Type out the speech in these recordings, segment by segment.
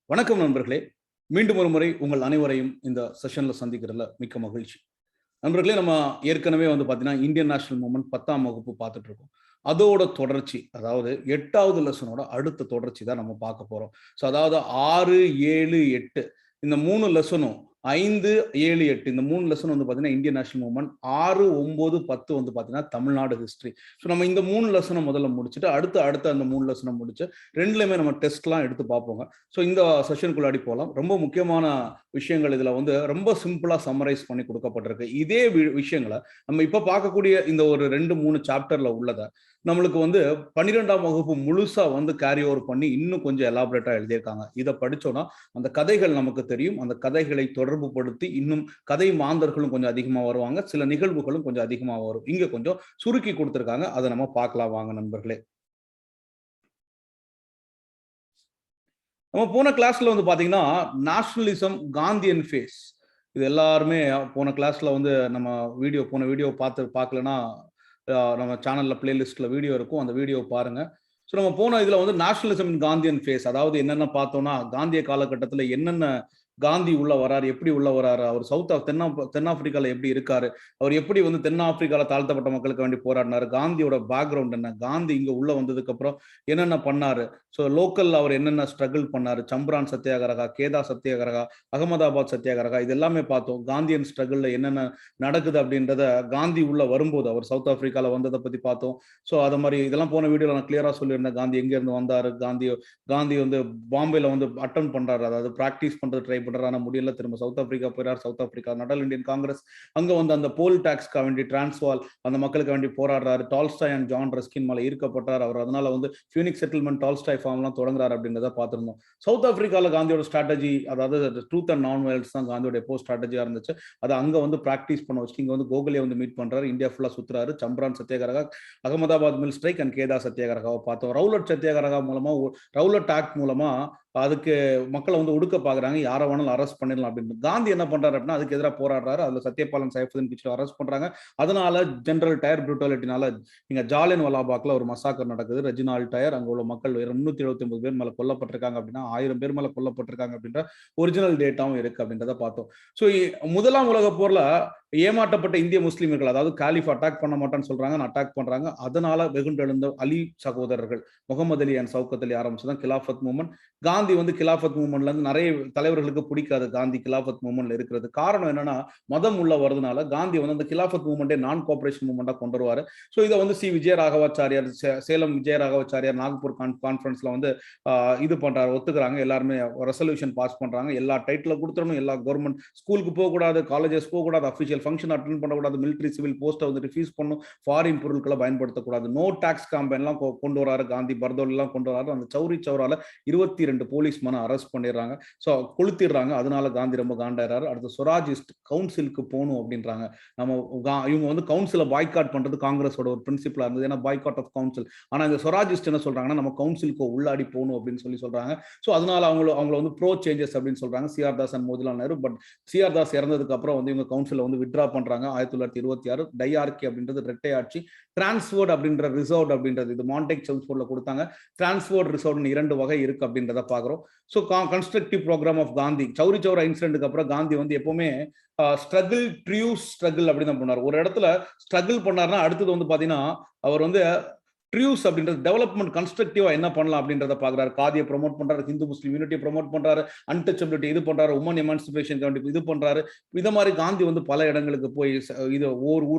வணக்கம் நண்பர்களே. மீண்டும் ஒரு முறை உங்கள் அனைவரையும் இந்த செஷன்ல சந்திக்கிறதுல மிக்க மகிழ்ச்சி. நண்பர்களே, நம்ம ஏற்கனவே பார்த்தீங்கன்னா, இந்தியன் நேஷனல் மூவ்மெண்ட் 10ஆம் வகுப்பு பார்த்துட்டு இருக்கோம். அதோட தொடர்ச்சி, அதாவது 8வது லெசனோட அடுத்த தொடர்ச்சி தான் நம்ம பார்க்க போறோம். ஸோ அதாவது 6, 7, 8 இந்த 3 லெசனும் 5, 7, 8 இந்த 3 லெசன் பார்த்தீங்கன்னா இந்தியன் நேஷனல் மூவ்மெண்ட். 6, 9, 10 பார்த்தீங்கன்னா தமிழ்நாடு ஹிஸ்டரி. ஸோ நம்ம இந்த 3 லெசனை முதல்ல முடிச்சுட்டு அடுத்த அந்த 3 லெசனை முடிச்சு 2லயுமே நம்ம டெஸ்ட்லாம் எடுத்து பார்ப்போங்க. ஸோ இந்த செஷனுக்குள்ளாடி போகலாம். ரொம்ப முக்கியமான விஷயங்கள் இதுல ரொம்ப சிம்பிளா சம்மரைஸ் பண்ணி கொடுக்கப்பட்டிருக்கு. இதே விஷயங்களை நம்ம இப்ப பார்க்கக்கூடிய இந்த ஒரு 2, 3 சாப்டர்ல உள்ளதை நம்மளுக்கு 12ஆம் வகுப்பு முழுசா கேரி ஓவர் பண்ணி இன்னும் கொஞ்சம் எலாபரேட்டா எழுதியிருக்காங்க. இதை படிச்சோம்னா அந்த கதைகள் நமக்கு தெரியும். அந்த கதைகளை தொடர்பு படுத்தி இன்னும் கதை மாந்தர்களும் கொஞ்சம் அதிகமா வருவாங்க. சில நிகழ்வுகளும் கொஞ்சம் அதிகமா வரும். இங்க கொஞ்சம் சுருக்கி கொடுத்திருக்காங்க. அதை நம்ம பார்க்கலாம் வாங்க நண்பர்களே. நம்ம போன கிளாஸ்ல பாத்தீங்கன்னா நேஷனலிசம் காந்தியன் ஃபேஸ், இது எல்லாருமே போன கிளாஸ்ல நம்ம போன வீடியோ பார்க்கலன்னா நம்ம சேனல்ல பிளேலிஸ்ட்ல வீடியோ இருக்கும், அந்த வீடியோ பாருங்க. ஸோ நம்ம போன இதுல நேஷனலிசம் இன் காந்தியன் ஃபேஸ், அதாவது என்னென்ன பார்த்தோம்னா காந்திய காலகட்டத்தில் என்னென்ன காந்தி உள்ள வராரு, எப்படி உள்ள வராரு, அவர் தென்னாப்பிரிக்கால எப்படி இருக்காரு, அவர் எப்படி தென்னாப்பிரிக்கால தாழ்த்தப்பட்ட மக்களுக்கு வேண்டி போராடினாரு, காந்தியோட பேக்ரவுண்ட் என்ன, காந்தி இங்க உள்ள வந்ததுக்கு அப்புறம் என்னென்ன பண்ணாரு, ஸோ லோக்கல் அவர் என்னென்ன ஸ்ட்ரகிள் பண்ணாரு, சம்பரான் சத்தியாகிரகா, கேதா சத்தியாகிரகா, அகமதாபாத் சத்தியாகிரகா, இது எல்லாமே பார்த்தோம். காந்தியன் ஸ்ட்ரகிள்ல என்னென்ன நடக்குது அப்படின்றத காந்தி உள்ள வரும்போது அவர் சவுத் ஆப்பிரிக்கால வந்ததை பத்தி பார்த்தோம். ஸோ அது மாதிரி இதெல்லாம் போன வீடியோல நான் கிளியரா சொல்லியிருந்தேன். காந்தி எங்க இருந்து வந்தாரு, காந்தி பாம்பேல அட்டன் பண்றாரு, அதாவது பிராக்டிஸ் பண்றது ட்ரை பண்றாரு, ஆனா முடியல, திரும்ப சவுத் ஆப்பிரிக்கா போயிறாரு. South Africa Natal Indian Congress, அங்க அந்த போல் டாக்ஸ்க்கு வேண்டி டிரான்ஸ்வால் அந்த மக்களுக்கு வேண்டி போராடுறாரு. டால்ஸ்டாய் அண்ட் ஜான் ரஸ்கின் மேல ஈர்க்கப்பட்டார் அவர். அதனால ஃபியூனிக்ஸ் செட்டில்மெண்ட் டால்ஸ்டாய் ஃபார்ம் எல்லாம் தொடங்குறாரு அப்படின்றத பார்த்திருந்தோம். சவுத் ஆப்பிரிக்கால காந்தியோட ஸ்ட்ராட்டஜி, அதாவது ட்ரூத் அண்ட் நான் வயலன்ஸ் தான் காந்தியோட எப்போ ஸ்ட்ராட்டஜியா இருந்துச்சு. அதை அங்க பிராக்டிஸ் பண்ண வச்சு இங்க கோகுலே மீட் பண்றாரு, இந்தியா ஃபுல்லா சுத்துறாரு. Champaran Satyagraha, Ahmedabad mill strike and Kheda சத்தியாகிரகாவை பார்த்தோம். ரவுலட் சத்தியாகிரகா மூலமா, ரவுலட் ஆக்ட் மூலமா அதுக்கு மக்களை ஒடுக்க பாக்குறாங்க, யாரை வேணாலும் அரெஸ்ட் பண்ணிடலாம் அப்படின்னு. காந்தி என்ன பண்றாரு அப்படின்னா அதுக்கு எதிராக போராடுறாரு. அதுல சத்யபாலன் சைஃபுதீன் கிச்சியை அரெஸ்ட் பண்றாங்க. அதனால ஜெனரல் டயர் ப்ரூட்டாலிட்டினால இங்க ஜாலியன் வாலாபாக்ல ஒரு மசாக்கர் நடக்குது. ரெஜினால் டயர், அங்க உள்ள மக்கள் 279 பேர் மேல கொல்லப்பட்டிருக்காங்க அப்படின்னா 1000 பேர் மேல கொல்லப்பட்டிருக்காங்க அப்படின்ற ஒரிஜினல் டேட்டாவும் இருக்கு அப்படின்றத பார்த்தோம். ஸோ முதலாம் உலக போர்ல ஏமாற்றப்பட்ட இந்திய முஸ்லிம்கள், அதாவது காலிஃப் அட்டாக் பண்ண மாட்டான்னு சொல்றாங்க, அட்டாக் பண்றாங்க. அதனால வெகுண்டெழுந்த அலி சகோதரர்கள், முகமது அலி அண்ட் சவுக்கத் அலி ஆரம்பிச்சதான் கிலாஃபத் மூவ்மெண்ட். காந்தி கிலாஃபத் மூவ்மெண்ட்ல இருந்து நிறைய தலைவர்களுக்கு பிடிக்காது காந்தி கிலாஃபத் மூவ்மெண்ட்ல இருக்கிறது. காரணம் என்னன்னா மதம் உள்ள வருதுனால காந்தி அந்த கிலாஃபத் மூவ்மெண்டே நான் கோஆபரேஷன் மூவ்மெண்டா கொண்டு வருவாரு. ஸோ இதை சி விஜயராகவாச்சாரியார், சேலம் விஜயராகவாச்சாரியார் நாக்பூர் கான்ஃபரன்ஸ்ல இது பண்றாரு, ஒத்துக்கிறாங்க. எல்லாருமே ரெசல்யூஷன் பாஸ் பண்றாங்க. எல்லா டைட்டில் கொடுத்துடணும், எல்லா கவர்மெண்ட் ஸ்கூலுக்கு போகக்கூடாது, காலேஜஸ் போகக்கூடாது, அஃபிஷியல் ஃபங்க்ஷன் அட்டென்ட் பண்ணக்கூடாது, மிலிட்டரி சிவில் போஸ்ட்டை ரிஃப்யூஸ் பண்ணும், ஃபாரின் பொருட்களை பயன்படுத்தக்கூடாது, நோ டாக்ஸ் கேம்பெயின்லாம் கொண்டு வராரு காந்தி, பர்தோல் எல்லாம் கொண்டு வராரு. அந்த சௌரி சௌரால 22 போலீஸ் மேன அரெஸ்ட் பண்ணிடுறாங்க, ஸோ கொளுத்திடுறாங்க. அதனால காந்தி ரொம்ப காண்டாயிராரு. அடுத்து சொராஜிஸ்ட் கவுன்சிலுக்கு போகணும் அப்படின்றாங்க. நம்ம இவங்க கவுன்சிலை பாய்காட் பண்றது காங்கிரஸோட ஒரு பிரின்சிபலா இருந்தது, ஏன்னா பாய்காட் ஆஃப் கவுன்சில். ஆனா இந்த சொராஜிஸ்ட் என்ன சொல்றாங்கன்னா நம்ம கவுன்சிலுக்கு உள்ளாடி போகணும் அப்படின்னு சொல்றாங்க. ஸோ அதனால அவங்கள ப்ரோ சேஞ்சஸ் அப்படின்னு சொல்றாங்க, CR Das and Motilal Nehru. But CR Das இறந்ததுக்கு அப்புறம் இவங்க கவுன்சில வித்ரா பண்றாங்க. 1926 டையார்கி அப்படின்றது இரட்டை ஆட்சி, டிரான்ஸ்வர்ட் அப்படின்ற ரிசர்வ் அப்படின்றது, இது மான்டெக் செல்ஸ்போர்ட்ல கொடுத்தாங்க. டிரான்ஸ்வர்ட் ரிசர்வ் 2 வகை இருக்கு அப்படின்றத பாக்குறோம். So constructive programme of Gandhi, Chauri Chaura இன்சிடென்ட்க்கு அப்புறம் காந்தி எப்பவுமே ஸ்ட்ரகிள் ட்ரியூஸ் ஸ்ட்ரகிள் அப்படின்னு தான் பண்ணார். ஒரு இடத்துல ஸ்ட்ரகிள் பண்ணாருன்னா அடுத்தது பாத்தீங்கன்னா அவர் ட்ரியூஸ் அப்படின்றது டெவலப்மெண்ட், கன்ஸ்ட்ரக்டிவா என்ன பண்ணலாம் அப்படின்றத பாக்குறாரு. காதியை ப்ரொமோட் பண்றாரு, ஹிந்து முஸ்லீம் யூனிட்டியை ப்ரொமோட் பண்றாரு, அன்டச்சபிலிட்டி இது பண்றாரு, உமன் எமான்சிபேஷன் இது பண்றாரு. இத மாதிரி காந்தி பல இடங்களுக்கு போய் இது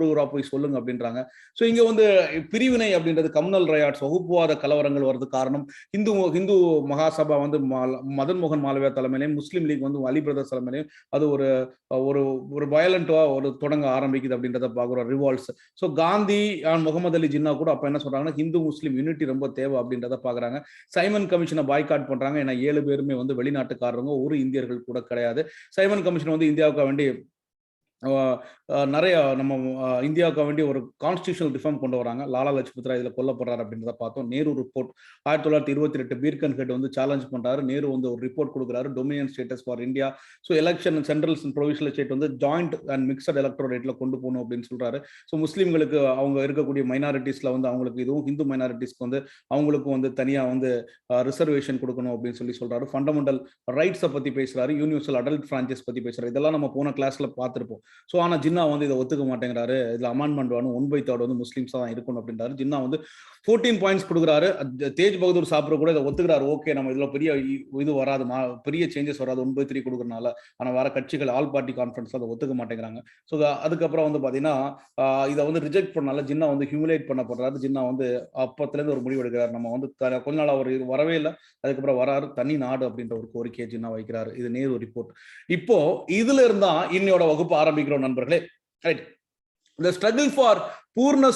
ஊரா போய் சொல்லுங்க அப்படின்றாங்க. ஸோ இங்க பிரிவினை அப்படின்றது, கம்னல் ரயாட்ஸ், வகுப்புவாத கலவரங்கள் வருது காரணம் ஹிந்து மகாசபா மதன் மோகன் மாலவியா தலைமையிலையும், முஸ்லீம் லீக் அலி பிரதர்ஸ் தலைமையிலையும் அது ஒரு ஒரு வயலண்டா தொடங்க ஆரம்பிக்குது அப்படின்றத பாக்குறோம், ரிவால்ட்ஸ். ஸோ காந்தி முகமது அலி ஜின்னா கூட அப்ப என்ன சொல்றாங்கன்னா இந்து முஸ்லீம் யூனிட்டி ரொம்ப தேவை அப்படின்றத பாக்குறாங்க. சைமன் கமிஷனை பாய்காட் பண்றாங்க, ஏன்னா 7 பேருமே வெளிநாட்டுக்காரங்க, ஒரு இந்தியர்கள் கூட கிடையாது. சைமன் கமிஷன் இந்தியாவுக்கு வேண்டி நிறைய நம்ம இந்தியாவுக்கு வேண்டிய ஒரு கான்ஸ்டியூஷனல் ரிஃபார்ம் கொண்டு வராங்க. லாலா லஜ்பத் ராய் இதில் கொல்லப்படுறாரு அப்படின்றத பார்த்தோம். நேரு ரிப்போர்ட் 1928 பீர்கன் ஹெட் வந்து சேலஞ்ச் பண்றாரு. நேரு வந்து ஒரு ரிப்போர்ட் கொடுக்குறாரு, Dominion status for India. So election central provisional state வந்து ஜாயிண்ட் அண்ட் மிக்சட் எலக்ட்ரோரேட்ல கொண்டு போகணும் அப்படின்னு சொல்றாரு. ஸோ முஸ்லீம்களுக்கு அவங்க இருக்கக்கூடிய மைனாரிட்டிஸ்ல வந்து அவங்களுக்கு இதுவும் ஹிந்து மைனாரிட்டிஸ்க்கு வந்து அவங்களுக்கும் வந்து தனியாக வந்து ரிசர்வேஷன் கொடுக்கணும் அப்படின்னு சொல்றாரு. ஃபண்டமெண்டல் ரைட்ஸை பத்தி பேசுறாரு, யூனிவர்சல் அடல்ட் பிரான்ச்சைஸ் பத்தி பேசுறாரு. இதெல்லாம் நம்ம போன கிளாஸ்ல பார்த்துருப்போம். ஸோ ஆனால் ஜின்னா வந்து இதை ஒத்துக்க மாட்டேங்கிறாரு. இதில் அமெண்ட்மெண்ட் வேணும், 1/3 வந்து முஸ்லீம்ஸாக தான் இருக்கணும் அப்படின்றாரு. ஜின்னா வந்து 14 பாயிண்ட்ஸ் கொடுக்குறாரு. தேஜ் பகதூர் சாப்பிட கூட இதை ஒத்துக்கிறாரு. ஓகே, நம்ம இதில் பெரிய இது வராது, பெரிய சேஞ்சஸ் வராது 1/3 கொடுக்குறதுனால. ஆனால் வர கட்சிகள் ஆல் பார்ட்டி கான்ஃபரன்ஸ் அதை ஒத்துக்க மாட்டேங்கிறாங்க. ஸோ அதுக்கப்புறம் வந்து பார்த்தீங்கன்னா இதை வந்து ரிஜெக்ட் பண்ணால ஜின்னா வந்து ஹியூமிலேட் பண்ணப்படுறாரு. ஜின்னா வந்து அப்பத்துலேருந்து ஒரு முடிவு எடுக்கிறார். நம்ம வந்து கொஞ்ச நாள் அவர் வரவே இல்லை, அதுக்கப்புறம் வராரு, தனி நாடு அப்படின்ற ஒரு கோரிக்கையை ஜின்னா வைக்கிறாரு. இது நேரு ரிப்போர்ட். இப்போ இதுல இருந்தா இன்னையோட வகுப்பு ஆரம்பிக்கிறோம் நண்பர்களே. ரைட், the struggle for பூர்ண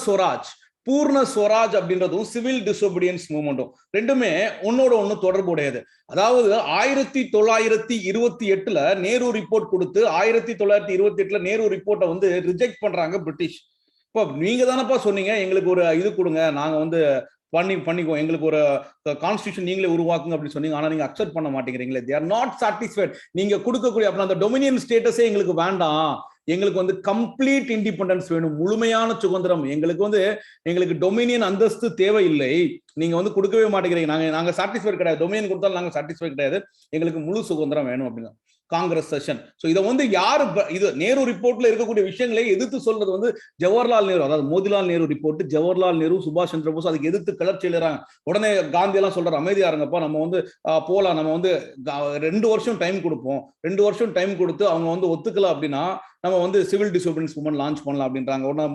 ஸ்வராஜ் அப்படின்றதும் சிவில் டிசோபீடியன்ஸ் மூவ்மெண்ட்டும் ரெண்டுமே ஒன்னோட ஒண்ணு தொடர்புடையது. அதாவது 1928 நேரு ரிப்போர்ட் கொடுத்து 1928 நேரு ரிப்போர்ட்டை வந்து ரிஜெக்ட் பண்றாங்க பிரிட்டிஷ். இப்போ நீங்க தானப்பா சொன்னீங்க எங்களுக்கு ஒரு இது கொடுங்க, நாங்க வந்து பண்ணிக்கோ, எங்களுக்கு ஒரு கான்ஸ்டியூஷன் நீங்களே உருவாக்குங்க அப்படின்னு சொன்னீங்க. ஆனா நீங்க அக்செப்ட் பண்ண மாட்டேங்கிறீங்களே. they are not satisfied. நீங்க கொடுக்கக்கூடிய அப்படின்னா அந்த டொமினியன் ஸ்டேட்டஸே எங்களுக்கு வேண்டாம், எங்களுக்கு வந்து கம்ப்ளீட் இண்டிபெண்டன்ஸ் வேணும், முழுமையான சுதந்திரம், எங்களுக்கு டொமினியன் அந்தஸ்து தேவையில்லை, நீங்க வந்து கொடுக்கவே மாட்டேங்கிறீங்க, நாங்க சாட்டிஸ்ஃபைட் கிடையாது, டொமினியன் கொடுத்தாலும் நாங்க சாட்டிஸ்ஃபைட் கிடையாது, எங்களுக்கு முழு சுதந்திரம் வேணும் அப்படின்னு காங்கிரஸ் செஷன். சோ இதை வந்து யாரு இது நேரு ரிப்போர்ட்ல இருக்கக்கூடிய விஷயங்களை எதிர்த்து சொல்றது வந்து ஜவஹர்லால் நேரு, அதாவது மோதிலால் நேரு ரிப்போர்ட், ஜவஹர்லால் நேரு, சுபாஷ் சந்திர போஸ் அதுக்கு எதிர்த்து கிளர்ச்சி எழுறாங்க. உடனே காந்தி எல்லாம் சொல்றாரு, அமைதியா இருங்கப்பா, நம்ம வந்து போலாம், நம்ம வந்து 2 வருஷம் டைம் கொடுப்போம், 2 வருஷம் டைம் கொடுத்து அவங்க வந்து ஒத்துக்கல அப்படின்னா நம்ம வந்து சிவில் டிசோபீடியன்ஸ் மூவ்மெண்ட் லான்ச் பண்ணலாம் அப்படின்றாங்க. உடனே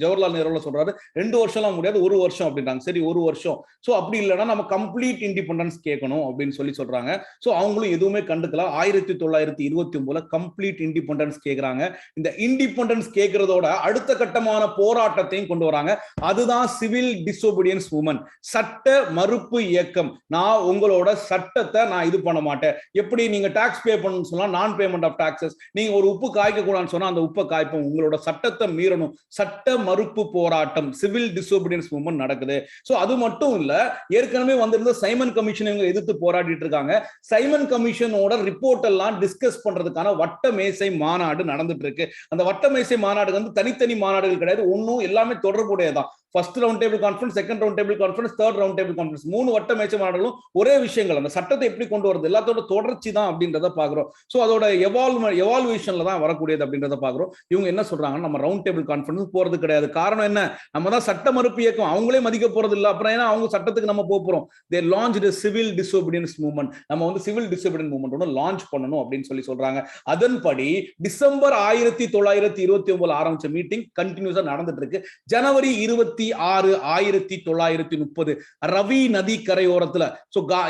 ஜவஹர்லால் நேரு சொல்றாரு 2 வருஷம்லாம் முடியாது, 1 வருஷம் அப்படின்றாங்க. சரி 1 வருஷம். சோ அப்படி இல்லைன்னா நம்ம கம்ப்ளீட் இண்டிபெண்டன்ஸ் கேட்கணும் அப்படின்னு சொல்றாங்க. சோ அவங்களும் எதுவுமே கண்டுக்கல. 1929 கம்ப்ளீட் இண்டிபெண்டன்ஸ் கேட்கிறாங்க. இந்த இண்டிபெண்டன்ஸ் கேட்கறதோட அடுத்த கட்டமான போராட்டத்தையும் கொண்டு வராங்க. அதுதான் சிவில் டிசோபீடியன்ஸ் மூவ்மெண்ட், சட்ட மறுப்பு இயக்கம். நான் உங்களோட சட்டத்தை நான் இது பண்ண மாட்டேன். எப்படி நீங்க டாக்ஸ் பே பண்ணணும்னு சொன்னா நான் பேமெண்ட் ஆஃப் டாக்ஸஸ், நீங்க ஒரு உப்பு காய்க்க கூட சொன்னா அந்த உப்பை காய்ப்போம், உங்களோட சட்டத்தை மீறணும், சட்ட மறுப்பு போராட்டம், சிவில் டிசோபீடியன்ஸ் மூவ்மெண்ட் நடக்குது. சோ அது மட்டும் இல்ல, ஏற்கனவே வந்திருந்த சைமன் கமிஷன் இவங்க எதிர்த்து போராடிட்டு இருக்காங்க. சைமன் கமிஷனோட ரிப்போர்ட் எல்லாம் டிஸ்கஸ் பண்றதுக்கான வட்ட மேசை மாநாடு நடந்துட்டு இருக்கு. அந்த வட்ட மேசை மாநாடு வந்து தனித்தனி மாநாடுகள் கிடையாது, ஒன்னும் எல்லாமே தொடர்புடையதான். First round table conference, second round table conference, third round table conference, 3 வட்ட மேசை மாநாடுகளும் ஒரே விஷயங்கள், அந்த சட்டத்தை எப்படி கொண்டு வரது எல்லாத்தோட தொடர்ச்சி தான் அப்படின்றத பாக்குறோம். சோ அதோட எவால்வேஷன்ல தான் வரக்கூடியது அப்படின்றத பாக்குறோம். இவங்க என்ன சொல்றாங்க, நம்ம ரவுண்ட் டேபிள் கான்ஃபரன்ஸ் போறது கிடையாது. காரணம் என்ன, நம்ம தான் சட்ட மறுப்பு இயக்கம், அவங்களே மதிக்க போறது இல்ல, அப்புறம் ஏன்னா அவங்க சட்டத்துக்கு நம்ம போறோம். they launched a civil disobedience movement, நம்ம வந்து சிவில் டிசோபீடியன்ஸ் மூவ்மெண்ட் லான்ச் பண்ணணும் அப்படின்னு சொல்றாங்க. அதன்படி டிசம்பர் 1929 ஆரம்பிச்ச மீட்டிங் கண்டினியூஸா நடந்துட்டு இருக்கு. ஜனவரி 26, 1930 ரவி நதி கரையோரத்துல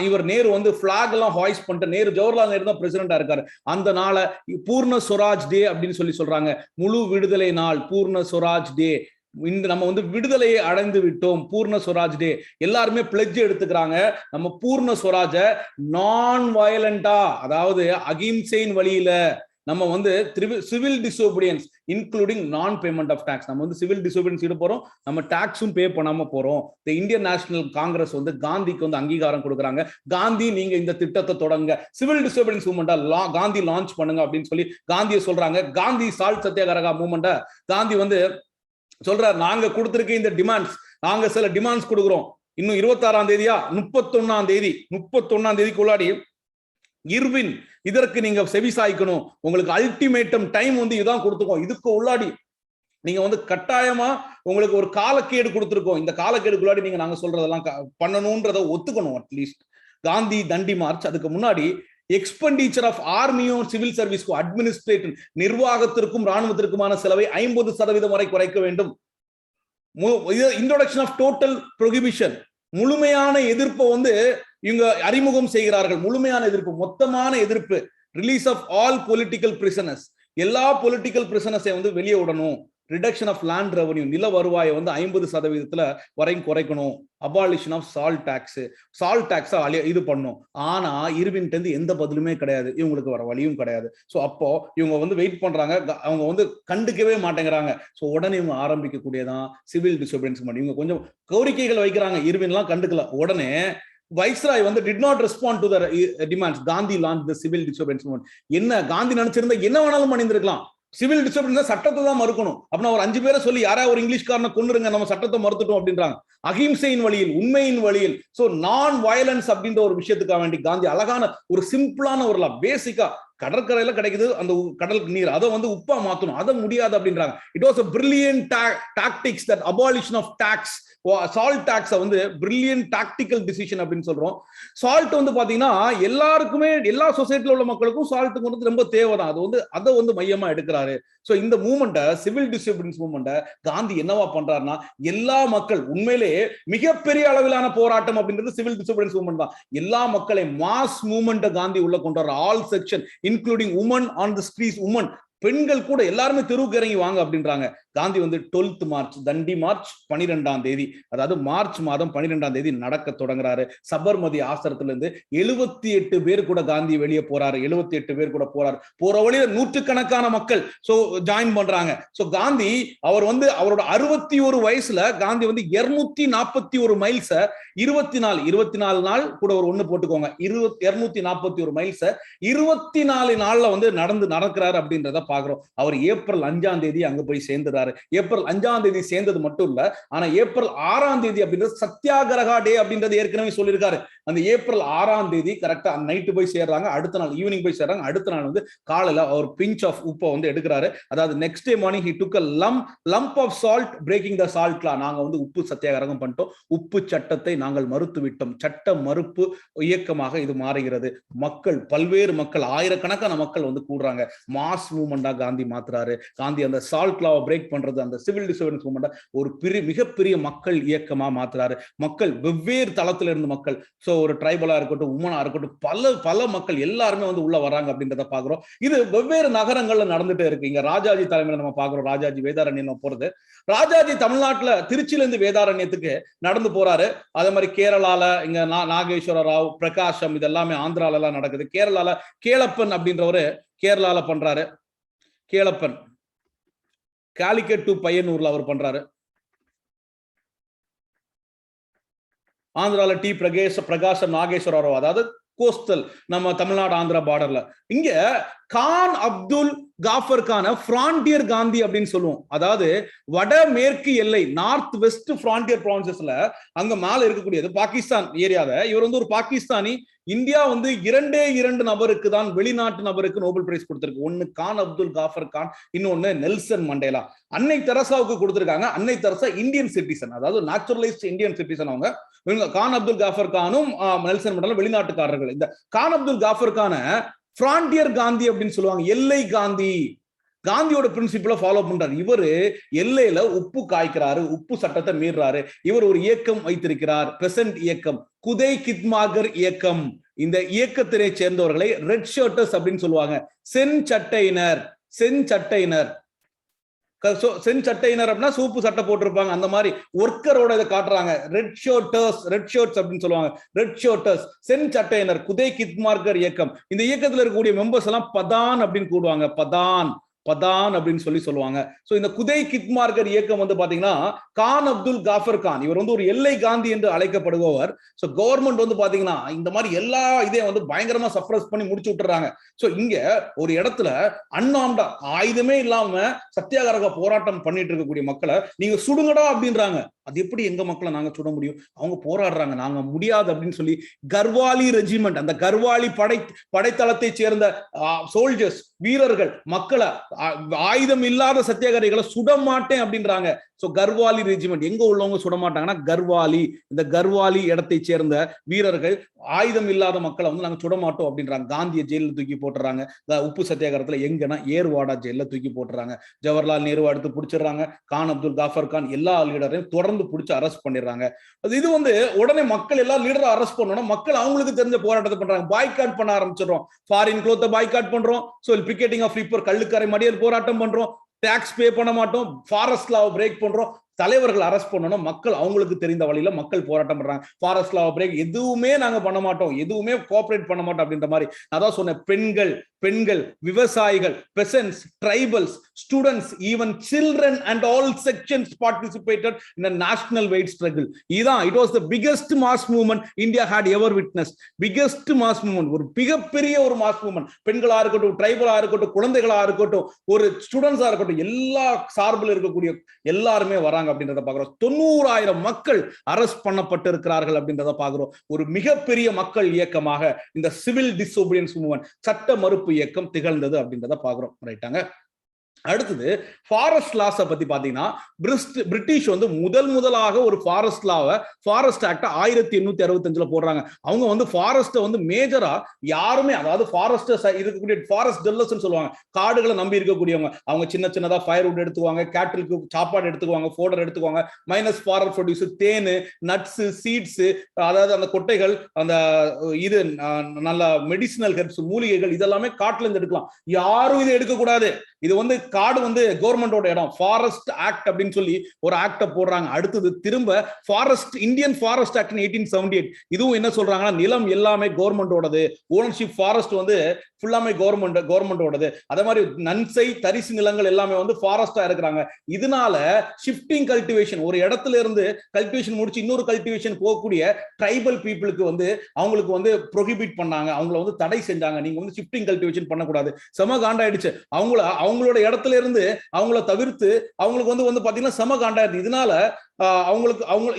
இவர் நேரு வந்து பிளாக் எல்லாம் ஹாய்ஸ்ட் பண்ணிட்டு, நேரு ஜவஹர்லால் நேரு தான் பிரசிடென்டா இருக்காரு. அந்த நாளை பூர்ண ஸ்வராஜ் டே அப்படின்னு சொல்றாங்க. முழு விடுதலை நாள், பூர்ண ஸ்வராஜ் டே. நம்ம வந்து விடுதலையை அடைந்து விட்டோம், பூர்ண ஸ்வராஜ் டே. எல்லாருமே பிளட்ஜ் எடுத்துக்கிறாங்க, நம்ம பூர்ண ஸ்வராஜ நான் வயலண்டா, அதாவது அகிம்சையின் வழியில நம்ம வந்து சிவில் டிசோபீடியன்ஸ் இன்க்ளூடிங் நான் பேமெண்ட் ஆஃப் டாக்ஸ், நம்ம வந்து சிவில் டிசோபீடியன்ஸ் ஈடு போறோம், நம்ம டாக்ஸும் பே பண்ணாம போறோம். இந்த இந்தியன் நேஷனல் காங்கிரஸ் வந்து காந்திக்கு வந்து அங்கீகாரம் கொடுக்குறாங்க. காந்தி நீங்க இந்த திட்டத்தை தொடங்க, சிவில் டிசோபீடியன்ஸ் மூவ்மெண்டா காந்தி லான்ச் பண்ணுங்க அப்படின்னு சொல்லி காந்தியை சொல்றாங்க. காந்தி சால்ட் சத்தியாகிரகா மூவ்மெண்ட காந்தி வந்து சொல்றாரு, நாங்க கொடுத்திருக்க இந்த டிமாண்ட்ஸ், நாங்க சில டிமாண்ட்ஸ் கொடுக்குறோம், இன்னும் 26ஆம் தேதியா 31ஆம் தேதிக்குள்ளாடி இர்வின் இதற்கு நீங்க செவிசாய்க்கணும், உங்களுக்கு அல்டிமேட்டம் டைம் வந்து இதான் கொடுத்துக்கோம், இதுக்கு உள்ளாடி நீங்க வந்து கட்டாயமா உங்களுக்கு ஒரு காலக்கேடு கொடுத்துருக்கோம், இந்த காலக்கேடுக்குள்ளாடி நீங்க நாங்க சொல்றதெல்லாம் பண்ணணும்ன்றத ஒத்துக்கணும். அட்லீஸ்ட் காந்தி தண்டி மார்ச், அதுக்கு முன்னாடி எக்ஸ்பெண்டிச்சர் ஆஃப் ஆர்மியும் சிவில் சர்வீஸ்க்கும் அட்மினிஸ்ட்ரேட்டிவ் நிர்வாகத்திற்கும் ராணுவத்திற்குமான செலவை 50% வரை குறைக்க வேண்டும். இன்ட்ரோடக்ஷன் ஆஃப் டோட்டல் ப்ரொஹிபிஷன், முழுமையான எதிர்ப்பை வந்து இவங்க அறிமுகம் செய்கிறார்கள். முழுமையான எதிர்ப்பு, மொத்தமான எதிர்ப்பு. Release of all political prisoners, எல்லா பொலிட்டிக்கல் பிரிசனர்ஸை வந்து வெளியே விடணும். ரிடக்ஷன் ஆஃப் லேண்ட் ரெவன்யூ, நில வருவாயை வந்து 50% வரைக்கும் குறைக்கணும். Abolition of salt tax, salt tax இது பண்ணும். ஆனா இர்வின்ட்டு எந்த பதிலுமே கிடையாது, இவங்களுக்கு வர வழியும் கிடையாது. ஸோ அப்போ இவங்க வந்து வெயிட் பண்றாங்க, அவங்க வந்து கண்டுக்கவே மாட்டேங்கிறாங்க. ஸோ உடனே இவங்க ஆரம்பிக்கக்கூடியதான் சிவில் டிஸ்டர்பன்ஸ் மூவ்மெண்ட். இவங்க கொஞ்சம் கோரிக்கைகள் வைக்கிறாங்க, இர்வின்லாம் கண்டுக்கல. உடனே வைஸ்ராய் வந்து did not respond to the demands. Gandhi launched the civil disturbance movement. என்ன காந்தி நினைச்சிருந்தா என்ன வேணாலும் பண்ணியிருந்திருக்கலாம். சிவில் டிஸ்டர்பன்ஸ் சட்டத்தை தான் மறுக்கணும். அப்படின்னா ஒரு 5 பேரை சொல்லி யாராவது ஒரு இங்கிலீஷ்காரனை கொண்டுருங்க, நம்ம சட்டத்தை மறுத்துட்டோம் அப்படின்றாங்க. அகிம்சையின் வழியில், உண்மையின் வழியில், சோ நான் வயலன்ஸ் அப்படின்ற ஒரு விஷயத்துக்காக வேண்டி காந்தி அழகான ஒரு சிம்பிளான ஒரு பேசிக்கா கடற்கரையில கிடைக்குது அந்த கடல் நீர், அதை வந்து உப்பா மாத்தணும், அதை முடியாது அப்படின்றாங்க. It was a brilliant tactics that abolition of tax, salt tax வந்து பிரில்லியன்ட் டாக்டிக்கல் டிசிஷன் அப்படின்னு சொல்றோம். சால்ட் வந்து பாத்தீங்கன்னா எல்லாருக்குமே, எல்லா சொசைட்டில உள்ள மக்களுக்கும் சால்ட் ரொம்ப தேவைதான். அது வந்து அதை வந்து மையமா எடுக்கிறாரு. சோ இந்த மூவ்மெண்ட்டை, சிவில் டிஸ்டர்பன்ஸ் மூவ்மெண்ட்டை காந்தி என்னவா பண்றாருன்னா, எல்லா மக்கள், உண்மையிலே மிகப்பெரிய அளவிலான போராட்டம் அப்படின்றது சிவில் டிஸ்டர்பன்ஸ் மூவ்மெண்ட் தான். எல்லா மக்களை மாஸ் மூவ்மெண்ட்டை காந்தி உள்ள கொண்டு வர, all section including women on the streets, women பெண்கள் கூட எல்லாருமே தெருவுக்கு இறங்கி வாங்க அப்படின்றாங்க. காந்தி வந்து 12th மார்ச், தண்டி மார்ச் 12ஆம் தேதி, அதாவது மார்ச் மாதம் 12ஆம் தேதி நடக்க தொடங்குறாரு. சபர்மதி ஆசிரத்துல இருந்து 78 பேர் கூட காந்தி வெளியே போறாரு. 78 பேர் கூட போறாரு. போற வழியில நூற்றுக்கணக்கான மக்கள் ஜாயின் பண்றாங்க. சோ காந்தி அவர் வந்து அவரோட 61 வயசுல காந்தி வந்து 241 மைல்ஸ் 24 நாள் கூட ஒரு ஒண்ணு போட்டுக்கோங்க, 241 மைல்ஸ் 24 நாள்ல வந்து நடக்கிறாரு அப்படின்றத பாக்குறோம். அவர் ஏப்ரல் 5ஆம் தேதி அங்க போய் சேர்ந்துறாரு. ஏப்ரல் 5ஆம் தேதி சேர்ந்தது மட்டும் இல்ல, ஆனா ஏப்ரல் 6ஆம் தேதி அப்படின்றது சத்தியாகிரகா டே அப்படின்றது ஏற்கனவே சொல்லியிருக்காரு. அந்த ஏப்ரல் 6ஆம் தேதி கரெக்டா நைட்டு போய் சேர்றாங்க, அடுத்த நாள் ஈவினிங் போய் சேர்றாங்க. அடுத்த நாள் வந்து காலையில அவர் பிஞ்ச் ஆஃப் உப்பை வந்து எடுக்கிறாரு. அதாவது next day morning he took a lump of salt breaking the salt law. நாங்க வந்து உப்பு சத்தியாகிரகம் பண்ணிட்டோம், உப்பு சட்டத்தை நாங்கள் மறுத்து விட்டோம். சட்ட மறுப்பு இயக்கமாக இது மாறுகிறது. மக்கள், பல்வேறு மக்கள், ஆயிரக்கணக்கான மக்கள் வந்து கூடுறாங்க. மாஸ் மூவ்மெண்டா காந்தி மாத்துறாரு. காந்தி அந்த சால்ட் லாவை பிரேக் பண்றது, அந்த சிவில் டிஸ்டர்பன்ஸ் மூவ்மெண்ட் ஒரு மிகப்பெரிய மக்கள் இயக்கமா மாத்துறாரு. மக்கள் வெவ்வேறு தளத்துல இருந்து மக்கள், சோ ஒரு ட்ரைபலா இருக்கட்டும், உமனா இருக்கட்டும், பல மக்கள் எல்லாருமே வந்து உள்ள வராங்க அப்படின்றத பாக்குறோம். இது வெவ்வேறு நகரங்கள்ல நடந்துட்டே இருக்கு. இங்க ராஜாஜி தலைமையில நம்ம பாக்குறோம், ராஜாஜி வேதாரண்யம் போறது. ராஜாஜி தமிழ்நாட்டுல திருச்சியில இருந்து வேதாரண்யத்துக்கு நடந்து போறாரு. அதே மாதிரி கேரளால இங்க நாகேஸ்வர ராவ், பிரகாஷம், இதெல்லாமே ஆந்திரால எல்லாம் நடக்குது. கேரளால கேளப்பன் அப்படின்றவரு கேரளால பண்றாரு. கேளப்பன் காலிக்கட் டு பையனூர்ல அவர் பண்றாரு. ஆந்திரால டி பிரகாசம், நாகேஸ்வர ராவ், அதாவது கோஸ்டல், நம்ம தமிழ்நாடு ஆந்திரா பார்டர்ல. இங்க கான் அப்துல் காஃபர் கான பிராண்டியர் காந்தி அப்படின்னு சொல்லுவோம். அதாவது வடமேற்கு எல்லை, நார்த் வெஸ்ட் பிராண்டியர் ப்ராவின்சஸ்ல அங்க மேல இருக்கக்கூடியது பாகிஸ்தான் ஏரியாவை. இவர் வந்து ஒரு பாகிஸ்தானி. இந்தியா வந்து 2 நபருக்கு தான், வெளிநாட்டு நபருக்கு நோபல் பிரைஸ் கொடுத்திருக்கு. ஒன்னு கான் அப்துல் காஃபர் கான், இன்னொன்னு நெல்சன் மண்டேலா. அன்னை தெரசாவுக்கு கொடுத்திருக்காங்க. அன்னை தெரசா இந்தியன் சிட்டிசன், அதாவது நேச்சுரலைஸ்ட் இந்தியன் சிட்டிசன் அவங்க. கான் அப்துல் காஃபர் கானும் நெல்சன் மண்டேலா வெளிநாட்டுக்காரர்கள். இந்த கான் அப்துல் காஃபர் கான பிராண்டியர் காந்தி அப்படின்னு சொல்லுவாங்க, எல்லை காந்தி. காந்தியோட பிரின்சிபிள ஃபாலோ பண்றாரு. இவரு எல்லையில உப்பு காய்க்கிறாரு, உப்பு சட்டத்தை மீறாரு. இவர் ஒரு இயக்கம் வைத்திருக்கிறார், பிரசன்ட் இயக்கம், குதை கித்மாகர் இயக்கம். இந்த இயக்கத்தினை சேர்ந்தவர்களை ரெட் ஷர்ட்டர்ஸ் அப்படின்னு சொல்லுவாங்க. செஞ்சட்டையினர் அப்படின்னா சூப்பு சட்டை போட்டிருப்பாங்க, அந்த மாதிரி ஒர்க்கரோட இதை காட்டுறாங்க. ரெட் ஷர்ட்ஸ் அப்படின்னு சொல்லுவாங்க. ரெட் ஷர்ட்டர்ஸ், செஞ்சட்டையினர், குதை கித்மார்கர் இயக்கம். இந்த இயக்கத்துல இருக்கக்கூடிய மெம்பர்ஸ் எல்லாம் பதான் அப்படின்னு கூடுவாங்க. பதான் அப்படின்னு சொல்லுவாங்க. சோ இந்த குதை கித்மார்கர் இயக்கம் வந்து பாத்தீங்கன்னா கான் அப்துல் காஃபர் கான், இவர் வந்து ஒரு எல்லை காந்தி என்று அழைக்கப்படுபவர். சோ கவர்மெண்ட் வந்து பாத்தீங்கன்னா இந்த மாதிரி எல்லா இதையும் வந்து பயங்கரமா சப்ரஸ் பண்ணி முடிச்சு விட்டுறாங்க. சோ இங்க ஒரு இடத்துல அன்ஆர்ம்டா, ஆயுதமே இல்லாம சத்தியாகிரக போராட்டம் பண்ணிட்டு இருக்கக்கூடிய மக்களை நீங்க சுடுங்கடா அப்படின்றாங்க. அது எப்படி எங்க மக்களை நாங்க சுட முடியும்? அவங்க போராடுறாங்க, நாங்க முடியாது அப்படின்னு சொல்லி கர்வாலி ரெஜிமெண்ட், அந்த கர்வாலி படைத்தளத்தை சேர்ந்த சோல்ஜர்ஸ், வீரர்கள் மக்களை, ஆயுதம் இல்லாத சத்தியாகிரகிகளை சுட மாட்டேன் அப்படின்றாங்க. சோ கர்வாலி ரெஜிமெண்ட் எங்க உள்ளவங்க சுட மாட்டாங்கன்னா கர்வாலி, இந்த கர்வாலி இடத்தை சேர்ந்த வீரர்கள் ஆயுதம் இல்லாத மக்களை வந்து நாங்க சுட மாட்டோம் அப்படின்றாங்க. காந்தியை ஜெயில தூக்கி போட்டுறாங்க. உப்பு சத்தியாகிரகத்துல எங்கன்னா ஏர்வாடா ஜெயில தூக்கி போட்டுறாங்க. ஜவஹர்லால் நேரு அடுத்து பிடிச்சிடறாங்க. கான் அப்துல் காஃபர் கான் எல்லா லீடரையும் தொடர்ந்து பிடிச்சு அரெஸ்ட் பண்ணிடுறாங்க. இது வந்து உடனே மக்கள் எல்லா லீடரை அரெஸ்ட் பண்ணணும், மக்கள் அவங்களுக்கு தெரிஞ்ச போராட்டத்தை பண்றாங்க. பாய்காட் பண்ண ஆரம்பிச்சிடறோம். ஃபாரின் குளோத்தை பாய்காட் பண்றோம். சோ பிக்கெட்டிங் ஆஃப் ரிப்பர், கள்ளுக்கரை மடியல் போராட்டம் பண்றோம். டாக்ஸ் பே பண்ண மாட்டோம், ஃபாரஸ்ட் லாவை பிரேக் பண்றோம், தலைவர்கள் அரெஸ்ட் பண்ணணும், மக்கள் அவங்களுக்கு தெரிந்த வழியில மக்கள் போராட்டம் பண்றாங்க, ஃபாரஸ்ட் லா பிரேக் எதுவுமே நாங்க பண்ண மாட்டோம், எதுவுமே கோஆபரேட் பண்ண மாட்டோம் அப்படின்ற மாதிரி. அதான் சொன்னேன், பெண்கள், விவசாயிகள், peasants, tribals, students, even children and all sections participated in a national wide struggle. இதான் it was the biggest mass movement India had ever witnessed. biggest mass movement, ஒரு மிகப்பெரிய ஒரு மாஸ் மூவ்மெண்ட். பெண்களா இருக்கட்டும், ட்ரைபலா இருக்கட்டும், குழந்தைகளா இருக்கட்டும், ஒரு ஸ்டூடெண்ட்ஸா இருக்கட்டும், எல்லா சார்பில் இருக்கக்கூடிய எல்லாருமே வராங்க அப்படின்றத பாக்குறோம். 90,000 மக்கள் அரெஸ்ட் பண்ணப்பட்டு இருக்கிறார்கள் அப்படின்றத பாக்குறோம். ஒரு மிகப்பெரிய மக்கள் இயக்கமாக இந்த சிவில் டிசோபீடியன்ஸ் மூவ்மெண்ட், சட்ட மறுப்பு இயக்கம் திகழ்ந்தது அப்படின்றத பாக்குறோம். ரைட்டாங்க. அடுத்தது ஃபாரஸ்ட் லாஸ் பத்தி பாத்தீங்கன்னா, பிரிட்டிஷ் வந்து முதலாக ஒரு ஃபாரஸ்ட் லாவை, ஃபாரஸ்ட் ஆக்ட் 1865 போடுறாங்க. அவங்க வந்து ஃபாரஸ்ட் வந்து மேஜரா யாருமே, அதாவது ஃபாரஸ்ட் இருக்கக்கூடிய ஃபாரஸ்ட் டெல்லர்ஸ் சொல்லுவாங்க, காடுகளை நம்பி இருக்கக்கூடியவங்க, அவங்க சின்ன சின்னதா ஃபயர்வுட் எடுத்துக்குவாங்க, கேட்டிலுக்கு சாப்பாடு எடுத்துக்குவாங்க, ஃபோடர் எடுத்துக்குவாங்க, மைனஸ் ஃபாரஸ்ட் ப்ரொடியூஸ், தேனு, நட்ஸ், சீட்ஸ், அதாவது அந்த கொட்டைகள், அந்த இது நல்ல மெடிசினல் ஹெர்ப்ஸ், மூலிகைகள், இதெல்லாமே காட்டுல இருந்து எடுக்கலாம். யாரும் இதை எடுக்கக்கூடாது. இது வந்து காடு வந்து கவர்மெண்டோட இடம். ஃபாரஸ்ட் ஆக்ட் அப்படின்னு சொல்லி ஒரு ஆக்ட போடுறாங்க. அடுத்தது திரும்ப ஃபாரஸ்ட், இந்தியன் ஃபாரஸ்ட் ஆக்ட் 1878, இதுவும் என்ன சொல்றாங்கன்னா, நிலம் எல்லாமே கவர்மெண்டோடது, ஓனர்ஷிப் ஃபாரஸ்ட் வந்து ஃபுல்லாமே கவர்மெண்டோடது. அதே மாதிரி நன்சை, தரிசு நிலங்கள் எல்லாமே வந்து ஃபாரஸ்டா இருக்கிறாங்க. இதனால ஷிஃப்டிங் கல்டிவேஷன், ஒரு இடத்துல இருந்து கல்டிவேஷன் முடிச்சு இன்னொரு கல்டிவேஷன் போகக்கூடிய ட்ரைபல் பீப்புளுக்கு வந்து அவங்களுக்கு வந்து ப்ரொஹிபிட் பண்ணாங்க, அவங்கள வந்து தடை செஞ்சாங்க. நீங்க வந்து ஷிஃப்டிங் கல்டிவேஷன் பண்ணக்கூடாது. செம காண்டாயிடுச்சு. அவங்களோட இடத்துல இருந்து அவங்கள தவிர்த்து அவங்களுக்கு வந்து பாத்தீங்கன்னா செம காண்டாயிடுது. இதனால அவங்க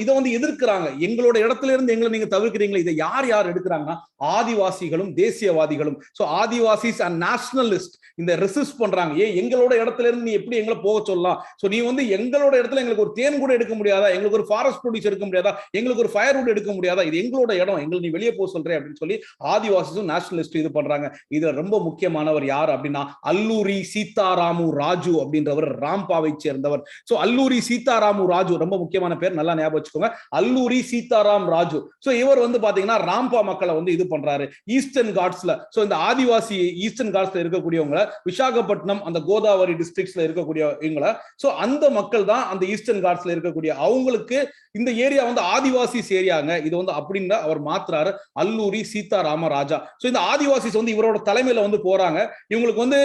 இதை வந்து எதிர்க்கிறாங்க. எங்களோட இடத்துல இருந்து எங்களை நீங்க தவிர்க்கிறீங்களா? இதை யார் எடுக்கிறாங்கன்னா, ஆதிவாசிகளும் தேசியவாதிகளும். சோ ஆதிவாசிஸ் அண்ட் நேஷனலிஸ்ட் இந்த ரெசிஸ்ட் பண்றாங்க. எங்களோட இடத்துல இருந்து நீ எப்படி எங்களை போக சொல்லலாம்? சோ நீ வந்து எங்களோட இடத்துல எங்களுக்கு ஒரு தேன் கூட எடுக்க முடியாதா? எங்களுக்கு ஒரு ஃபாரஸ்ட் ப்ரொடியூஸ் எடுக்க முடியாதா? எங்களுக்கு ஒரு ஃபயர்வுட் எடுக்க முடியாதா? இது எங்களோட இடம், எங்களை நீ வெளியே போக சொல்றேன் அப்படின்னு சொல்லி ஆதிவாசிஸும் நேஷனலிஸ்ட் இது பண்றாங்க. இதுல ரொம்ப முக்கியமானவர் யார் அப்படின்னா, அல்லூரி சீதாராமு ராஜு அப்படின்றவர், ராம்பாவை சேர்ந்தவர். சோ அல்லூரி சீதாராமு ராஜு ரொம்ப முக்கியமான பேர், நல்லா ஞாபகம் வச்சுக்கோங்க. அல்லூரி சீதாராம் ராஜு. சோ இவர் வந்து பாத்தீங்கன்னா ராம்பா மக்களை வந்து இது பண்றாரு ஈஸ்டர்ன் காட்ஸ்ல. சோ இந்த ஆதிவாசி ஈஸ்டர்ன் காட்ஸ்ல இருக்கக்கூடியவங்க, விசாகப்பட்டினம் அந்த கோதாவரி டிஸ்ட்ரிக்ட்ஸ்ல இருக்கக்கூடிய இவங்கள, சோ அந்த மக்கள் தான் அந்த ஈஸ்டர்ன் காட்ஸ்ல இருக்கக்கூடிய அவங்களுக்கு இந்த ஏரியா வந்து ஆதிவாசிஸ் ஏரியாங்க. இது வந்து அப்படின்னு அவர் மாத்துறாரு, அல்லூரி சீதாராம ராஜா. சோ இந்த ஆதிவாசிஸ் வந்து இவரோட தலைமையில வந்து போறாங்க. இவங்களுக்கு வந்து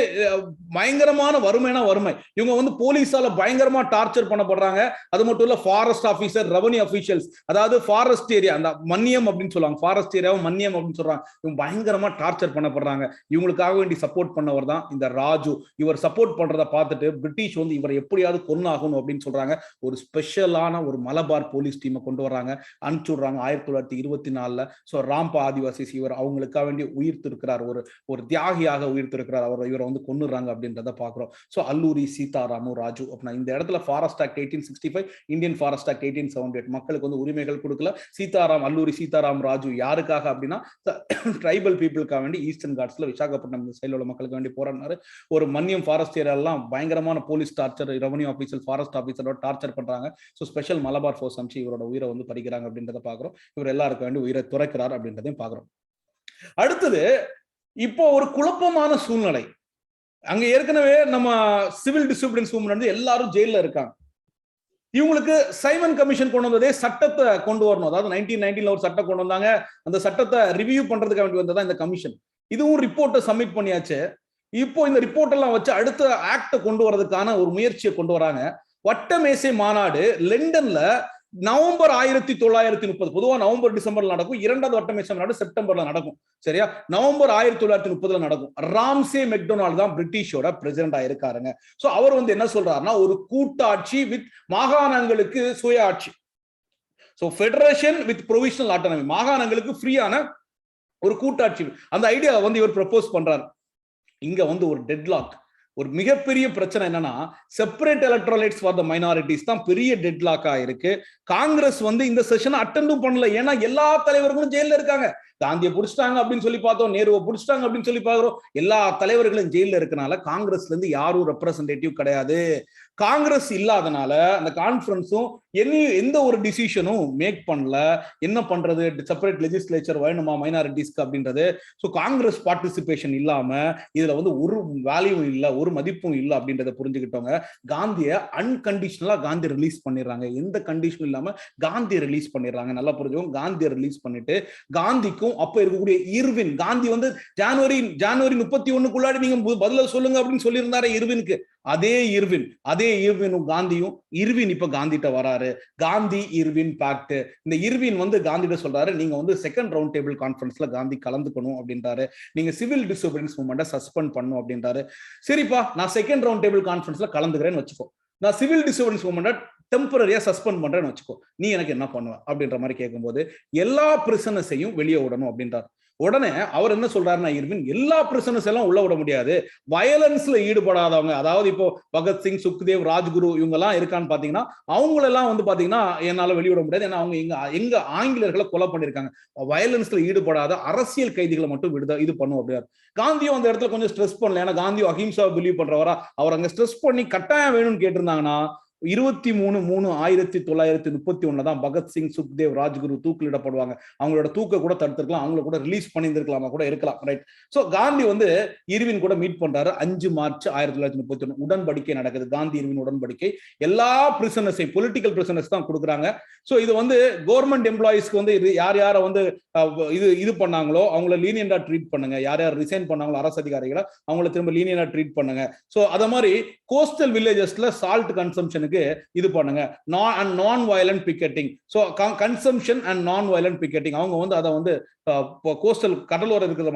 பயங்கரமான வறுமைனா வறுமை. இவங்க வந்து போலீஸால பயங்கரமா டார்ச்சர் பண்ணப்படுறாங்க. அது மட்டும் இல்ல, ஃபாரஸ்ட் ஆபீசர், ரெவன்யூ அபிஷியல்ஸ், அதாவது ஃபாரஸ்ட் ஏரியா, அந்த மன்னியம் அப்படின்னு சொல்லுவாங்க, ஃபாரஸ்ட் ஏரியாவும் மன்னியம் அப்படின்னு சொல்றாங்க, இவங்க பயங்கரமா டார்ச்சர் பண்ணப்படுறாங்க. இவங்களுக்காக வேண்டி சப்போர்ட் பண்ணவர் தான் இந்த ராஜு. இவர் சப்போர்ட் பண்றதை பார்த்துட்டு பிரிட்டிஷ் வந்து இவரை எப்படியாவது கொன்னாகணும் அப்படின்னு சொல்றாங்க. ஒரு ஸ்பெஷலான ஒரு மலபார் போலீஸ் டீமை கொண்டு வர்றாங்க, அனுப்பிச்சு விடுறாங்க 1924. சோ ராம்பா ஆதிவாசிஸ் இவர் அவங்களுக்காக வேண்டி உயிர்த்திருக்கிறார், ஒரு தியாகியாக உயிர்த்திருக்கிறார். இவரை வந்து கொன்னுறாங்க அப்படின்றத பாக்குறோம். சோ அல்லூரி சீதாராமு ராஜு அப்படின்னா, இந்த இடத்துல forest act 1865, Indian forest act 1878, மக்களுக்கு வந்து உரிமைகள் கொடுக்கல. அல்லூரி சீதாராம் ராஜு யாருக்காக அப்படின்னா, ட்ரைபல் பீப்புளுக்காக வேண்டி ஈஸ்டர்ன் காட்ஸ்ல விசாகப்பட்டினம் சைடுல உள்ள மக்களுக்கு வேண்டி போராடினாரு. ஒரு மன்னியம் ஃபாரஸ்ட் ஏரியாலாம் பயங்கரமான police torture, revenue officer, forest ஆபீசரோட டார்ச்சர் பண்றாங்க. சோ ஸ்பெஷல் மலபார் ஃபோர்ஸ் அம்சி இவரோட உயிரை வந்து பறிக்கிறாங்க அப்படின்றத பாக்குறோம். இவர் எல்லாருக்கும் வேண்டி உயிரை துறக்கிறார் அப்படின்றதையும் பாக்குறோம். அடுத்தது இப்போ ஒரு குழப்பமான சூழ்நிலை. அங்க ஏற்கனவே நம்ம சிவில் டிசோபீடியன்ஸ் மூவ்மெண்ட் வந்து எல்லாரும் ஜெயில இருக்காங்க. இவங்களுக்கு சைமன் கமிஷன் கொண்டு வந்ததே சட்டத்தை கொண்டு வரணும். அதாவது 1919 ஒரு சட்டம் கொண்டு வந்தாங்க. அந்த சட்டத்தை ரிவ்யூ பண்றதுக்கு வேண்டி வந்ததா இந்த கமிஷன். இதுவும் ரிப்போர்ட்டை சப்மிட் பண்ணியாச்சு. இப்போ இந்த ரிப்போர்ட் எல்லாம் வச்சு அடுத்த ஆக்ட கொண்டு வரதுக்கான ஒரு முயற்சியை கொண்டு வராங்க. வட்டமேசை மாநாடு லண்டன்ல நவம்பர் 1930, பொதுவா நவம்பர் டிசம்பர்ல நடக்கும். இரண்டாவது வட்டமேசை மாநாடு செப்டம்பர்ல நடக்கும். சரியா? நவம்பர் 1930 நடக்கும். ராம்சே மெக்டொனால்ட் தான் பிரிட்டிஷோட பிரசிடென்ட் ஆயிருக்காருங்க. சோ அவர் வந்து என்ன சொல்றாருன்னா, ஒரு கூட்டாட்சி வித் மாகாணங்களுக்கு சுய ஆட்சி. So federation with provisional autonomy, மாகாணங்களுக்கு ஃப்ரீயான ஒரு கூட்டாட்சி, அந்த ஐடியா வந்து இவர் ப்ரப்போஸ் பண்றாரு. இங்க வந்து ஒரு டெட்லாக், ஒரு மிகப்பெரிய பிரச்சனை என்னன்னா, separate electrolytes for the minorities தான் பெரிய டெட்லாக்கா இருக்கு. காங்கிரஸ் வந்து இந்த செஷனை அட்டெண்டும் பண்ணல. ஏன்னா எல்லா தலைவர்களும் ஜெயில இருக்காங்க. காந்தியை பிடிச்சிட்டாங்க அப்படின்னு சொல்லி பார்த்தோம், நேருவை பிடிச்சிட்டாங்க அப்படின்னு சொல்லி பாக்குறோம். எல்லா தலைவர்களும் ஜெயில இருக்கனால காங்கிரஸ்ல இருந்து யாரும் ரெப்ரசன்டேட்டிவ் கிடையாது. காங்கிரஸ் இல்லாதனால அந்த கான்ஃபரன்ஸும் எந்த ஒரு டிசிஷனும் மேக் பண்ணல. என்ன பண்றது, செப்பரேட் லெஜிஸ்லேச்சர் வேணுமா மைனாரிட்டிஸ்க்கு அப்படின்றது. ஸோ காங்கிரஸ் பார்ட்டிசிபேஷன் இல்லாம இதுல வந்து ஒரு வேல்யூவும் இல்லை, ஒரு மதிப்பும் இல்லை அப்படின்றத புரிஞ்சுக்கிட்டவங்க காந்தியை அன்கண்டிஷனலா காந்தி ரிலீஸ் பண்ணிடுறாங்க. எந்த கண்டிஷனும் இல்லாம காந்தி ரிலீஸ் பண்ணிடுறாங்க. நல்லா புரிஞ்சுக்கோங்க. காந்தியை ரிலீஸ் பண்ணிட்டு காந்திக்கும் அப்ப இருக்கக்கூடிய இர்வின், காந்தி வந்து ஜனவரி 31க்குள்ளாடி நீங்க பதில சொல்லுங்க அப்படின்னு சொல்லியிருந்தாரு இர்வினுக்கு. அதே இர்வினும் காந்தியும், இர்வின் இப்ப காந்திட்ட வராரு. Gandhi Irwin pact. இந்த இர்வின் வந்து காந்திட்ட சொல்றாரு, நீங்க வந்து செகண்ட் ரவுண்ட் டேபிள் கான்ஃபரன்ஸ்ல காந்தி கலந்துக்கணும் அப்படின்றாரு. நீங்க சிவில் டிசோபீடியன்ஸ் மூவ்மெண்ட்டை சஸ்பெண்ட் பண்ணும் அப்படின்றாரு. சரிப்பா, நான் செகண்ட் ரவுண்ட் டேபிள் கான்ஃபரன்ஸ்ல கலந்துக்கிறேன்னு வச்சுக்கோ, நான் சிவில் டிசோபீடியன்ஸ் மூவ்மெண்ட்டை டெம்பரரியா சஸ்பெண்ட் பண்றேன்னு வச்சுக்கோ, நீ எனக்கு என்ன பண்ணுவ அப்படின்ற மாதிரி கேட்கும்போது எல்லா பிரிசனர்ஸையும் வெளியே விடணும் அப்படின்றாரு. உடனே அவர் என்ன சொல்றாருன்னா, இர்வின் எல்லா பிரிசனர்ஸ் எல்லாம் உள்ள விட முடியாது, வயலன்ஸ்ல ஈடுபடாதவங்க, அதாவது இப்போ பகத்சிங், சுக்தேவ், ராஜ்குரு இவங்க எல்லாம் இருக்கான்னு பாத்தீங்கன்னா அவங்களெல்லாம் வந்து பாத்தீங்கன்னா என்னால வெளியிட முடியாது, ஏன்னா அவங்க எங்க ஆங்கிலேயர்களை கொலை பண்ணிருக்காங்க. வயலன்ஸ்ல ஈடுபடாத அரசியல் கைதிகளை மட்டும் இது பண்ணும் அப்படின்னாரு. காந்தியும் அந்த இடத்துல கொஞ்சம் ஸ்ட்ரெஸ் பண்ணல, ஏன்னா காந்தியும் அஹிம்சா பிலீவ் பண்றவரா. அவர் அங்க ஸ்ட்ரெஸ் பண்ணி கட்டாயம் வேணும்னு கேட்டிருந்தாங்கன்னா 23/3/1931 தான் பகத்சிங், சுக்தேவ், ராஜ்குரு தூக்கிலிடப்படுவாங்க. அவங்களோட தூக்க கூட தடுத்திருக்கலாம், அவங்கள கூட ரிலீஸ் பண்ணியிருந்திருக்கலாமா கூட இருக்கலாம். ரைட். சோ காந்தி வந்து இர்வின் கூட மீட் பண்றாரு. 5 மார்ச் 1931 உடன்படிக்கை நடக்குது. காந்தி இர்வின் உடன்படிக்கை. எல்லா பிரிசனர்ஸையும், பொலிட்டிக்கல் பிரிசனர்ஸ் தான் கொடுக்குறாங்க. சோ இது வந்து கவர்மெண்ட் எம்ப்ளாயிஸ்க்கு வந்து யார் யாரை வந்து இது பண்ணாங்களோ அவங்கள லீனியண்டா ட்ரீட் பண்ணுங்க, யார் யார் ரிசைன் பண்ணாங்களோ அரசு அதிகாரிகளை அவங்கள திரும்ப லீனியண்டா ட்ரீட் பண்ணுங்க. சோ அத மாதிரி கோஸ்டல் வில்லேஜஸ்ல சால்ட் கன்சம்ஷனுக்கு இது பண்ணுங்க, நான் violent picketing. So consumption and நான் வயலண்ட் பிக்கெட்டிங், அவங்க வந்து அதை வந்து கோஸ்டல் கடலோர இருக்கிற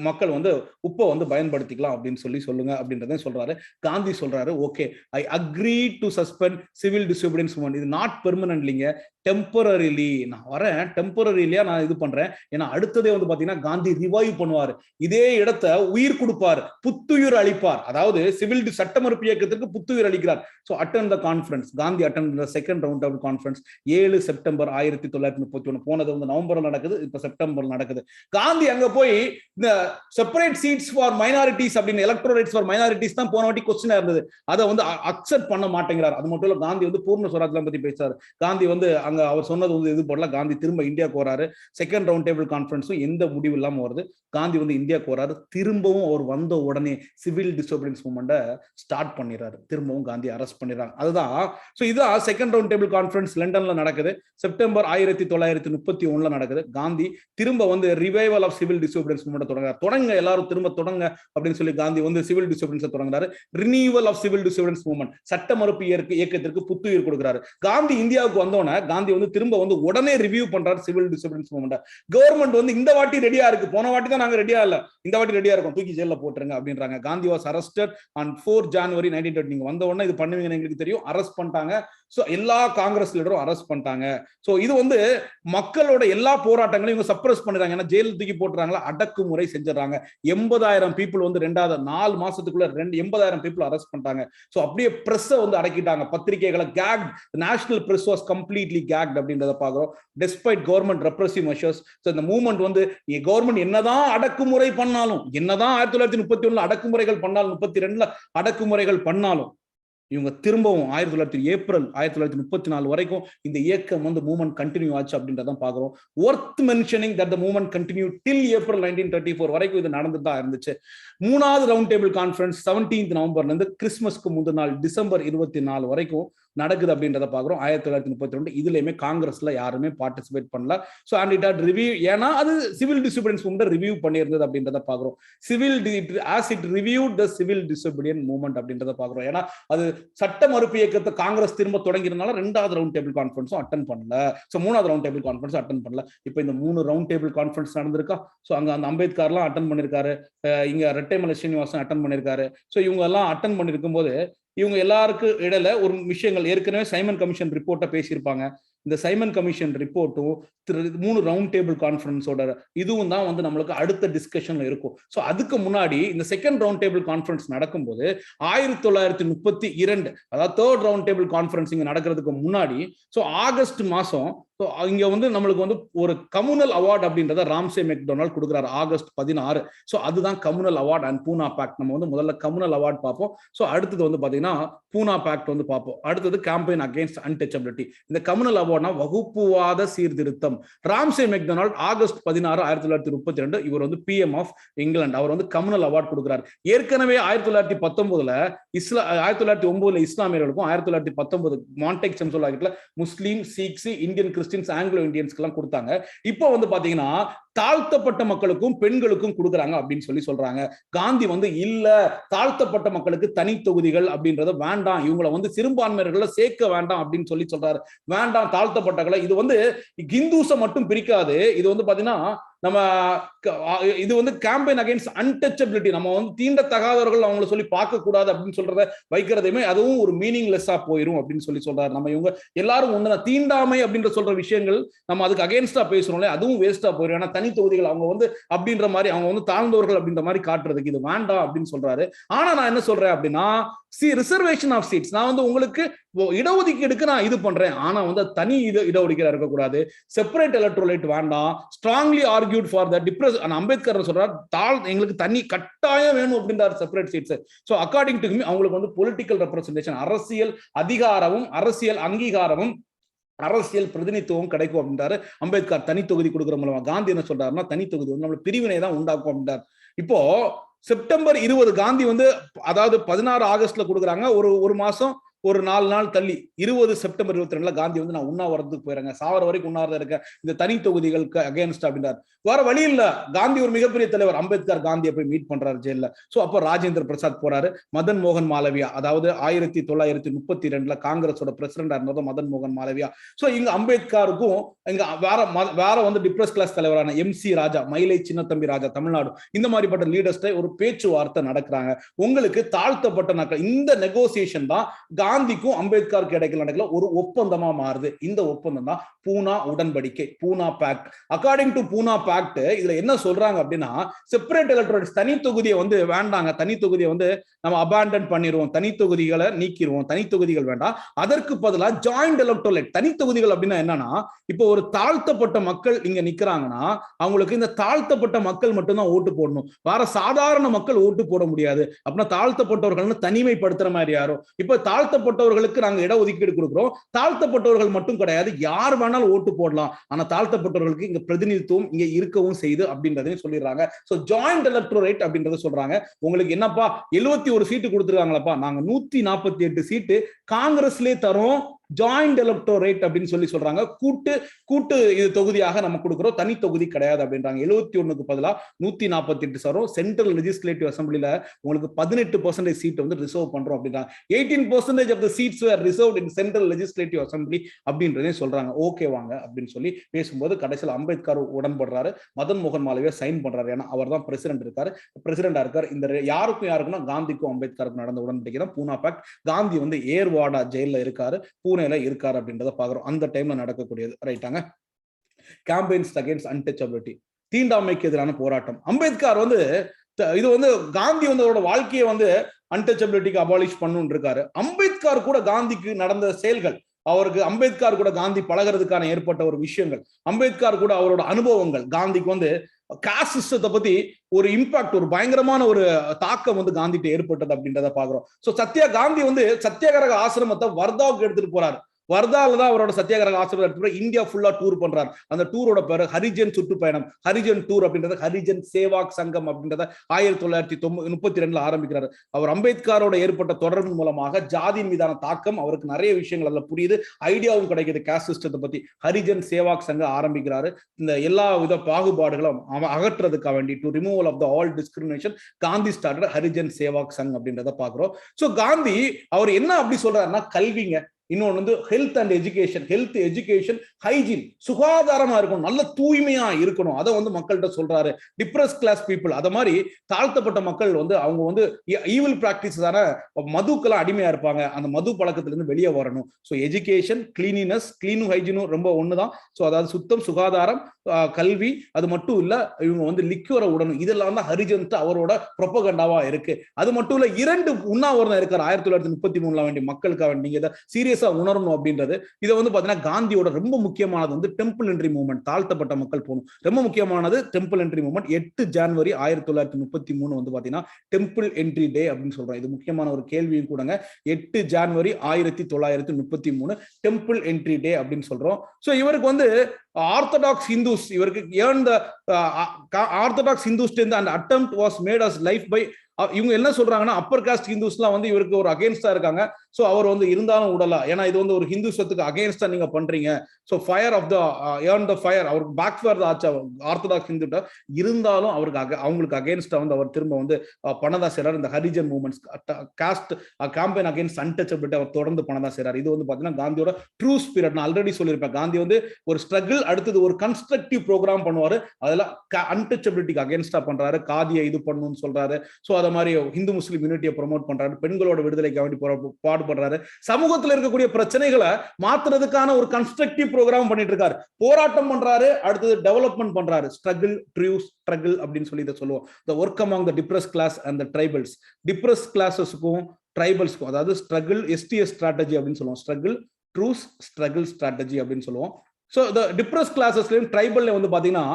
மக்கள் வந்து உப்பை வந்து பயன்படுத்திக்கலாம் அப்படின்னு சொல்லுங்க அப்படின்றத சொல்றாரு. காந்தி சொல்றாரு, okay, I agree to suspend civil disobedience movement. இது நாட் பெர்மனன்ட்லிங்க, டெம்பரரிலி. நான் வரேன், டெம்பரரிலியா நான் இது பண்றேன். ஏன்னா அடுத்ததே வந்து பாத்தீங்கன்னா காந்தி ரிவைவ் பண்ணுவார், இதே இடத்தை உயிர் கொடுப்பார், புத்துயிர் அளிப்பார். அதாவது சிவில் சட்ட மறுப்பு இயக்கத்திற்கு புத்துயிர் அளிக்கிறார். So attend the conference. Gandhi attend the second round of conference 7 September 1931. போனது வந்து நவம்பர்ல நடக்குது, இப்ப செப்டம்பர் நடக்குது. காந்தி அங்க போய் இந்த செப்பரேட் சீட்ஸ் ஃபார் மைனாரிட்டிஸ் அப்படின்னு, எலக்ட்ரல் ரைட்ஸ் ஃபார் மைனாரிட்டிஸ் தான் போன வாட்டி கொஸ்டினா இருந்தது, அதை வந்து அக்செப்ட் பண்ண மாட்டேங்கிறார். அது மட்டும் இல்ல, காந்தி வந்து பூர்ண சுவராஜ்யம் பத்தி பேசுறாரு. காந்தி வந்து அங்க அவர் சொன்னது வந்து இது போடல. காந்தி திரும்ப இந்தியாவுக்கு வராரு. செகண்ட் ரவுண்ட் டேபிள் கான்ஃபரன்ஸும் எந்த முடிவு இல்லாம வருது. காந்தி வந்து இந்தியாவுக்கு வராரு. திரும்பவும் அவர் வந்த உடனே சிவில் டிசோபீடியன்ஸ் மூவ்மெண்ட்டை ஸ்டார்ட் பண்ணிடுறாரு. திரும்பவும் காந்தி அரெஸ்ட் பண்ணிடுறாங்க. அதுதான். சோ இதுதான் செகண்ட் ரவுண்ட் டேபிள் கான்ஃபரன்ஸ் லண்டன்ல நடக்குது. செப்டம்பர் 1931 நடக்குது. காந்தி திரும்ப வந்து revival of civil disobedience movement தொடங்க எல்லாரும் திரும்ப தொடங்க அப்படின்னு சொல்லி காந்தி வந்து சிவில் டிசோபீடியன்ஸ் தொடங்குறாரு. Renewal of civil disobedience movement, சட்ட மறுப்பு இயக்கத்திற்கு புத்துயிர் கொடுக்கிறாரு. காந்தி இந்தியாவுக்கு வந்தோடனே காந்தி வந்து திரும்ப வந்து உடனே ரிவ்யூ பண்றாரு சிவில் டிசோபீடியன்ஸ் மூவ்மெண்ட். கவர்மெண்ட் வந்து இந்த வாட்டி ரெடியா இருக்கு, போன வாட்டி தான் நாங்க ரெடியா இல்ல, இந்த வாட்டி ரெடியா இருக்கும், தூக்கி ஜெயில போட்டுருங்க அப்படின்றாங்க. காந்தி வாஸ் அரஸ்டட் ஆன் 4 ஜனவரி 1930. நீங்க வந்த உடனே இது பண்ணுவீங்கன்னு எங்களுக்கு தெரியும், அரெஸ்ட் பண்ணிட்டாங்க. சோ எல்லா காங்கிரஸ் லீடரும் அரெஸ்ட் பண்ணிட்டாங்க. சோ இது வந்து மக்களோட எல்லா போராட்டங்களையும் இவங்க சப்ரஸ் பண்றாங்க. ஏன்னா ஜெயில் தூக்கி போட்டுறாங்களா, அடக்குமுறை செஞ்சிடறாங்க. 80,000 பீப்புள் வந்து 4 மாசத்துக்குள்ள 80,000 பீப்புள் அரெஸ்ட் பண்ணிட்டாங்க. சோ அப்படியே பிரஸ் வந்து அடக்கிட்டாங்க, பத்திரிகைகளை gagged, national press was completely gagged அப்படின்றத பாக்குறோம். Despite government repressive measures. So இந்த மூவ்மெண்ட் வந்து கவர்மெண்ட் என்னதான் அடக்குமுறை பண்ணாலும், என்னதான் 1931 அடக்குமுறைகள் பண்ணாலும், 32 அடக்குமுறைகள் பண்ணாலும், இவங்க திரும்பவும் ஏப்ரல் 1934 வரைக்கும் இந்த இயக்கம் வந்து மூவ்மெண்ட் கண்டினியூ ஆச்சு அப்படின்றதான் பாக்குறோம். Worth mentioning that the movement continue till April 1934 வரைக்கும் இது நடந்துட்டு தான் இருந்துச்சு. 3வது ரவுண்ட் டேபிள் கான்ஃபரன்ஸ் 17 நவம்பர்ல இருந்து கிறிஸ்துமஸ்க்கு முந்தின நாள் டிசம்பர் 24 வரைக்கும் நடக்குது அப்படின்றத பாக்குறோம். 1932 இதுலயுமே காங்கிரஸ்ல யாருமே பார்ட்டிசிபேட் பண்ணல. So and it had review, ஏன்னா அது சிவில் டிசோபீடியன்ஸ் மூவ்மெண்ட் ரிவ்யூ பண்ணியிருந்தது அப்படின்றத பாக்குறோம். As it reviewed the civil disobedient movement அப்படின்றத பாக்குறோம். ஏன்னா அது சட்ட மறுப்பு இயக்கத்தை காங்கிரஸ் திரும்ப தொடங்கினால 2வது ரவுண்ட் டேபிள் கான்ஃபரன்ஸும் அட்டெண்ட் பண்ணல. சோ 3வது ரவுண்ட் டேபிள் கான்ஃபரன்ஸ் அட்டெண்ட் பண்ணல. இப்போ இந்த 3 ரவுண்ட் டேபிள் கான்ஃபரன்ஸ் நடந்திருக்கா. சோ அங்க அந்த அம்பேத்கர்லாம் அட்டெண்ட் பண்ணிருக்காரு, இங்க ரெட்டைமலை ஸ்ரீனிவாசன் அட்டெண்ட் பண்ணிருக்காரு. சோ இவங்க எல்லாம் அட்டெண்ட் பண்ணிருக்கும் போது இவங்க எல்லாருக்கும் இடையில ஒரு விஷயங்கள், ஏற்கனவே சைமன் கமிஷன் ரிப்போர்ட்டை பேசியிருப்பாங்க. இந்த சைமன் கமிஷன் ரிப்போர்ட்டும் 3 ரவுண்ட் டேபிள் கான்ஃபரன்ஸோட இதுவும் தான் வந்து நம்மளுக்கு அடுத்த டிஸ்கஷன்ல இருக்கும். சோ அதுக்கு முன்னாடி இந்த செகண்ட் ரவுண்ட் டேபிள் கான்ஃபரன்ஸ் நடக்கும்போது 1932, அதாவது 3rd ரவுண்ட் டேபிள் கான்ஃபரன்ஸ் இங்க நடக்கிறதுக்கு முன்னாடி, சோ ஆகஸ்ட் மாசம் ஸோ இங்க வந்து நம்மளுக்கு வந்து ஒரு கம்யூனல் அவார்டு அப்படின்றத ராம்சே மெக்டொனால்ட் கொடுக்குறாரு ஆகஸ்ட் 16. ஸோ அதுதான் communal award and Poona pact. நம்ம வந்து முதல்ல கம்யூனல் அவார்ட் பார்ப்போம். ஸோ அடுத்தது வந்து பாத்தீங்கன்னா பூனா பேக்ட் வந்து பார்ப்போம். அடுத்தது கேம்பெயின் அகேன்ஸ்ட் அன்டச்சபிலிட்டி. இந்த கம்யூனல் அவார்ட்னா வகுப்புவாத சீர்திருத்தம். ராம்சே மெக்டொனால்ட் ஆகஸ்ட் 16, 1932 இவர் வந்து PM ஆஃப் இங்கிலாந்து. அவர் வந்து கம்யூனல் அவார்ட் கொடுக்குறாரு. ஏற்கனவே 1919 1909 இஸ்லாமியர்களுக்கும் 1919 மான்டெக் செம்சோலாகிட்ல முஸ்லீம், சீக்ஸ், இந்தியன் கிறிஸ்டியன்ஸ், ஆங்கிலோ இந்தியன்ஸ்க்கு எல்லாம் கொடுத்தாங்க. இப்போ வந்து பாத்தீங்கன்னா தாழ்த்தப்பட்ட மக்களுக்கும் பெண்களுக்கும் கொடுக்குறாங்க அப்படின்னு சொல்றாங்க. காந்தி வந்து இல்ல தாழ்த்தப்பட்ட மக்களுக்கு தனி தொகுதிகள் அப்படின்றத வேண்டாம், இவங்களை வந்து சிறுபான்மையர்களை சேர்க்க வேண்டாம் அப்படின்னு சொல்றாரு. வேண்டாம் தாழ்த்தப்பட்டகளை. இது வந்து ஹிந்துஸை மட்டும் பிரிக்காது. இது வந்து பாத்தீங்கன்னா நம்ம இது வந்து கேம்பெயின் அகைன்ஸ்ட் அன்டச்சபிலிட்டி. நம்ம வந்து தீண்டத்தகாதவர்கள் அவங்களை சொல்லி பார்க்க கூடாது அப்படின்னு சொல்றத வைக்கிறதையுமே அதுவும் ஒரு மீனிங்லெஸ்ஸா போயிரும் அப்படின்னு சொல்றாரு. நம்ம இவங்க எல்லாரும் ஒண்ணுதான். தீண்டாமை அப்படின்ற சொல்ற விஷயங்கள் நம்ம அதுக்கு அகைன்ஸ்டா பேசுறோம்ல, அதுவும் வேஸ்டா போயிடும். ஏன்னா தனி தொகுதிகள் அவங்க வந்து அப்படின்ற மாதிரி அவங்க வந்து தாழ்ந்தவர்கள் அப்படின்ற மாதிரி காட்டுறதுக்கு இது வேண்டாம் அப்படின்னு சொல்றாரு. ஆனா நான் என்ன சொல்றேன் அப்படின்னா ரிசர்வேஷன் ஆஃப் சீட்ஸ், நான் வந்து உங்களுக்கு இடஒதுக்கீடுக்கு நான் இது பண்றேன், ஆனா வந்து தனி இடஒதுக்கீடு இருக்கக்கூடாது. செப்பரேட் எலக்ட்ரோலைட் வேண்டாம். Strongly argued for the depress. Ambedkar சொல்றாரு எங்களுக்கு தனி கட்டாயம் வேணும் அப்படின்றார் separate seats. So according to him அவங்களுக்கு வந்து பொலிட்டிக்கல் ரெப்ரசன்டேஷன், அரசியல் அதிகாரமும் அரசியல் அங்கீகாரமும் அரசியல் பிரதிநிதித்துவம் கிடைக்கும் அப்படின்றாரு அம்பேத்கர். தனி தொகுதி கொடுக்குற மூலமா காந்தி என்ன சொல்றாருன்னா தனி தொகுதி வந்து நம்ம பிரிவினை தான் உண்டாக்கும் அப்படின்றார். இப்போ செப்டம்பர் 20 காந்தி வந்து அதாவது 16 ஆகஸ்ட்ல கொடுக்குறாங்க. ஒரு மாசம் ஒரு 4 நாள் தள்ளி 20 செப்டம்பர் 22 காந்தி வந்து நான் உண்ணாவிரதத்துக்கு போயிடுறேங்க, சாவர வரைக்கும் உண்ணாவிரதம் இருக்க இந்த தனி தொகுதிகளுக்கு அகேன்ஸ்ட் அப்படின்றார். வேற வழி இல்ல, காந்தி ஒரு மிகப்பெரிய தலைவர். அம்பேத்கர் காந்தியை போய் மீட் பண்றாரு ஜெயில. சோ அப்ப ராஜேந்திர பிரசாத் போறாரு. மதன் மோகன் மாலவியா, அதாவது 1932 காங்கிரஸோட பிரசிடண்டா இருந்தது மதன் மோகன் மாலவியா. சோ இங்க அம்பேத்கருக்கும் இங்க வேற வந்து டிப்ரஸ் கிளாஸ் தலைவரான MC ராஜா, மயிலை சின்னத்தம்பி ராஜா தமிழ்நாடு, இந்த மாதிரிப்பட்ட லீடர்ஸ்ட ஒரு பேச்சுவார்த்தை நடக்கிறாங்க. உங்களுக்கு தாழ்த்தப்பட்ட நாட்கள் இந்த நெகோசியேஷன் தான் காந்திக்கும் அம்பேத்கருக்கு இடையில நடக்கல ஒரு ஒப்பந்தமா மாறுது. இந்த ஒப்பந்தம் தான் பூனா உடன்படிக்கை, Poona pact. According to Poona pact இதுல என்ன சொல்றாங்க அப்படின்னா செப்பரேட் எலக்ட்ரோரேட்ஸ் தனி தொகுதியை வந்து வேண்டாங்க, தனி தொகுதியை வந்து நம்ம அபாண்டன் பண்ணிடுவோம், தனி தொகுதிகளை நீக்கிடுவோம், தனி தொகுதிகள் வேண்டாம், அதற்கு பதிலாக ஜாயிண்ட் எலக்ட்ரோரேட். தனி தொகுதிகள் அப்படின்னா என்னன்னா இப்போ ஒரு தாழ்த்தப்பட்ட மக்கள் இங்க நிக்கிறாங்கன்னா அவங்களுக்கு இந்த தாழ்த்தப்பட்ட மக்கள் மட்டும்தான் ஓட்டு போடணும், வேற சாதாரண மக்கள் ஓட்டு போட முடியாது. அப்படின்னா தாழ்த்தப்பட்டவர்கள் தனிமைப்படுத்துற மாதிரி யாரும். இப்ப தாழ்த்தப்பட்டவர்களுக்கு நாங்க இடஒதுக்கீடு கொடுக்கிறோம், தாழ்த்தப்பட்டவர்கள் மட்டும் கிடையாது, யார் வேணாலும் ஓட்டு போடலாம், ஆனா தாழ்த்தப்பட்டவர்களுக்கு இங்க பிரதிநிதித்துவம் இங்க இருக்கவும் செய்யுது அப்படின்றதையும் சொல்லிடுறாங்க. சோ ஜாயிண்ட் எலக்ட்ரோரேட் அப்படின்றத சொல்றாங்க. உங்களுக்கு என்னப்பா 71 சீட்டு கொடுத்துருக்காங்களப்பா, நாங்க 148 சீட்டு காங்கிரஸ்லயே தரோம், ஜாயிண்ட் எலக்டோரேட் அப்படின்னு சொல்றாங்க. கூட்டு இது தொகுதியாக நம்ம கொடுக்கிறோம், தனி தொகுதி கிடையாது அப்படின்றாங்க. 71க்கு பதிலா 148 சரம் சென்ட்ரல் லெஜிஸ்லேட்டிவ் அசம்பிளில உங்களுக்கு 18% சீட் வந்து ரிசர்வ் பண்றோம் அப்படின்றாங்க. 18% of the seats were reserved in central legislative assembly அப்படின்றதே சொல்றாங்க. ஓகே வாங்க அப்படின்னு சொல்லி பேசும்போது கடைசியில் அம்பேத்கர் உடன்படுறாரு, மதன் மோகன் மாலவியா சைன் பண்றாரு. ஏன்னா அவர் தான் பிரசிடண்டா இருக்காரு. இந்த யாருக்குன்னா காந்திக்கும் அம்பேத்கருக்கும் நடந்த உடன்படிக்கை தான் பூனா பேக்ட். காந்தி வந்து ஏர்வாடா ஜெயில இருக்காரு, பூனேல இருக்காரு அப்படின்றத பாக்குறோம். அந்த டைம்ல நடக்கக்கூடியது ரைட்டாங்க. கேம்பெயின்ஸ் அகைன்ஸ்ட் அன்டச்சபிலிட்டி, தீண்டாமைக்கு எதிரான போராட்டம். அம்பேத்கர் வந்து இது வந்து காந்தி வந்து அவரோட வாழ்க்கையை வந்து அன்டச்சபிலிட்டிக்கு அபாலிஷ் பண்ணு இருக்காரு. அம்பேத்கர் கூட காந்திக்கு நடந்த செயல்கள், அவருக்கு அம்பேத்கர் கூட காந்தி பழகிறதுக்கான ஏற்பட்ட ஒரு விஷயங்கள், அம்பேத்கர் கூட அவரோட அனுபவங்கள், காந்திக்கு வந்து காஸ்ட் சிஸ்டத்தை பத்தி ஒரு இம்பாக்ட், ஒரு பயங்கரமான ஒரு தாக்கம் வந்து காந்திட்ட ஏற்பட்டது அப்படின்றத பாக்குறோம். சோ காந்தி வந்து சத்தியாகிரக ஆசிரமத்தை வர்தாவுக்கு எடுத்துட்டு போறாரு. வர்தால தான் அவரோட சத்தியாகிரக ஆசிரமம் எடுத்து இந்தியா ஃபுல்லா டூர் பண்றாரு. அந்த டூரோட பேரு ஹரிஜன் சுற்றுப்பயணம், ஹரிஜன் டூர் அப்படின்றத ஹரிஜன் சேவாக் சங்கம் அப்படின்றத 1932 ஆரம்பிக்கிறாரு. அவர் அம்பேத்கரோட ஏற்பட்ட தொடர்பு மூலமாக ஜாதியின் மீதான தாக்கம் அவருக்கு நிறைய விஷயங்கள் அதுல புரியுது, ஐடியாவும் கிடைக்குது காஸ்ட் சிஸ்டத்தை பத்தி. ஹரிஜன் சேவாக் சங்கம் ஆரம்பிக்கிறாரு. இந்த எல்லா வித பாகுபாடுகளும் அகற்றுறதுக்காக வேண்டி, to removal of the all discrimination, Gandhi started Harijan Sevak Sangh அப்படின்றத பாக்குறோம். சோ காந்தி அவர் என்ன அப்படி சொல்றாருன்னா கல்விங்க, இன்னொன்று வந்து health and education, health education hygiene, சுகாதாரமா இருக்கணும், நல்ல தூய்மையா இருக்கணும், அதை வந்து மக்கள்கிட்ட சொல்றாரு. டிப்ரஸ் கிளாஸ் பீப்புள், அத மாதிரி தாழ்த்தப்பட்ட மக்கள் வந்து அவங்க வந்து ஈவில் பிராக்டிஸ் தானே, மதுக்கெல்லாம் அடிமையா இருப்பாங்க, அந்த மது பழக்கத்துல இருந்து வெளியே வரணும். ஸோ எஜுகேஷன், கிளீனினஸ், கிளீனும் ஹைஜீனும் ரொம்ப ஒண்ணுதான். ஸோ அதாவது சுத்தம், சுகாதாரம், கல்வி, அது மட்டும் இல்ல இவங்க வந்து லிக்யூரை விடணும். இதெல்லாம் தான் ஹரிஜன் அவரோட ப்ரொபகண்டாவா இருக்கு. அது மட்டும் இல்ல 2 உண்ணாவிரதம் இருக்காரு 1933 வேண்டிய மக்களுக்காக. நீங்க சீரியஸ் சீரியஸா உணரணும் அப்படின்றது. இதை வந்து பாத்தீங்கன்னா காந்தியோட ரொம்ப முக்கியமானது வந்து டெம்பிள் என்ட்ரி மூவ்மெண்ட், தாழ்த்தப்பட்ட மக்கள் போகணும். ரொம்ப முக்கியமானது டெம்பிள் என்ட்ரி மூவ்மெண்ட். 8 ஜனவரி 1933 வந்து பாத்தீங்கன்னா டெம்பிள் என்ட்ரி டே அப்படின்னு சொல்றோம். இது முக்கியமான ஒரு கேள்வியும் கூடங்க. 8 ஜனவரி 1933 டெம்பிள் என்ட்ரி டே அப்படின்னு சொல்றோம். சோ இவருக்கு வந்து ஆர்த்தடாக்ஸ் ஹிந்துஸ், இவருக்கு ஏன் ஆர்த்தடாக்ஸ் ஹிந்துஸ் அந்த attempt was made as life by, இவங்க என்ன சொல்றாங்கன்னா அப்பர் காஸ்ட் ஹிந்துஸ்லாம் வந்து இவருக்கு ஒரு அகைன்ஸ்டா இருக்காங்க. சோ அவர் வந்து இருந்தாலும் உடலா, ஏன்னா இது வந்து ஒரு ஹிந்துசத்துக்கு அகைன்ஸ்டா நீங்க பண்றீங்க. So fire of the earn the fire, அவருக்கு பேக் ஃபயர் ஆச்சு ஆர்த்தடாக்ஸ் ஹிந்துட்ட. இருந்தாலும் அவருக்கு அவங்களுக்கு அகைன்ஸ்டா வந்து அவர் திரும்ப வந்து பண்ணதா செய்றார். இந்த Harijan movements, caste campaign against untouchability அவர் தொடர்ந்து பண்ணதா செய்றார். இது வந்து பாத்தீங்கன்னா காந்தியோட ட்ரூ ஸ்பிரிட். நான் ஆல்ரெடி சொல்லியிருப்பேன், காந்தி வந்து ஒரு ஸ்ட்ரகிள், அடுத்தது ஒரு கன்ஸ்ட்ரக்டிவ் ப்ரோக்ராம் பண்ணுவாரு. அதெல்லாம் அன்டச்சபிலிட்டிக்கு அகைன்ஸ்டா பண்றாரு. காதியை இது பண்ணணும்னு சொல்றாரு. சோ அத மாதிரி ஹிந்து முஸ்லிம் யூனிட்டியை ப்ரொமோட் பண்றாரு. பெண்களோட விடுதலைக்கு வேண்டி பாடுபடுறாரு. சமூகத்தில் இருக்கக்கூடிய பிரச்சனைகளை மாத்துறதுக்கான ஒரு கன்ஸ்ட்ரக்டிவ் ப்ரோக்ராம் பண்ணிட்டு இருக்காரு. போராட்டம் பண்றாரு, அடுத்தது டெவலப்மெண்ட் பண்றாரு. ஸ்ட்ரகிள், ட்ரூ ஸ்ட்ரகிள் அப்படின்னு சொல்லி இதை சொல்லுவோம். the work among the depressed class and the tribals. depressed classes-க்கும் ட்ரைபல்ஸ்க்கும், அதாவது ஸ்ட்ரகிள் STS ஸ்ட்ராட்டஜி அப்படின்னு சொல்லுவோம். ஸ்ட்ரகிள், ட்ரூஸ், ஸ்ட்ரகிள் ஸ்ட்ராட்டஜி அப்படின்னு சொல்லுவோம். ஸோ இந்த டிப்ரஸ் கிளாஸஸ்லயும் ட்ரைபல்ல வந்து பாத்தீங்கன்னா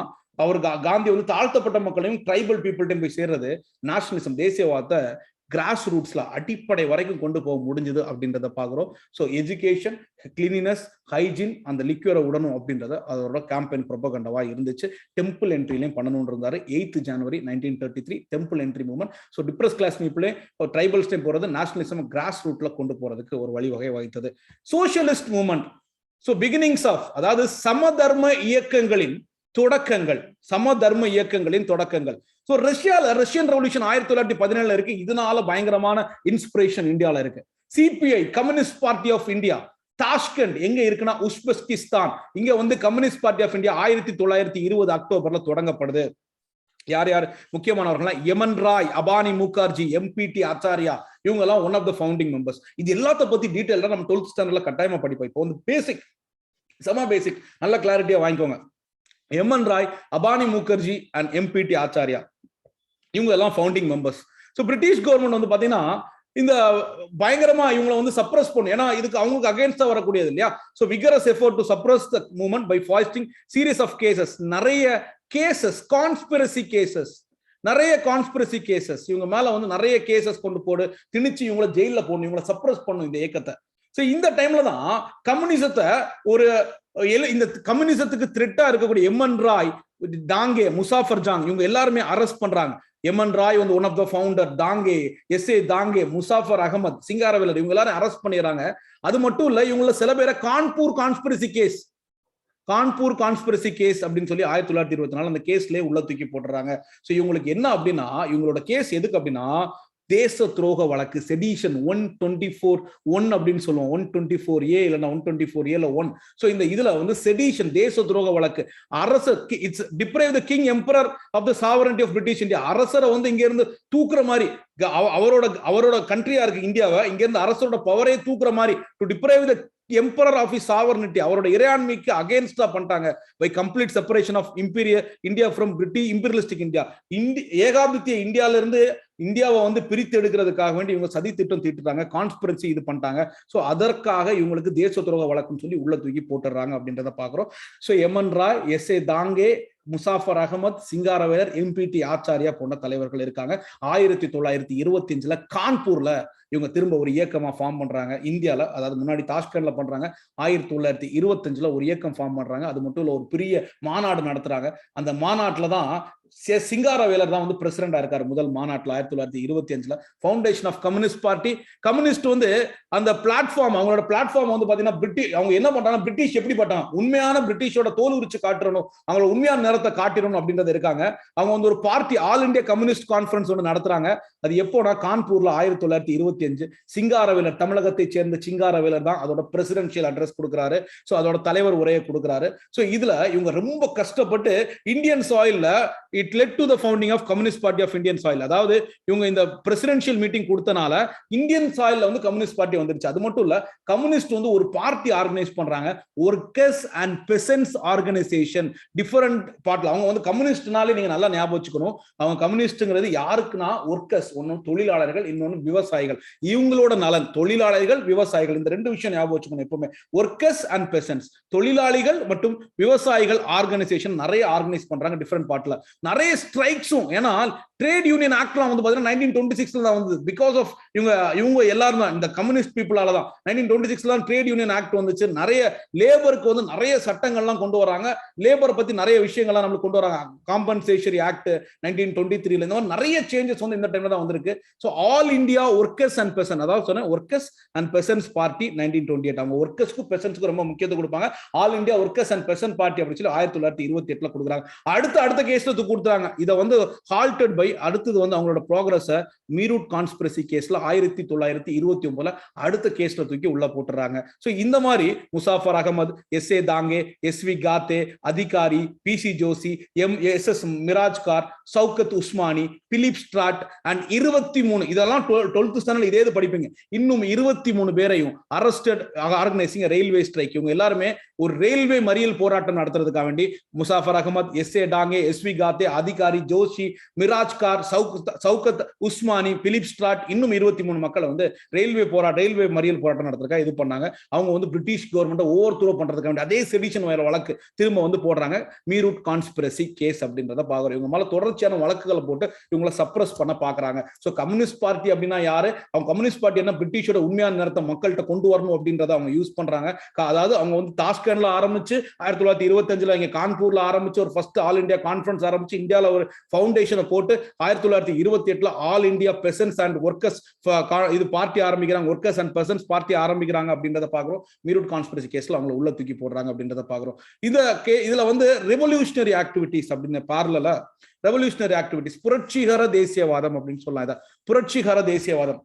அவர் காந்தி வந்து தாழ்த்தப்பட்ட மக்களையும் ட்ரைபல் பீப்புள்கிட்ட போய் சேர்றது, நேஷனலிசம், தேசியவாதத்தை கிராஸ் ரூட்ஸ்ல அடிப்படை வரைக்கும் கொண்டு போக முடிஞ்சது அப்படின்றத பாக்குறோம். ஸோ எஜுகேஷன், கிளீனினஸ், ஹைஜீன், அந்த லிக்யூரை விடணும் அப்படின்றத அதோட கேம்பெயின் ப்ரொபகண்டாவா இருந்துச்சு. டெம்பிள் என்ட்ரிலையும் பண்ணணும்னு இருந்தாரு. 8 ஜனவரி 1933 temple entry movement. So depressed class பீப்புளே ட்ரைபல்ஸ்டையும் போறது, நேஷனலிசம் கிராஸ் ரூட்ல கொண்டு போறதுக்கு ஒரு வழிவகை வகித்தது. Socialist movement, so beginnings of, அதாவது சமதர்ம இயக்கங்களின் தொடக்கங்கள், சமதர்ம இயக்கங்களின் தொடக்கங்கள். சோ ரஷ்யன் ரெவல்யூஷன் 1917 இருக்கு. இதனால பயங்கரமான இன்ஸ்பிரேஷன் இந்தியால இருக்கு. CPI, communist party of India, Tashkent எங்க இருக்குன்னா உஸ்பெஸ்கிஸ்தான். இங்க வந்து கம்யூனிஸ்ட் பார்ட்டி ஆஃப் இந்தியா 1920 அக்டோபர்ல தொடங்கப்படுது. யார் யார் முக்கியமானவர்கள்? எமன் ராய், அபானி முகர்ஜி, MPT ஆச்சாரியா, இவங்க எல்லாம் one of the founding members. இது எல்லாத்த பத்தி டீடைலா நம்ம 12th ஸ்டாண்டர்ட்ல கட்டாயமா படிப்போம். இப்போ வந்து பேசிக், செம பேசிக், நல்ல கிளாரிட்டியா வாங்கிக்கோங்க. எமன் ராய், அபானி முகர்ஜி அண்ட் MPT ஆச்சாரியா, இவங்க எல்லாம் founding members. So British government வந்து பாத்தீங்கன்னா இந்த பயங்கரமா இவங்களை வந்து சப்ரஸ் பண்ணும். ஏன்னா இதுக்கு அவங்களுக்கு அகைன்ஸ்டா வரக்கூடியது இல்லையா. So vigorous effort to suppress the movement by fasting series of cases, நிறைய கேசஸ், கான்ஸ்பிரசி கேசஸ், நிறைய கான்ஸ்பிரசி கேசஸ், இவங்க மேல வந்து நிறைய கேசஸ் கொண்டு போடு திணிச்சு இவங்களை ஜெயில போடணும், இவங்களை சப்ரஸ் பண்ணும் இந்த இயக்கத்தை. சோ இந்த டைம்ல தான் கம்யூனிசத்தை ஒரு இந்த கம்யூனிசத்துக்கு த்ரெட்டா இருக்கக்கூடிய எம்என் ராய், டாங்கே, முசாஃபர் ஜாங், இவங்க எல்லாருமே அரெஸ்ட் பண்றாங்க. எம்என் ராய் வந்து one of the founder, Dange, SA Dange, Muzaffar Ahmed, Singaravelar, இவங்க எல்லாரும் அரெஸ்ட் பண்ணிடுறாங்க. அது மட்டும் இல்ல, இவங்கள சில பேரை கான்பூர் கான்ஸ்பிரசி கேஸ் அப்படின்னு சொல்லி 1924 அந்த கேஸ்லயே உள்ள தூக்கி போட்டுறாங்க. சோ இவங்களுக்கு என்ன அப்படின்னா, இவங்களோட கேஸ் எதுக்கு அப்படின்னா தேச துரோக வழக்கு, செடிஷன் 124(1) அப்படின்னு சொல்லுவோம். 124A இல்லைன்னா 124A 1. சோ இந்த இதுல வந்து செடிஷன், தேச துரோக வழக்கு. அரசர், it's deprive the king emperor of the sovereignty of British India. அரசரை வந்து இங்க இருந்து தூக்குற மாதிரி, அவரோட கண்ட்ரியா இருக்கு இந்தியாவை, இங்க இருந்து அரசரோட பவரே தூக்குற மாதிரி, to deprive the emperor of is sovereignty, அவரோட இறையாண்மைக்கு அகைன்ஸ்டா பண்ணிட்டாங்க. By complete separation of India from British imperialistic India. ஏகாதிபத்திய இந்தியால இருந்து இந்தியாவை வந்து பிரித்து எடுக்கிறதுக்காக வேண்டி இவங்க சதி திட்டம் தீட்டுறாங்க, கான்ஸ்பிரன்சி இது பண்ணிட்டாங்க. சோ அதற்காக இவங்களுக்கு தேச துரோக வழக்குன்னு சொல்லி உள்ள தூக்கி போட்டுறாங்க அப்படின்றத பாக்குறோம். சோ எமன் ராய், SA தாங்கே, முசாஃபர் அகமது, சிங்காரவேலர், MPT ஆச்சாரியா போன்ற தலைவர்கள் இருக்காங்க. 1925 கான்பூர்ல இவங்க திரும்ப ஒரு இயக்கமா ஃபார்ம் பண்றாங்க இந்தியால. அதாவது முன்னாடி தாஷ்கண்ட்ல பண்றாங்க, 1925 ஒரு இயக்கம் ஃபார்ம் பண்றாங்க. அது மட்டும் இல்ல, ஒரு பெரிய மாநாடு நடத்துறாங்க. அந்த மாநாட்டுல தான் சிங்காரவேலர் தான் வந்து பிரசிடண்டா இருக்காரு முதல் மாநாட்டுல 1925. Foundation of communist party. Communist வந்து அந்த பிளாட்ஃபார்ம், அவங்களோட பிளாட்ஃபார்ம் வந்து பாத்தீங்கன்னா பிரிட்டிஷ், அவங்க என்ன பண்றாங்க, பிரிட்டிஷ் எப்படி பட்டாங்க, உண்மையான பிரிட்டிஷோட தோல் உரிச்சு காட்டணும், அவங்களோட உண்மையான நேரத்தை காட்டிடணும் அப்படின்றது இருக்காங்க. அவங்க வந்து ஒரு party, all India communist conference ஒன்று நடத்துறாங்க. அது எப்போனா கான்பூர்ல 1925. சிங்காரவேலர், தமிழகத்தை சேர்ந்த சிங்காரவேலர் தான் அதோட பிரசிடென்ஷியல் அட்ரஸ் கொடுக்குறாரு. சோ அதோட தலைவர் உரையை கொடுக்குறாரு. சோ இதுல இவங்க ரொம்ப கஷ்டப்பட்டு Indian சாயில்ல it led to the founding of Communist Party of Indian soil. அதாவது இவங்க இந்த பிரசிடென்ஷியல் மீட்டிங் கொடுத்தனால இந்தியன் சாயில்ல வந்து கம்யூனிஸ்ட் பார்ட்டி வந்துருச்சு. அது மட்டும் இல்ல, கம்யூனிஸ்ட் வந்து ஒரு பார்ட்டி ஆர்கனைஸ் பண்றாங்க, ஒர்க்கர்ஸ் அண்ட் பெசன்ட்ஸ் ஆர்கனைசேஷன். டிஃபரெண்ட் பார்ட்ல அவங்க வந்து கம்யூனிஸ்ட்னாலே நீங்க நல்லா ஞாபகம் வச்சுக்கணும், அவங்க கம்யூனிஸ்ட்ங்கிறது யாருக்குன்னா ஒர்க்கர்ஸ், ஒன்னு தொழிலாளர்கள், இன்னொன்னு விவசாயிகள். இவங்களோட நலன், தொழிலாளர்கள் விவசாயிகள், இந்த ரெண்டு விஷயம் ஞாபகம் வச்சுக்கணும் எப்பவுமே. ஒர்க்கர்ஸ் அண்ட் பெசன்ட்ஸ், தொழிலாளிகள் மற்றும் விவசாயிகள் ஆர்கனைசேஷன் நிறைய ஆர்கனைஸ் பண்றாங்க டிஃபரெண்ட் பார்ட்ல. நிறைய ஸ்ட்ரைக்ஸும், ஏன்னா ட்ரேட் யூனியன் ஆக்ட்லாம் வந்து பாத்தீங்கன்னா 1926 தான் வந்து, பிகாஸ் ஆஃப் இவங்க எல்லாரும் தான், இந்த கம்யூனிஸ்ட் பீப்புளால தான் 1926 தான் ட்ரேட் யூனியன் ஆக்ட் வந்துச்சு. நிறைய லேபருக்கு வந்து நிறைய சட்டங்கள்லாம் கொண்டு வராங்க, லேபரை பத்தி நிறைய விஷயங்கள்லாம் நம்மளுக்கு கொண்டு வராங்க. காம்பன்சேஷரி ஆக்ட் 1923 இந்த மாதிரி நிறைய சேஞ்சஸ் வந்து இந்த டைம்ல தான் வந்திருக்கு. So all India workers and Besant, அதாவது சொன்னேன் ஒர்க்கர்ஸ் அண்ட் பெசன்ட்ஸ் பார்ட்டி 1928. அவங்க ஒர்க்கர்ஸ்க்கு பெசன்ட்ஸ்க்கு ரொம்ப முக்கியத்துவம் கொடுப்பாங்க. All India workers and Besant party அப்படின்னு சொல்லி 1928 கொடுக்குறாங்க. அடுத்த கேஸ்ல கொடுத்தாங்க. இதை வந்து ஹால்டட் பை அடுத்தது வந்து அவங்களோட ப்ராக்ரஸ் மீரூட் கான்ஸ்பிரசி கேஸ்ல 1929 அடுத்த கேஸ்ல தூக்கி உள்ள போட்டுறாங்க. சோ இந்த மாதிரி Muzaffar Ahmed, SA. Dange, SV. Ghate, Adhikari, PC. Joshi, SS. Mirajkar, Shaukat Usmani, Philip Spratt and 23 இதெல்லாம் 12th ஸ்டாண்டர்ட் இதே படிப்பீங்க. இன்னும் 23 பேரையும் அரஸ்டட் ஆர்கனைசிங் ரயில்வே ஸ்ட்ரைக். இவங்க எல்லாருமே ஒரு ரயில்வே மறியல் போராட்டம் நடத்துறதுக்காக வேண்டி முசாஃபர் அகமது, எஸ்.ஏ. டாங்கே, எஸ்.வி. காத்தே, அதிகாரி, ஜோஷி, மிராஜ்கார், சவுகத் உஸ்மானி, பிலிப் ஸ்ட்ராட், இன்னும் 23 மக்களை வந்து ரயில்வே மறியல் போராட்டம் நடத்துறதுக்காக இது பண்ணாங்க. அவங்க வந்து பிரிட்டிஷ் கவர்மெண்ட் ஓவர் த்ரோ பண்றதுக்காக வேண்டி அதே செடிஷன் வழக்கு திரும்ப வந்து போடுறாங்க. மீரூட் கான்ஸ்பிரசி கேஸ் அப்படின்றத பாக்குறோம். இவங்க மேல தொடர்ச்சியான வழக்குகளை போட்டு இவங்களை சப்ரஸ் பண்ண பாக்குறாங்க. சோ கம்யூனிஸ்ட் பார்ட்டி அப்படின்னா யாரு? அவங்க கம்யூனிஸ்ட் பார்ட்டி என்ன பிரிட்டிஷோட உண்மையான நேரத்தை மக்கள்கிட்ட கொண்டு வரணும் அப்படின்றத அவங்க யூஸ் பண்றாங்க. அதாவது அவங்க வந்து தாஷ்கண்ட்ல ஆரம்பிச்சு 1925 இங்க கான்பூர்ல ஆரம்பிச்சு ஒரு ஃபர்ஸ்ட் ஆல் இந்தியா கான்ஃபரன்ஸ் ஆரம்பிச்சு இந்தியாவில் ஒரு ஃபவுண்டேஷனை போட்டு 1928 ஆல் இந்தியா பெசன்ட்ஸ் அண்ட் ஒர்க்கர்ஸ் இது பார்ட்டி ஆரம்பிக்கிறாங்க. ஒர்க்கர்ஸ் அண்ட் பெசன்ட்ஸ் பார்ட்டி ஆரம்பிக்கிறாங்க அப்படின்றத பாக்குறோம். மீரூட் கான்ஸ்பிரசி கேஸ்ல அவங்க உள்ள தூக்கி போடுறாங்க அப்படின்றத பாக்குறோம். இதுல வந்து ரெவல்யூஷனரி ஆக்டிவிட்டிஸ் அப்படின்னு பார்லல ரெவல்யூஷனரி ஆக்டிவிட்டிஸ், புரட்சிகர தேசியவாதம் அப்படின்னு சொல்லலாம். இதை புரட்சிகர தேசியவாதம்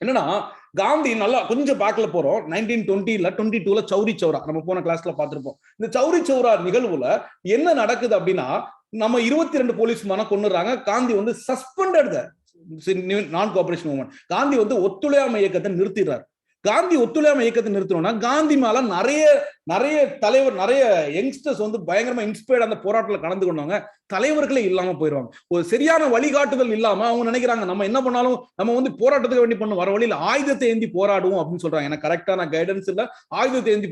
என்னன்னா, காந்தி நல்லா கொஞ்சம் பேக்ல போறோம். 1922 சௌரி சௌரா நம்ம போன கிளாஸ்ல பார்த்திருப்போம். இந்த சௌரி சௌரா நிகழ்வுல என்ன நடக்குது அப்படின்னா, நம்ம 22 போலீஸ் மேன கொண்டுறாங்க. காந்தி வந்து சஸ்பெண்டட் நான் கோஆபரேஷன் மூவ்மெண்ட். காந்தி வந்து ஒத்துழையாமை இயக்கத்தை நிறுத்திடுறாரு. காந்தி ஒத்துழையாமை இயக்கத்தை நிறுத்தணும்னா காந்தி மேல நிறைய தலைவர், நிறைய யங்ஸ்டர்ஸ் வந்து பயங்கரமா இன்ஸ்பயர்ட் அந்த போராட்டத்தில் கலந்து கொண்டாங்க. தலைவர்களே இல்லாம போயிடுவாங்க. ஒரு சரியான வழிகாட்டுதல் இல்லாம அவங்க நினைக்கிறாங்க நம்ம என்ன பண்ணாலும் நம்ம வந்து போராட்டத்துக்கு வேண்டி பண்ண வர வழியில் ஆயுதத்தை ஏந்தி போராடுவோம் அப்படின்னு சொல்றாங்க. எனக்கு கரெக்டான கைடன்ஸ் இல்ல. ஆயுதத்தை ஏந்தி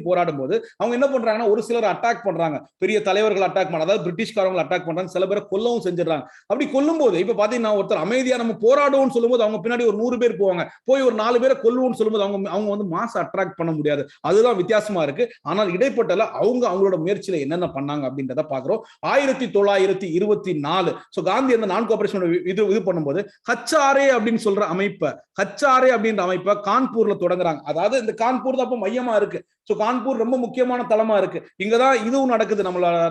போராடும் போது அவங்க என்ன பண்றாங்கன்னா, ஒரு சிலர் அட்டாக் பண்றாங்க, பெரிய தலைவர்கள் அட்டாக் பண்ண, அதாவது பிரிட்டிஷ்காரங்களை அட்டாக் பண்றாங்க, சில பேரை கொல்லவும் செஞ்சிடறாங்க. அப்படி கொல்லும் போது இப்ப பாத்தீங்கன்னா, ஒருத்தர் அமைதியா நம்ம போராடுவோம்னு சொல்லும்போது அவங்க பின்னாடி ஒரு 100 பேர் போவாங்க. போய் ஒரு 4 பேரை கொல்லுவோம்னு சொல்லும்போது அவங்க வந்து மாஸ் அட்ராக்ட் பண்ண முடியாது. அதுதான் வித்தியாசமா இருக்கு. ஆனால் இடைப்பட்டல அவங்களோட முயற்சியில என்னென்ன பண்ணாங்க அப்படின்றத பாக்குறோம். 1924 காந்தி அந்த நான் கோஆபரேஷன் இது பண்ணும்போது HRA அப்படின்னு சொல்ற அமைப்பை, HRA அப்படின்ற அமைப்பை கான்பூர்ல தொடங்குறாங்க. அதாவது இந்த கான்பூர் தான் மையமா இருக்கு. கான்பூர் ரொம்ப முக்கியமான தளமா இருக்கு. இங்கதான் இதுவும் நடக்குது.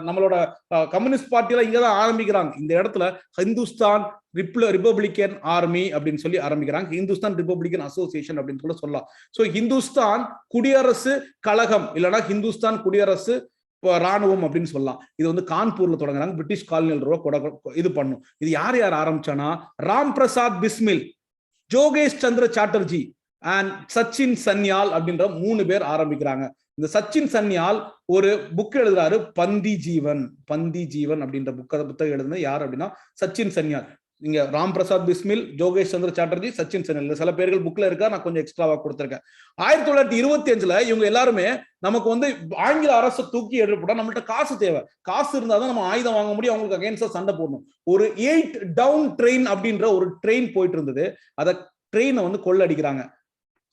நம்மளோட கம்யூனிஸ்ட் பார்ட்டியில இங்கதான் ஆரம்பிக்கிறாங்க. இந்த இடத்துல ஹிந்துஸ்தான் ரிபப்ளிகன் ஆர்மி அப்படின்னு சொல்லி ஆரம்பிக்கிறாங்க. ஹிந்துஸ்தான் ரிபப்ளிகன் அசோசியேஷன் அப்படின்னு கூட சொல்லலாம். ஹிந்துஸ்தான் குடியரசு கழகம் இல்லைன்னா ஹிந்துஸ்தான் குடியரசு ராணுவம் அப்படின்னு சொல்லலாம். இது வந்து கான்பூர்ல தொடங்குறாங்க. பிரிட்டிஷ் காலனியல் இது பண்ணும். இது யார் ஆரம்பிச்சானா, ராம் பிரசாத் பிஸ்மில், ஜோகேஷ் சந்திர சாட்டர்ஜி அண்ட் சச்சின் சன்யால் அப்படின்ற 3 பேர் ஆரம்பிக்கிறாங்க. இந்த சச்சின் சன்யால் ஒரு புக் எழுதுறாரு, பந்தி ஜீவன் அப்படின்ற புத்தகம் எழுதுனது யார் அப்படின்னா சச்சின் சன்யால். நீங்க ராம் பிரசாத் பிஸ்மில், ஜோகேஷ் சந்திர சாட்டர்ஜி, சச்சின் சன்யால் சில பேர்கள் புக்ல இருக்கா, நான் கொஞ்சம் எக்ஸ்ட்ராவா கொடுத்திருக்கேன். 1925 இவங்க எல்லாருமே நமக்கு வந்து ஆங்கில அரசு தூக்கி எடுப்பா, நம்மள்ட்ட காசு தேவை, காசு இருந்தாதான் நம்ம ஆயுதம் வாங்க முடியும், அவங்களுக்கு அகைன்ஸ்டா சண்டை போடணும். ஒரு 8 டவுன் ட்ரெயின் அப்படின்ற ஒரு ட்ரெயின் போயிட்டு இருந்தது. அத ட்ரெயினை வந்து கொள்ளடிக்கிறாங்க.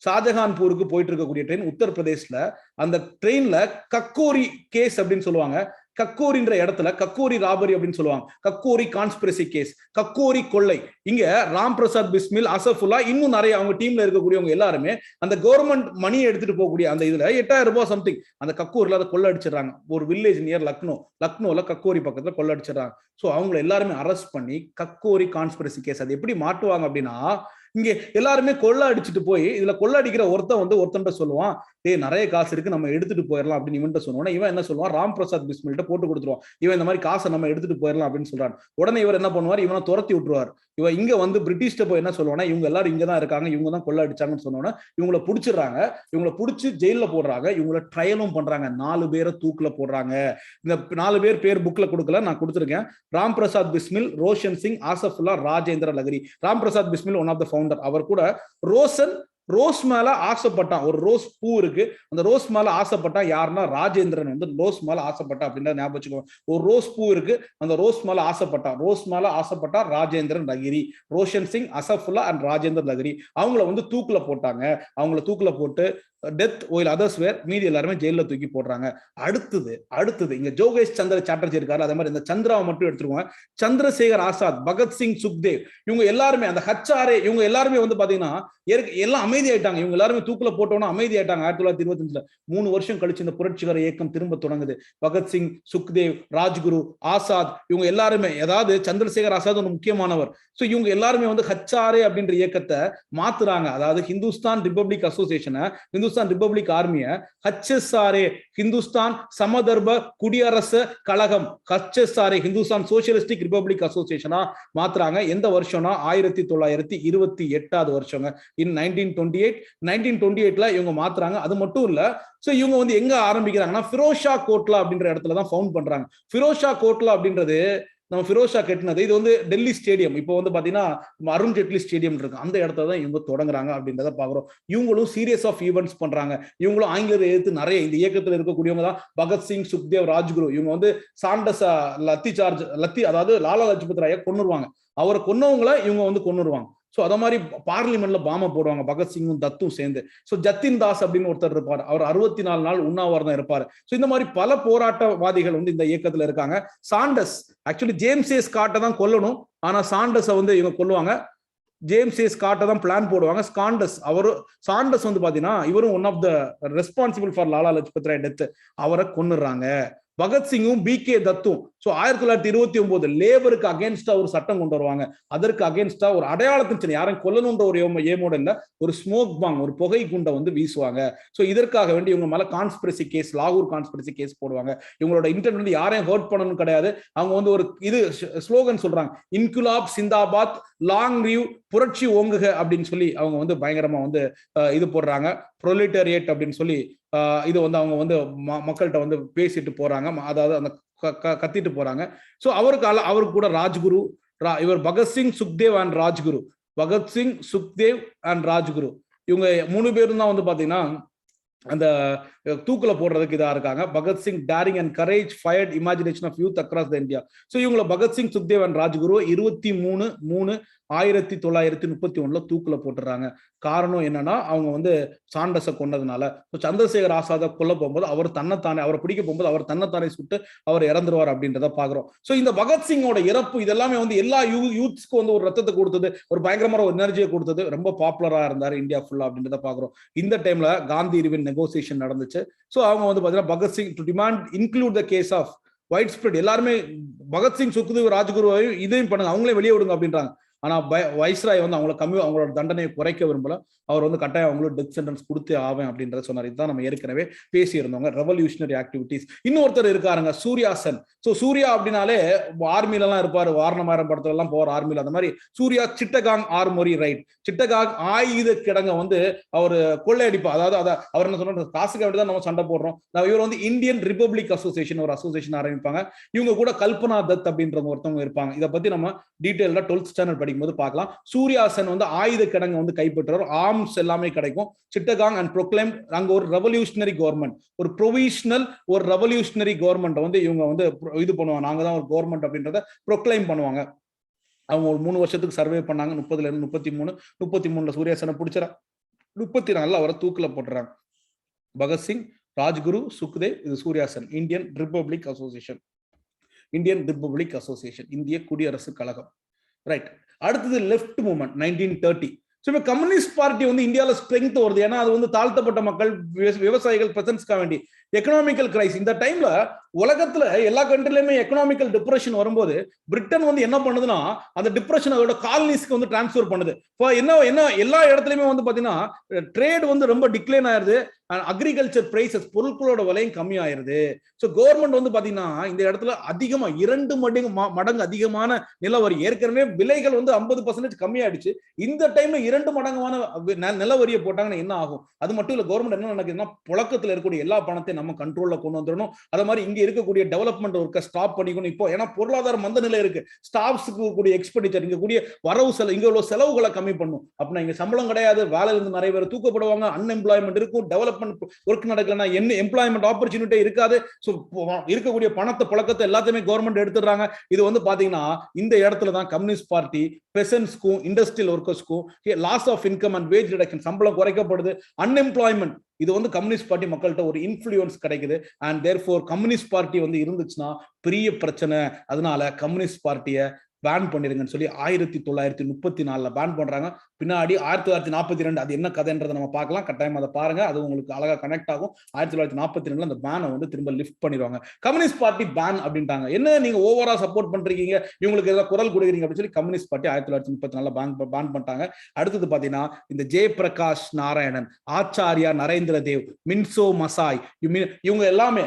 ஷாஜகான்பூருக்கு போயிட்டு இருக்கக்கூடிய ட்ரெயின் உத்தரப்பிரதேஷ்ல. அந்த ட்ரெயின்ல கக்கோரி கேஸ் அப்படின்னு சொல்லுவாங்க. கக்கோரின்ற இடத்துல கக்கோரி ராபரி அப்படின்னு சொல்லுவாங்க. கக்கோரி கான்ஸ்பிரசி கேஸ், கக்கோரி கொள்ளை. இங்க ராம் பிரசாத் பிஸ்மில், அசஃபுல்லா, இன்னும் நிறைய அவங்க டீம்ல இருக்கக்கூடியவங்க எல்லாருமே அந்த கவர்மெண்ட் மணியை எடுத்துட்டு போகக்கூடிய அந்த இதுல 8000 ரூபாய் சம்திங் அந்த கக்கூர்ல அதை கொள்ளடிச்சிடறாங்க. ஒரு வில்லேஜ் நியர் லக்னோல கக்கோரி பக்கத்துல கொள்ளடிச்சிடறாங்க. அவங்களை எல்லாருமே அரெஸ்ட் பண்ணி கக்கோரி கான்ஸ்பிரசி கேஸ். அது எப்படி மாட்டுவாங்க அப்படின்னா, இங்க எல்லாருமே கொள்ள அடிச்சுட்டு போய் இதுல கொள்ள அடிக்கிற ஒருத்தன் சொல்லுவான், நிறைய காசு இருக்கு நம்ம எடுத்துட்டு போயிடலாம் அப்படின்னு இவன்ட்ட சொன்னோன்னா இவன் என்ன சொல்லுவான், ராம் பிரசாத் பிஸ்மில்கிட்ட போட்டு கொடுத்துருவான். இவன் இந்த மாதிரி காசை நம்ம எடுத்துட்டு போயிடலாம் அப்படின்னு சொல்றான். உடனே இவர் என்ன பண்ணுவார், இவனை துரத்தி விட்டுருவார். இவன் இங்க வந்து பிரிட்டிஷ்ட போய் என்ன சொல்லுவானா, இவங்க எல்லாரும் இங்க தான் இருக்காங்க, இவங்க தான் கொள்ள அடிச்சாங்கன்னு சொன்னோன்னா இவங்களை பிடிச்சிடுறாங்க. இவங்களை பிடிச்சி ஜெயில போடுறாங்க. இவங்களை ட்ரையலும் பண்றாங்க. 4 பேரை தூக்குல போடுறாங்க. இந்த 4 பேர் புக்ல கொடுக்கல, நான் கொடுத்துருக்கேன். ராம் பிரசாத் பிஸ்மில், ரோஷன் சிங், ஆசஃபுல்லா, ராஜேந்திர லகரி. Ram Prasad Bismil one of the founder. அவர் கூட ரோஸ் மேல ஆசைப்பட்டான். ஒரு ரோஸ் பூ இருக்கு, அந்த ரோஸ் மேல ஆசைப்பட்டான். யாருன்னா ராஜேந்திரன் வந்து ரோஸ் மேல ஆசைப்பட்டான் அப்படின்ற ஞாபகம் வச்சுக்கோங்க. ஒரு ரோஸ் பூ இருக்கு, அந்த ரோஸ் மேல ஆசைப்பட்டான் ராஜேந்திரன் லகிரி. ரோஷன் சிங், அசஃபுல்லா அண்ட் ராஜேந்திர லகிரி அவங்கள வந்து தூக்குல போட்டாங்க. அவங்கள தூக்குல போட்டு டெத் ஒயில் அதர்ஸ் வேர், மீதி எல்லாருமே ஜெயில தூக்கி போடுறாங்க. அடுத்தது இங்க ஜோகேஷ் சந்திர சாட்டர்ஜி இருக்காரு. அதே மாதிரி இந்த சந்திராவை மட்டும் எடுத்துருவாங்க. சந்திரசேகர் ஆசாத், பகத்சிங் சுக்தேவ், இவங்க எல்லாருமே அந்த HRA இவங்க எல்லாருமே வந்து பாத்தீங்கன்னா எல்லாம் அமைதி ஆயிட்டாங்க. இவங்க எல்லாருமே தூக்குல போட்டோம்னா அமைதி ஆயிட்டாங்க. 1925 3 வருஷம் கழிச்சு இந்த புரட்சிகர இயக்கம் திரும்ப தொடங்குது. பகத்சிங், சுக்தேவ், ராஜ்குரு, ஆசாத் இவங்க எல்லாருமே, அதாவது சந்திரசேகர் ஆசாத் ஒரு முக்கியமானவர். சோ இவங்க எல்லாருமே வந்து HRA அப்படின்ற இயக்கத்தை மாத்துறாங்க. அதாவது ஹிந்துஸ்தான் ரிபப்ளிக் அசோசியேஷனை, ஹிந்துஸ்தான் ரிபப்ளிக் ஆர்மிய HSRA, ஹிந்துஸ்தான் சமதர்ப குடியரசு கழகம், HSRA ஹிந்துஸ்தான் சோசியலிஸ்டிக் ரிபப்ளிக் அசோசியேஷனா மாத்துறாங்க. எந்த வருஷம்னா 1928 வருஷங்க. இன் 1928ல இவங்க மாத்துறாங்க. அது மட்டும் இல்ல, சோ இவங்க வந்து எங்க ஆரம்பிக்கிறாங்கன்னா ஃபிரோஷா கோட்லா அப்படின்ற இடத்துல தான் ஃபவுண்ட் பண்றாங்க. ஃபிரோஷா கோட்லா அப்படின்றது நம்ம ஃபிரோஷா கட்டினது. இது வந்து டெல்லி ஸ்டேடியம், இப்போ வந்து பாத்தீங்கன்னா அருண் ஜேட்லி ஸ்டேடியம் இருக்கு, அந்த இடத்துல தான் இவங்க தொடங்குறாங்க அப்படின்றத பாக்குறோம். இவங்களும் சீரியஸ் ஆஃப் ஈவெண்ட்ஸ் பண்றாங்க. இவங்களும் ஆங்கிலேயரை எதிர்த்து நிறைய, இந்த இயக்கத்தில் இருக்கக்கூடியவங்க தான் பகத்சிங், சுக்தேவ், ராஜ்குரு. இவங்க வந்து சாண்டஸ் லத்தி அதாவது லாலா லஜ்பத் ராயை கொன்னுருவாங்க. அவரை கொன்னவங்களை இவங்க வந்து கொன்னுருவாங்க. சோ அத மாதிரி பார்லிமெண்ட்ல பாம போடுவாங்க பகத்சிங்கும் தத்தும் சேர்ந்து. சோ ஜத்தின் தாஸ் அப்படின்னு ஒருத்தர் இருப்பார், அவர் 64 நாள் உண்ணாவிரதம் இருப்பாரு. சோ இந்த மாதிரி பல போராட்டவாதிகள் வந்து இந்த இயக்கத்துல இருக்காங்க. சாண்டஸ் ஆக்சுவலி ஜேம்ஸ் ஏ ஸ்காட்டை தான் கொல்லணும், ஆனா சாண்டஸை வந்து இவங்க கொல்லுவாங்க. ஜேம்ஸ் ஏ ஸ்காட்டை தான் பிளான் போடுவாங்க. சாண்டஸ் வந்து பாத்தீங்கன்னா இவரும் one of the responsible for Lala Lajpat Rai death. அவரை கொன்னுறாங்க. பகத்சிங்கும் BK தத்தும் 1929 லேபருக்கு அகேன்ஸ்டா ஒரு சட்டம் கொண்டு வருவாங்க. அதற்கு அகேன்ஸ்டா ஒரு அடையாளத்தின் யாரும் கொல்லணும்ன்ற ஒரு ஏமோட இல்ல, ஒரு ஸ்மோக் பாங், ஒரு புகை குண்டை வந்து வீசுவாங்க. சோ இதற்காக வேண்டி இவங்க மேல கான்ஸ்பிரசி கேஸ், லாகூர் கான்ஸ்பிரசி கேஸ் போடுவாங்க. இவங்களோட இன்டென்ட் வந்து யாரையும் ஹர்ட் பண்ணணும் கிடையாது. அவங்க வந்து ஒரு இது ஸ்லோகன் சொல்றாங்க, இன்குலாப் சிந்தாபாத், லாங் ரிவ், புரட்சி ஓங்குக அப்படின்னு சொல்லி அவங்க வந்து பயங்கரமா வந்து இது போடுறாங்க. ப்ரொலிட்டரியேட் அப்படின்னு சொல்லி இது வந்து அவங்க வந்து மக்கள்கிட்ட வந்து பேசிட்டு போறாங்க. அதாவது அந்த கத்திட்டு போறாங்க. சோ அவருக்கு கூட ராஜ்குரு, இவர் பகத்சிங், சுக்தேவ் அண்ட் ராஜ்குரு, பகத்சிங், சுக்தேவ் அண்ட் ராஜ்குரு இவங்க 3 பேரும் தான் வந்து பாத்தீங்கன்னா அந்த தூக்குல போடுறதுக்கு இதா இருக்காங்க. Bhagat Singh daring and courage fired imagination of youth across the India. So இவங்களை பகத்சிங், சுக்தேவ் அண்ட் ராஜ்குரு 23/3/1931 தூக்குல போட்டுறாங்க. காரணம் என்னன்னா அவங்க வந்து சாண்டஸை கொண்டதுனால. சந்திரசேகர் ஆசாத கொல்ல போகும்போது அவர் தன்னைத்தானே, அவரை பிடிக்க போகும்போது அவர் தன்னைத்தானே சுட்டு அவர் இறந்துருவார் அப்படின்றத பாக்குறோம். சோ இந்த பகத்சிங்கோட இறப்பு இதெல்லாமே வந்து எல்லா யூத்ஸ்க்கு வந்து ஒரு ரத்தத்தை கொடுத்தது, ஒரு பயங்கரமான ஒரு எனர்ஜியை கொடுத்தது. ரொம்ப பாப்புலரா இருந்தாரு இந்தியா ஃபுல்லா அப்படின்றத பாக்குறோம். இந்த டைம்ல காந்தி இருவின் நெகோசியேஷன் நடந்துச்சு. சோ அவங்க வந்து பாத்தீங்கன்னா Bhagat Singh to demand include the case of wide spread, எல்லாருமே பகத்சிங், சுக்தேவ், ராஜ்குருவையும் இதையும் பண்ணுங்க, அவங்களே வெளியே விடுங்க அப்படின்றாங்க. ஆனா வைஸ்ராய் வந்து அவங்களோட தண்டனையை குறைக்க விரும்பல. அவர் வந்து கட்டாயம் அவங்களும் டெத் சென்டென்ஸ் கொடுத்தே ஆவேன் அப்படின்றத சொன்னார். இதுதான் நம்ம ஏற்கனவே பேசியிருந்தவங்க ரெவல்யூஷனரி ஆக்டிவிட்டிஸ். இன்னொருத்தர் இருக்காருங்க, சூர்யா சென். சோ சூர்யா அப்படின்னாலே ஆர்மில எல்லாம் இருப்பாரு, வாரணமாயிரம் படத்துல எல்லாம் போற ஆர்மில. அந்த மாதிரி சூர்யா சிட்டகாங் ஆர்மோரி ரைட், சிட்டகாங் ஆயுத கிடங்க வந்து அவர் கொள்ளையடிப்பா. அதாவது அவர் என்ன சொல்ற, காசுக்கு அப்படிதான் நம்ம சண்டை போடுறோம். இவர் வந்து இந்தியன் ரிபப்ளிக் அசோசியேஷன் ஒரு அசோசியேஷன் ஆரம்பிப்பாங்க. இவங்க கூட கல்பனா தத் அப்படின்றவங்க ஒருத்தவங்க இருப்பாங்க. இதை பத்தி நம்ம டீடைல்டா 12th ஸ்டாண்டர்ட் படிக்கும்போது பார்க்கலாம். சூர்யா சென் வந்து ஆயுத கிடங்க வந்து கைப்பற்றுறார். ஆர்ம்ஸ் எல்லாமே கிடைக்கும். சிட்டகாங் அண்ட் ப்ரொக்ளைம் அங்க ஒரு ரெவல்யூஷனரி கவர்மெண்ட், ஒரு ப்ரொவிஷனல் ஒரு ரெவல்யூஷனரி கவர்மெண்ட் வந்து இவங்க வந்து இது பண்ணுவாங்க. நாங்க தான் ஒரு கவர்மெண்ட் அப்படின்றத ப்ரொக்ளைம் பண்ணுவாங்க. அவங்க ஒரு 3 வருஷத்துக்கு சர்வே பண்ணாங்க. 30ல இருந்து 33 சூர்யா செனை பிடிச்சா 34 அவரை தூக்குல போட்டுறாங்க. பகத்சிங், ராஜ்குரு, சுக்தேவ், இது Surya Sen. Indian republic association, இந்திய குடியரசு கழகம். ரைட். அடுத்தது லெஃப்ட் மூவ்மெண்ட் 1930. ஸோ இப்போ கம்யூனிஸ்ட் பார்ட்டி வந்து இந்தியாவில் ஸ்ட்ரென்த் வருது. ஏன்னா அது வந்து தாழ்த்தப்பட்ட மக்கள், விவசாயிகள் பிரசன்ஸ்க்காக வேண்டி எக்கனாமிக்கல் கிரைசிஸ். இந்த டைம்ல உலகத்துல எல்லா கண்ட்ரிலயுமே எக்கனாமிக்கல் டிப்ரெஷன் வரும்போது பிரிட்டன் வந்து என்ன பண்ணுதுன்னா அந்த டிப்ரெஷன் அதோட காலனிஸ்க்கு வந்து டிரான்ஸ்ஃபர் பண்ணுது. என்ன என்ன எல்லா இடத்துலயுமே வந்து பாத்தீங்கன்னா ட்ரேட் வந்து ரொம்ப டிக்ளைன் ஆயிருது, அக்ரிகல்ச்சர் பிரைசஸ் பொருட்களோட விலையும் கம்மி ஆயிருது. ஸோ கவர்மெண்ட் வந்து பாத்தீங்கன்னா இந்த இடத்துல அதிகமா 2 மடங்கு அதிகமான நிலவரி, ஏற்கனவே விலைகள் வந்து 50% கம்மியாயிடுச்சு, இந்த டைம்ல 2 மடங்கான நிலவரியை போட்டாங்கன்னா என்ன ஆகும்? அது மட்டும் இல்ல, கவர்மெண்ட் என்ன நினைக்குதுன்னா புழக்கத்துல இருக்கக்கூடிய எல்லா பணத்தையும் நம்ம கண்ட்ரோல்ல கொண்டு வந்துடணும், அதே மாதிரி இங்க இருக்கக்கூடிய டெவலப்மெண்ட் ஒர்க்கை ஸ்டாப் பண்ணிக்கணும். இப்போ ஏன்னா பொருளாதார மந்த நிலை இருக்கு, ஸ்டாஃப்ஸ்க்கு கூடிய எக்ஸ்பெண்டிச்சர், இங்க கூடிய வரவு செலவு, இங்க உள்ள செலவுகளை கம்மி பண்ணும். அப்படின்னா இங்க சம்பளம் கிடையாது, வேலையில இருந்து நிறைய பேர் தூக்கப்படுவாங்க, அன்எம்ப்ளாய்மெண்ட் இருக்கும், டெவலப்மெண்ட் ஒர்க் நடக்கலன்னா என்ன எம்ப்ளாய்மெண்ட் ஆப்பர்ச்சுனிட்டி இருக்காது. ஸோ இருக்கக்கூடிய பணத்தை புழக்கத்தை எல்லாத்தையுமே கவர்மெண்ட் எடுத்துடுறாங்க. இது வந்து பாத்தீங்கன்னா இந்த இடத்துல தான் கம்யூனிஸ்ட் பார்ட்டி பெசன்ஸ்க்கும் இண்டஸ்ட்ரியல் ஒர்க்கர்ஸ்க்கும் loss of income and wage reduction, சம்பளம் குறைக்கப்படுது, அன்எம்ப்ளாய்மெண்ட், இது வந்து கம்யூனிஸ்ட் பார்ட்டி மக்கள்கிட்ட ஒரு இன்ஃப்ளூயன்ஸ் கிடைக்குது. அண்ட் தேர்ஃபோர் கம்யூனிஸ்ட் பார்ட்டி வந்து இருந்துச்சுன்னா பெரிய பிரச்சனை. அதனால கம்யூனிஸ்ட் பார்ட்டியை பேன் பண்ணிருங்கன்னு சொல்லி 1934 பேன் பண்றாங்க. பின்னாடி 1942 அது என்ன கதைன்றதை நம்ம பார்க்கலாம், கட்டாயம் அதை பாருங்க, அது உங்களுக்கு அழகா கனெக்ட் ஆகும். 1942 அந்த பேனை வந்து திரும்ப லிஃப்ட் பண்ணிடுவாங்க. கம்யூனிஸ்ட் பார்ட்டி பேன் அப்படின்ட்டாங்க. என்ன நீங்க ஓவரா சப்போர்ட் பண்றீங்க, இவங்களுக்கு ஏதாவது குரல் கொடுக்குறீங்க அப்படின்னு சொல்லி கம்யூனிஸ்ட் பார்ட்டி 1934 பேன் பண்ணிட்டாங்க. அடுத்தது பாத்தீங்கன்னா இந்த ஜெயபிரகாஷ் நாராயணன், ஆச்சாரியா நரேந்திர தேவ், மின்சோ மசாய், இவங்க எல்லாமே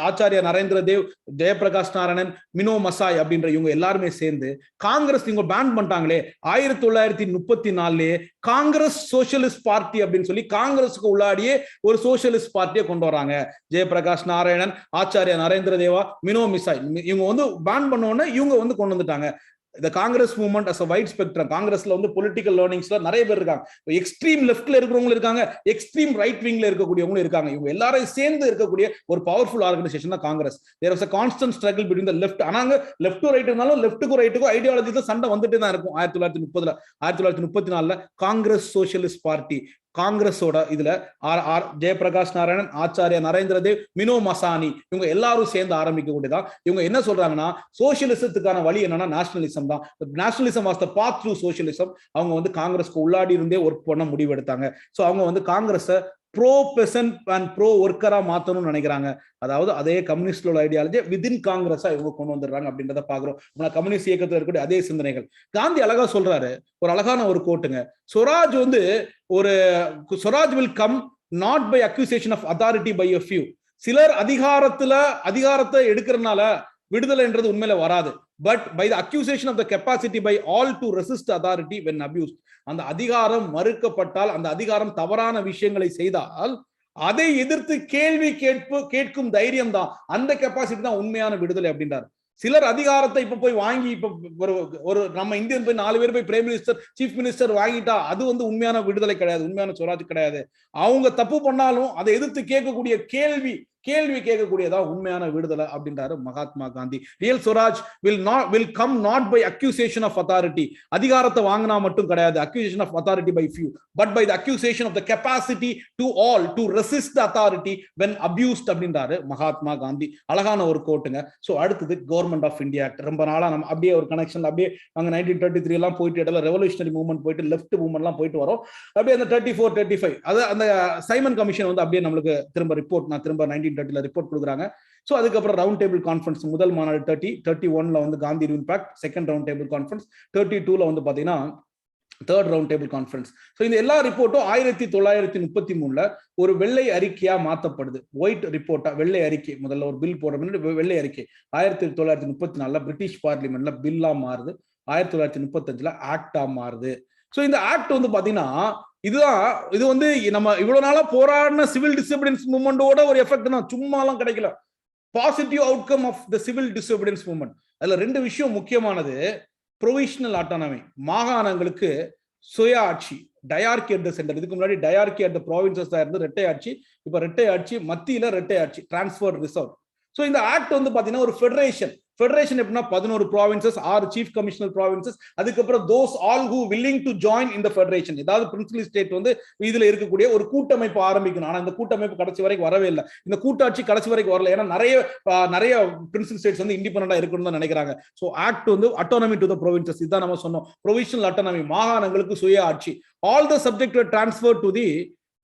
ஆச்சாரியா நரேந்திர தேவ், ஜெயபிரகாஷ் நாராயணன், மினோ மசாய் அப்படின்ற இவங்க எல்லாருமே சேர்ந்து காங்கிரஸ் இவங்க பேன் பண்ணிட்டாங்களே 1934 காங்கிரஸ் சோசியலிஸ்ட் பார்ட்டி அப்படின்னு சொல்லி காங்கிரஸுக்கு உள்ளாடியே ஒரு சோசியலிஸ்ட் பார்ட்டியை கொண்டு வராங்க. ஜெயபிரகாஷ் நாராயணன், ஆச்சாரியா நரேந்திர தேவா, மினோ மிசாய், இவங்க வந்து பேன் பண்ண உடனே இவங்க வந்து கொண்டு வந்துட்டாங்க. The Congress movement as a wide spectrum. காங்கிரஸ்ல வந்து பொலிட்டிக்கல் லேர்னிங்ஸ்ல நிறைய பேர் இருக்காங்க. எக்ஸ்ட்ரீம் லெஃப்ட்ல இருக்கிறவங்க இருக்காங்க, எக்ஸ்ட்ரீம் ரைட் விங்ல இருக்கக்கூடியவங்க இருக்காங்க. இவங்க எல்லாரும் சேர்ந்து இருக்கக்கூடிய ஒரு பவர்ஃபுல் ஆர்கனைசேஷன் தான் Congress. There was a constant struggle between the left. ஆனாங்க லெஃப்ட் டு ரைட் இருந்தாலும் லெஃப்ட்டுக்கு ரைட்டுக்கும் ஐடியாலஜில சண்டை வந்துட்டே தான் இருக்கும். 1930ல 1934ல காங்கிரஸ் சோசியலிஸ்ட் பார்ட்டி, காங்கிரஸோட இதுல ஜெயபிரகாஷ் நாராயணன், ஆச்சாரியா நரேந்திர தேவ், மினோ மசானி, இவங்க எல்லாரும் சேர்ந்து ஆரம்பிக்கக்கூடியதான். இவங்க என்ன சொல்றாங்கன்னா சோசியலிசத்துக்கான வழி என்னன்னா நேஷனலிசம் தான். Nationalism was the path through socialism. அவங்க வந்து காங்கிரஸ்க்கு உள்ளாடி இருந்தே ஒர்க் பண்ண முடிவெடுத்தாங்க. சோ அவங்க வந்து காங்கிரஸை ப்ரோ பெசன்ட் அண்ட் ப்ரோ ஒர்க்கரா மாத்தணும்னு நினைக்கிறாங்க. அதாவது அதே கம்யூனிஸ்டோட ஐடியாலஜி விதின் காங்கிரஸா இவங்க கொண்டு வந்துடுறாங்க அப்படின்றத பாக்குறோம். கம்யூனிஸ்ட் இயக்கத்தில் இருக்கக்கூடிய அதே சிந்தனைகள். காந்தி அழகா சொல்றாரு, ஒரு அழகான ஒரு கோட்டுங்க, ஸ்வராஜ் வந்து ஒரு Swaraj will come not by accusation of authority by a few. சிலர் அதிகாரத்தை எடுக்கிறதுனால விடுதலைன்றது உண்மையில வராது. But by the accusation of the capacity by all to resist authority when abused. அந்த அதிகாரம் மறுக்கப்பட்டால், அந்த அதிகாரம் தவறான விஷயங்களை செய்தால் அதை எதிர்த்து கேள்வி கேட்கும் தைரியம் தான், அந்த கெப்பாசிட்டி தான் உண்மையான விடுதலை அப்படின்றார். சிலர் அதிகாரத்தை இப்ப போய் வாங்கி இப்ப ஒரு நம்ம இந்தியன் போய் 4 பேர் போய் பிரைம் மினிஸ்டர், சீஃப் மினிஸ்டர் வாங்கிட்டா அது வந்து உண்மையான விடுதலை கிடையாது, உண்மையான சுவராஜ் கிடையாது. அவங்க தப்பு பண்ணாலும் அதை எதிர்த்து கேட்கக்கூடிய கேள்வி கேட்கக்கூடியதா உண்மையான விடுதலை அப்படின்றாரு Mahatma Gandhi. Real Swaraj will come not by accusation of authority. அதிகாரத்தை வாங்கினா மட்டும் கிடையாது, accusation of authority by few, but by the accusation of the capacity to all to resist the authority when abused அப்படின்றாரு மகாத்மா காந்தி. அழகான ஒரு கோட்டுங்க. சோ அடுத்தது கவர்மெண்ட் ஆஃப் இந்தியா ஆக்ட். ரொம்ப நாளா நம்ம அப்படியே ஒரு கனெக்ஷன், அப்படியே அங்க 1933 எல்லாம் போயிட்டு இடத்துல ரெவல்யூஷனரி மூவ்மெண்ட் போயிட்டு லெஃப்ட் மூவ்மெண்ட் எல்லாம் போயிட்டு வரோம். அப்படியே அந்த 34, 35 அது அந்த சைமன் கமிஷன் வந்து அப்படியே நம்மளுக்கு திரும்ப ரிப்போர்ட், நான் திரும்ப 1930ல ரிப்போர்ட் கொடுக்குறாங்க. சோ அதுக்கப்புறம் ரவுண்ட் டேபிள் கான்ஃபரன்ஸ், முதல் மாநாடு 31ல வந்து Gandhi impact, second round table conference 32ல வந்து பாத்தீங்கன்னா third round table conference. So இந்த எல்லா ரிப்போர்ட்டும் 1933ல ஒரு வெள்ளை அறிக்கையா மாத்தப்படுது. ஒயிட் ரிப்போர்ட்டா, வெள்ளை அறிக்கை, முதல்ல ஒரு பில் போட முன்னாடி வெள்ளை அறிக்கை 1934ல பிரிட்டிஷ் பார்லிமெண்ட்ல பில்லா மாறுது, 1935ல ஆக்டா மாறுது. சோ இந்த ஆக்ட் வந்து பாத்தீங்கன்னா இது வந்து நம்ம இவ்வளவு நாளா போராடின சிவில் டிசோபீடியன்ஸ் மூவ்மெண்டோட ஒரு எஃபெக்ட் தான், சும்மாலாம் கிடைக்கல. Positive outcome of the civil disobedience movement. அதுல 2 விஷயம் முக்கியமானது. ப்ரொவிஷனல் ஆட்டானமி, மாகாணங்களுக்கு சுய ஆட்சி, டயார்கி அட் த சென்டர். இதுக்கு முன்னாடி டயார்கி அட் த ப்ராவின்சஸ் தான் இருந்து ரெட்டை ஆட்சி, இப்ப ரெட்டை ஆட்சி, மத்தியில ரெட்டை ஆட்சி, டிரான்ஸ்ஃபர் ரிசர்வ். சோ இந்த ஆக்ட் வந்து பாத்தீங்கன்னா ஒரு ஃபெடரேஷன் எப்படின்னா 11 ப்ராவின்சஸ், 6 சீஃப் கமிஷனர் ப்ராவின்சஸ், அதுக்கப்புறம் those all who willing to join in the federation. ஏதாவது பிரின்சிபல் ஸ்டேட் வந்து இதுல இருக்கக்கூடிய ஒரு கூட்டமைப்பு ஆரம்பிக்கணும். ஆனா இந்த கூட்டமைப்பு கடைசி வரைக்கும் வரவே இல்லை, இந்த கூட்டாட்சி கடைசி வரைக்கும் வரல. ஏன்னா நிறைய பிரின்சிபல் ஸ்டேட்ஸ் வந்து இண்டிபெண்டா இருக்கணும்னு நினைக்கிறாங்க. சோ ஆக்ட் வந்து அட்டானமி டு த ப்ராவின்சஸ், இதுதான் நம்ம சொன்னோம். ப்ரொவிஷனல் அட்டானமி, மாகாணங்களுக்கு சுய ஆட்சி. All the subject were transferred to the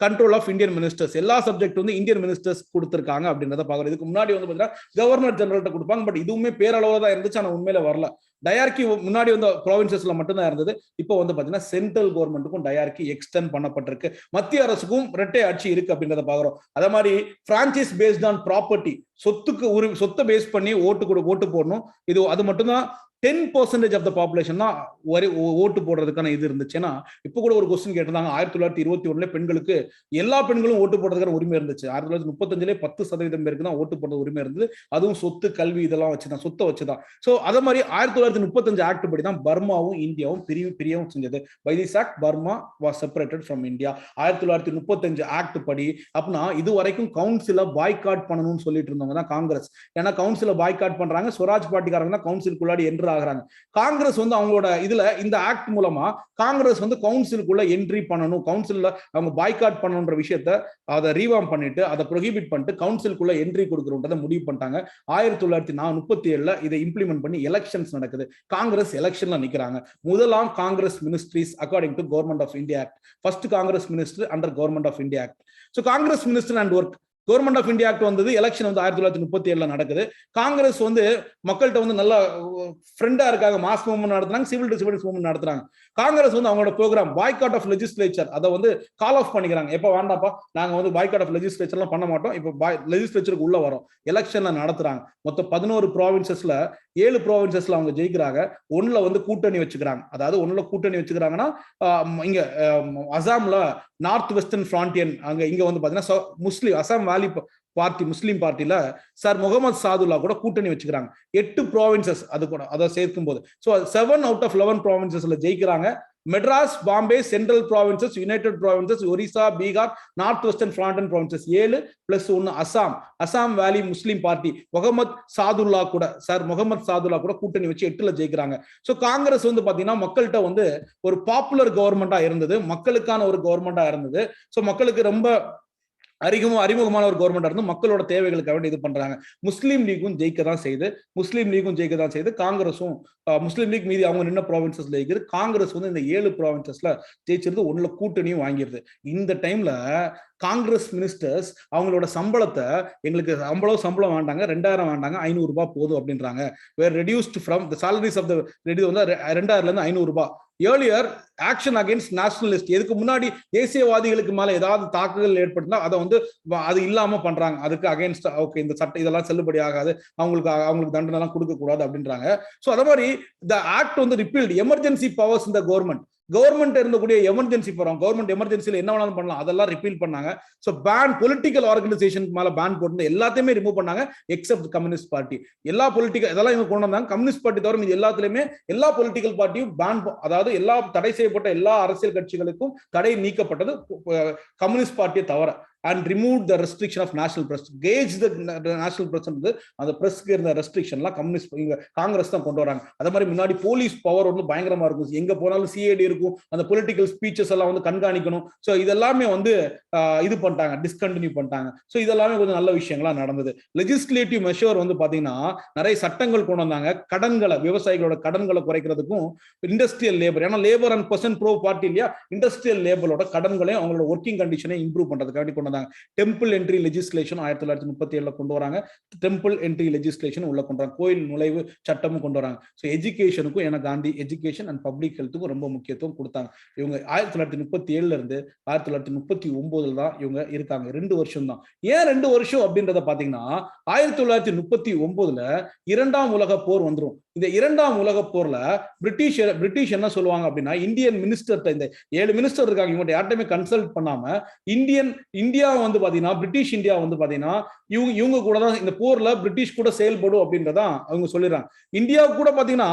control of Indian ministers. எல்லா சப்ஜெக்ட் வந்து இந்தியன் மினிஸ்டர்ஸ் கொடுத்திருக்காங்க அப்படின்றத பாக்குறோம். இதுக்கு முன்னாடி வந்து பாத்தீங்கன்னா கவர்னர் ஜெனரல்ட்ட கொடுப்பாங்க. பட் இதுவுமே பேரளவுல தான் இருந்துச்சு, ஆனா உண்மையில வரல. டயார்கி முன்னாடி வந்து ப்ராவின்சஸ்ல மட்டும்தான் இருந்தது. இப்போ வந்து பாத்தீங்கன்னா சென்ட்ரல் கவர்மெண்ட்டுக்கும் டயார்கி எக்ஸ்டெண்ட் பண்ணப்பட்டிருக்கு. மத்திய அரசுக்கும் இரட்டை ஆட்சி இருக்கு அப்படின்றத பாக்குறோம். அதே மாதிரி பிரான்சைஸ் பேஸ்ட் ஆன் ப்ராப்பர்ட்டி, சொத்தை பேஸ் பண்ணி ஓட்டு போடணும். இது அது மட்டும்தான் 10% ஆஃப் த பாப்புலேஷன் தான் ஓட்டு போடுறதுக்கான இது இருந்துச்சுன்னா, இப்போ கூட ஒரு கொஸ்டின் கேட்டிருந்தாங்க. 1921 பெண்களுக்கு எல்லா பெண்களும் ஓட்டு போடுறதுக்கான உரிமை இருந்துச்சு. 1935 10% பேருக்கு தான் ஓட்டு போடுற உரிமை இருந்தது. அதுவும் சொத்து, கல்வி இதெல்லாம் வச்சுதான், சொத்தை வச்சுதான். ஸோ அதே மாதிரி 1935 ஆக்ட் படி தான் பர்மாவும் இந்தியாவும் பிரியவும் செஞ்சது. By this act Burma was separated from India. 1935 act படி அப்படின்னா இது வரைக்கும் கவுன்சிலை பாய்காட் பண்ணணும்னு சொல்லிட்டு இருந்தவங்க தான் காங்கிரஸ். ஏன்னா கவுன்சிலை பாய்காட் பண்றாங்க, ஸ்வராஜ் பார்ட்டிக்காரங்க தான் கவுன்சிலுக்குள்ளாடி என்ட்ரு ஆகுறாங்க. காங்கிரஸ் வந்து அவங்களோட இதுல இந்த ஆக்ட் மூலமா காங்கிரஸ் வந்து கவுன்சிலுக்குள்ள என்ட்ரி பண்ணணும், கவுன்சில்ல அவங்க பாய்காட் பண்ணணும்ன்ற விஷயத்த அதை ரீவார்ம் பண்ணிட்டு அதை ப்ரோஹிபிட் பண்ணிட்டு கவுன்சிலுக்குள்ள என்ட்ரி கொடுக்கறத முடிவு பண்ணிட்டாங்க. 1937 இதை இம்ப்ளிமெண்ட் பண்ணி எலெக்ஷன்ஸ் நடக்குது. காங்கிரஸ் எலெக்ஷன்ல நிக்கிறாங்க. முதலாம் Congress ministries according to government of India act. First Congress minister under government of India act. So Congress minister and work government of India act வந்தது. எலெக்ஷன் வந்து 1937 நடக்குது. காங்கிரஸ் வந்து மக்கள்கிட்ட வந்து நல்ல ஃப்ரெண்டா இருக்காங்க, மாஸ் மூவ்மெண்ட் நடத்துறாங்க, சிவில் டிசபிலிட்டிஸ் மூவ்மெண்ட் நடத்துறாங்க. காங்கிரஸ் வந்து அவங்களோட ப்ரோக்ராம் பாய்காட் ஆஃப் லெஜிஸ்லேச்சர் அதை வந்து கால் ஆஃப் பண்ணிக்கிறாங்க. எப்ப வேண்டாப்பா, நாங்க வந்து பாய்காட் ஆஃப் லெஜிஸ்லேச்சர்லாம் பண்ண மாட்டோம், இப்போ லெஜிஸ்லேச்சருக்கு உள்ள வரோம். எலெக்ஷன்ல நடத்துறாங்க. மொத்தம் 11 ப்ராவின்சஸ்ல 7 ப்ராவின்சஸ்ல அவங்க ஜெயிக்கிறாங்க. ஒண்ணுல வந்து கூட்டணி வச்சுக்கிறாங்க. அதாவது ஒண்ணுல கூட்டணி வச்சுக்கிறாங்கன்னா இங்க அசாம்ல நார்த் வெஸ்டர்ன் ஃப்ரான்டியன், அங்க இங்க வந்து பாத்தீங்கன்னா முஸ்லீம் அசாம் வேலி பார்ட்டி, முஸ்லீம் பார்ட்டில சார் முகமது சாதுல்லா கூட கூட்டணி வச்சுக்கிறாங்க. 8 ப்ராவின்சஸ் அது கூட அதை சேர்க்கும் போது 7 அவுட் ஆஃப் 11 ப்ராவின்சஸ்ல ஜெயிக்கிறாங்க. Madras, Bombay, central provinces, united provinces, Orissa, Bihar, north western frontier provinces 7 plus 1 Assam valley Muslim party Mohammed Sadullah கூட கூட்டணி வச்சு 8ல ஜெயிக்கிறாங்க. ஸோ காங்கிரஸ் வந்து பாத்தீங்கன்னா மக்கள்கிட்ட வந்து ஒரு பாப்புலர் கவர்மெண்டா இருந்தது, மக்களுக்கான ஒரு கவர்மெண்டா இருந்தது. ஸோ மக்களுக்கு ரொம்ப அறிமுகமான ஒரு கவர்மெண்ட் இருந்து மக்களோட தேவைகளுக்காக இது பண்றாங்க. முஸ்லீம் லீக்கும் ஜெயிக்க தான் செய்து காங்கிரஸும் முஸ்லீம் லீக் மீதி அவங்க நின்ன ப்ராவின்சஸ்ல ஜெயிக்குது. காங்கிரஸ் வந்து இந்த 7 ப்ராவின்சஸ்ல ஜெயிச்சிருந்து 1ல கூட்டணியும் வாங்கிடுது. இந்த டைம்ல காங்கிரஸ் மினிஸ்டர்ஸ் அவங்களோட சம்பளத்தை, எங்களுக்கு சம்பளம் வேண்டாங்க, 2000 வேண்டாங்க, 500 ரூபாய் போதும் அப்படின்றாங்க. Were reduced from the salaries of the 2000ல இருந்து 500 ரூபாய். ஏர்லியர் ஆக்ஷன் அகைன்ஸ்ட் நேஷனலிஸ்ட், எதுக்கு முன்னாடி தேசியவாதிகளுக்கு மேல ஏதாவது தாக்குதல் ஏற்பட்டுனா அதை வந்து அது இல்லாம பண்றாங்க. அதுக்கு அகைன்ஸ்ட் ஓகே இந்த சட்டம் இதெல்லாம் செல்லுபடி ஆகாது, அவங்களுக்கு தண்டனை எல்லாம் கொடுக்க கூடாது அப்படின்றாங்க. சோ அதே மாதிரி the act வந்து ரிப்பீல்ட் எமர்ஜென்சி பவர்ஸ் இந்த கவர்மெண்ட் இருந்தக்கூடிய எமர்ஜென்சி போறோம், கவர்மெண்ட் எமர்ஜென்சில என்ன வேணாலும் பண்ணலாம், அதெல்லாம் ரிப்பீல் பண்ணாங்க. சோ பேன் பொலிட்டிக்கல் ஆர்கனைசேஷன் மேல பேன் போட்டு எல்லாத்தையுமே ரிமூவ் பண்ணாங்க எக்ஸப்ட் கம்யூனிஸ்ட் பார்ட்டி. எல்லா பொலிட்டிக்கல் இதெல்லாம் இவங்க கொண்டு வந்தாங்க. கம்யூனிஸ்ட் பார்ட்டி தவிர இது எல்லாத்துலயுமே எல்லா பொலிட்டிக்கல் பார்ட்டியும் பேன், அதாவது எல்லா தடை செய்யப்பட்ட எல்லா அரசியல் கட்சிகளுக்கும் தடை நீக்கப்பட்டது கம்யூனிஸ்ட் பார்ட்டியை தவிர. And removed the restriction of national press. Gauge the national press வந்து அந்த பிரஸ்க்கு இருந்த ரெஸ்ட்ரிக்ஷன்லாம் கம்யூனிஸ்ட் காங்கிரஸ் தான் கொண்டு வராங்க. அதே மாதிரி முன்னாடி போலீஸ் பவர் வந்து பயங்கரமா இருக்கும், எங்க போனாலும் சிஐடி இருக்கும், அந்த பொலிட்டிக்கல் ஸ்பீச்சஸ் எல்லாம் வந்து கண்காணிக்கணும். ஸோ இதெல்லாமே வந்து இது பண்ணிட்டாங்க, டிஸ்கண்டினியூ பண்ணிட்டாங்க. ஸோ இதெல்லாமே கொஞ்சம் நல்ல விஷயங்களா நடந்தது. லெஜிஸ்லேட்டிவ் மெஷர் வந்து பாத்தீங்கன்னா நிறைய சட்டங்கள் கொண்டு வந்தாங்க. கடன்களை, விவசாயிகளோட கடன்களை குறைக்கிறதுக்கும், இண்டஸ்ட்ரியல் லேபர், ஏன்னா labour and person bro party இல்லையா, இண்டஸ்ட்ரியல் லேபரோட கடன்களையும் அவங்களோட ஒர்க்கிங் கண்டிஷனை இம்ப்ரூவ் பண்றதுக்காண்டி கொண்டு வந்தாங்க. டெம்பிள் என்ட்ரி லெஜிஸ்லேஷன் 1937 கொண்டு வராங்க. டெம்பிள் என்ட்ரி லெஜிஸ்லேஷன் உள்ள கொண்டு வராங்க. கோயில் நுழைவு சட்டமும் கொண்டு வராங்க. ஸோ எஜுகேஷனுக்கும், ஏன்னா காந்தி எஜுகேஷன் அண்ட் பப்ளிக் ஹெல்த்துக்கும் ரொம்ப முக்கியத்துவம் கொடுத்தாங்க. இவங்க 1937 இருந்து 1939 தான் இவங்க இருக்காங்க. 2 வருஷம் தான். ஏன் 2 வருஷம் அப்படின்றத பாத்தீங்கன்னா 1939 2ஆம் உலக போர் வந்துரும். இந்த 2ஆம் உலக போர்ல பிரிட்டிஷ் என்ன சொல்லுவாங்க அப்படின்னா, இந்தியன் மினிஸ்டர், இந்த 7 மினிஸ்டர் இருக்காங்க, இவங்க யார்ட்டையுமே கன்சல்ட் பண்ணாம இந்தியா வந்து பாத்தீங்கன்னா, பிரிட்டிஷ் இந்தியா வந்து பாத்தீங்கன்னா இவங்க கூட தான் இந்த போர்ல பிரிட்டிஷ் கூட செயல்படும் அப்படின்றதான் அவங்க சொல்லிடுறாங்க. இந்தியா கூட பாத்தீங்கன்னா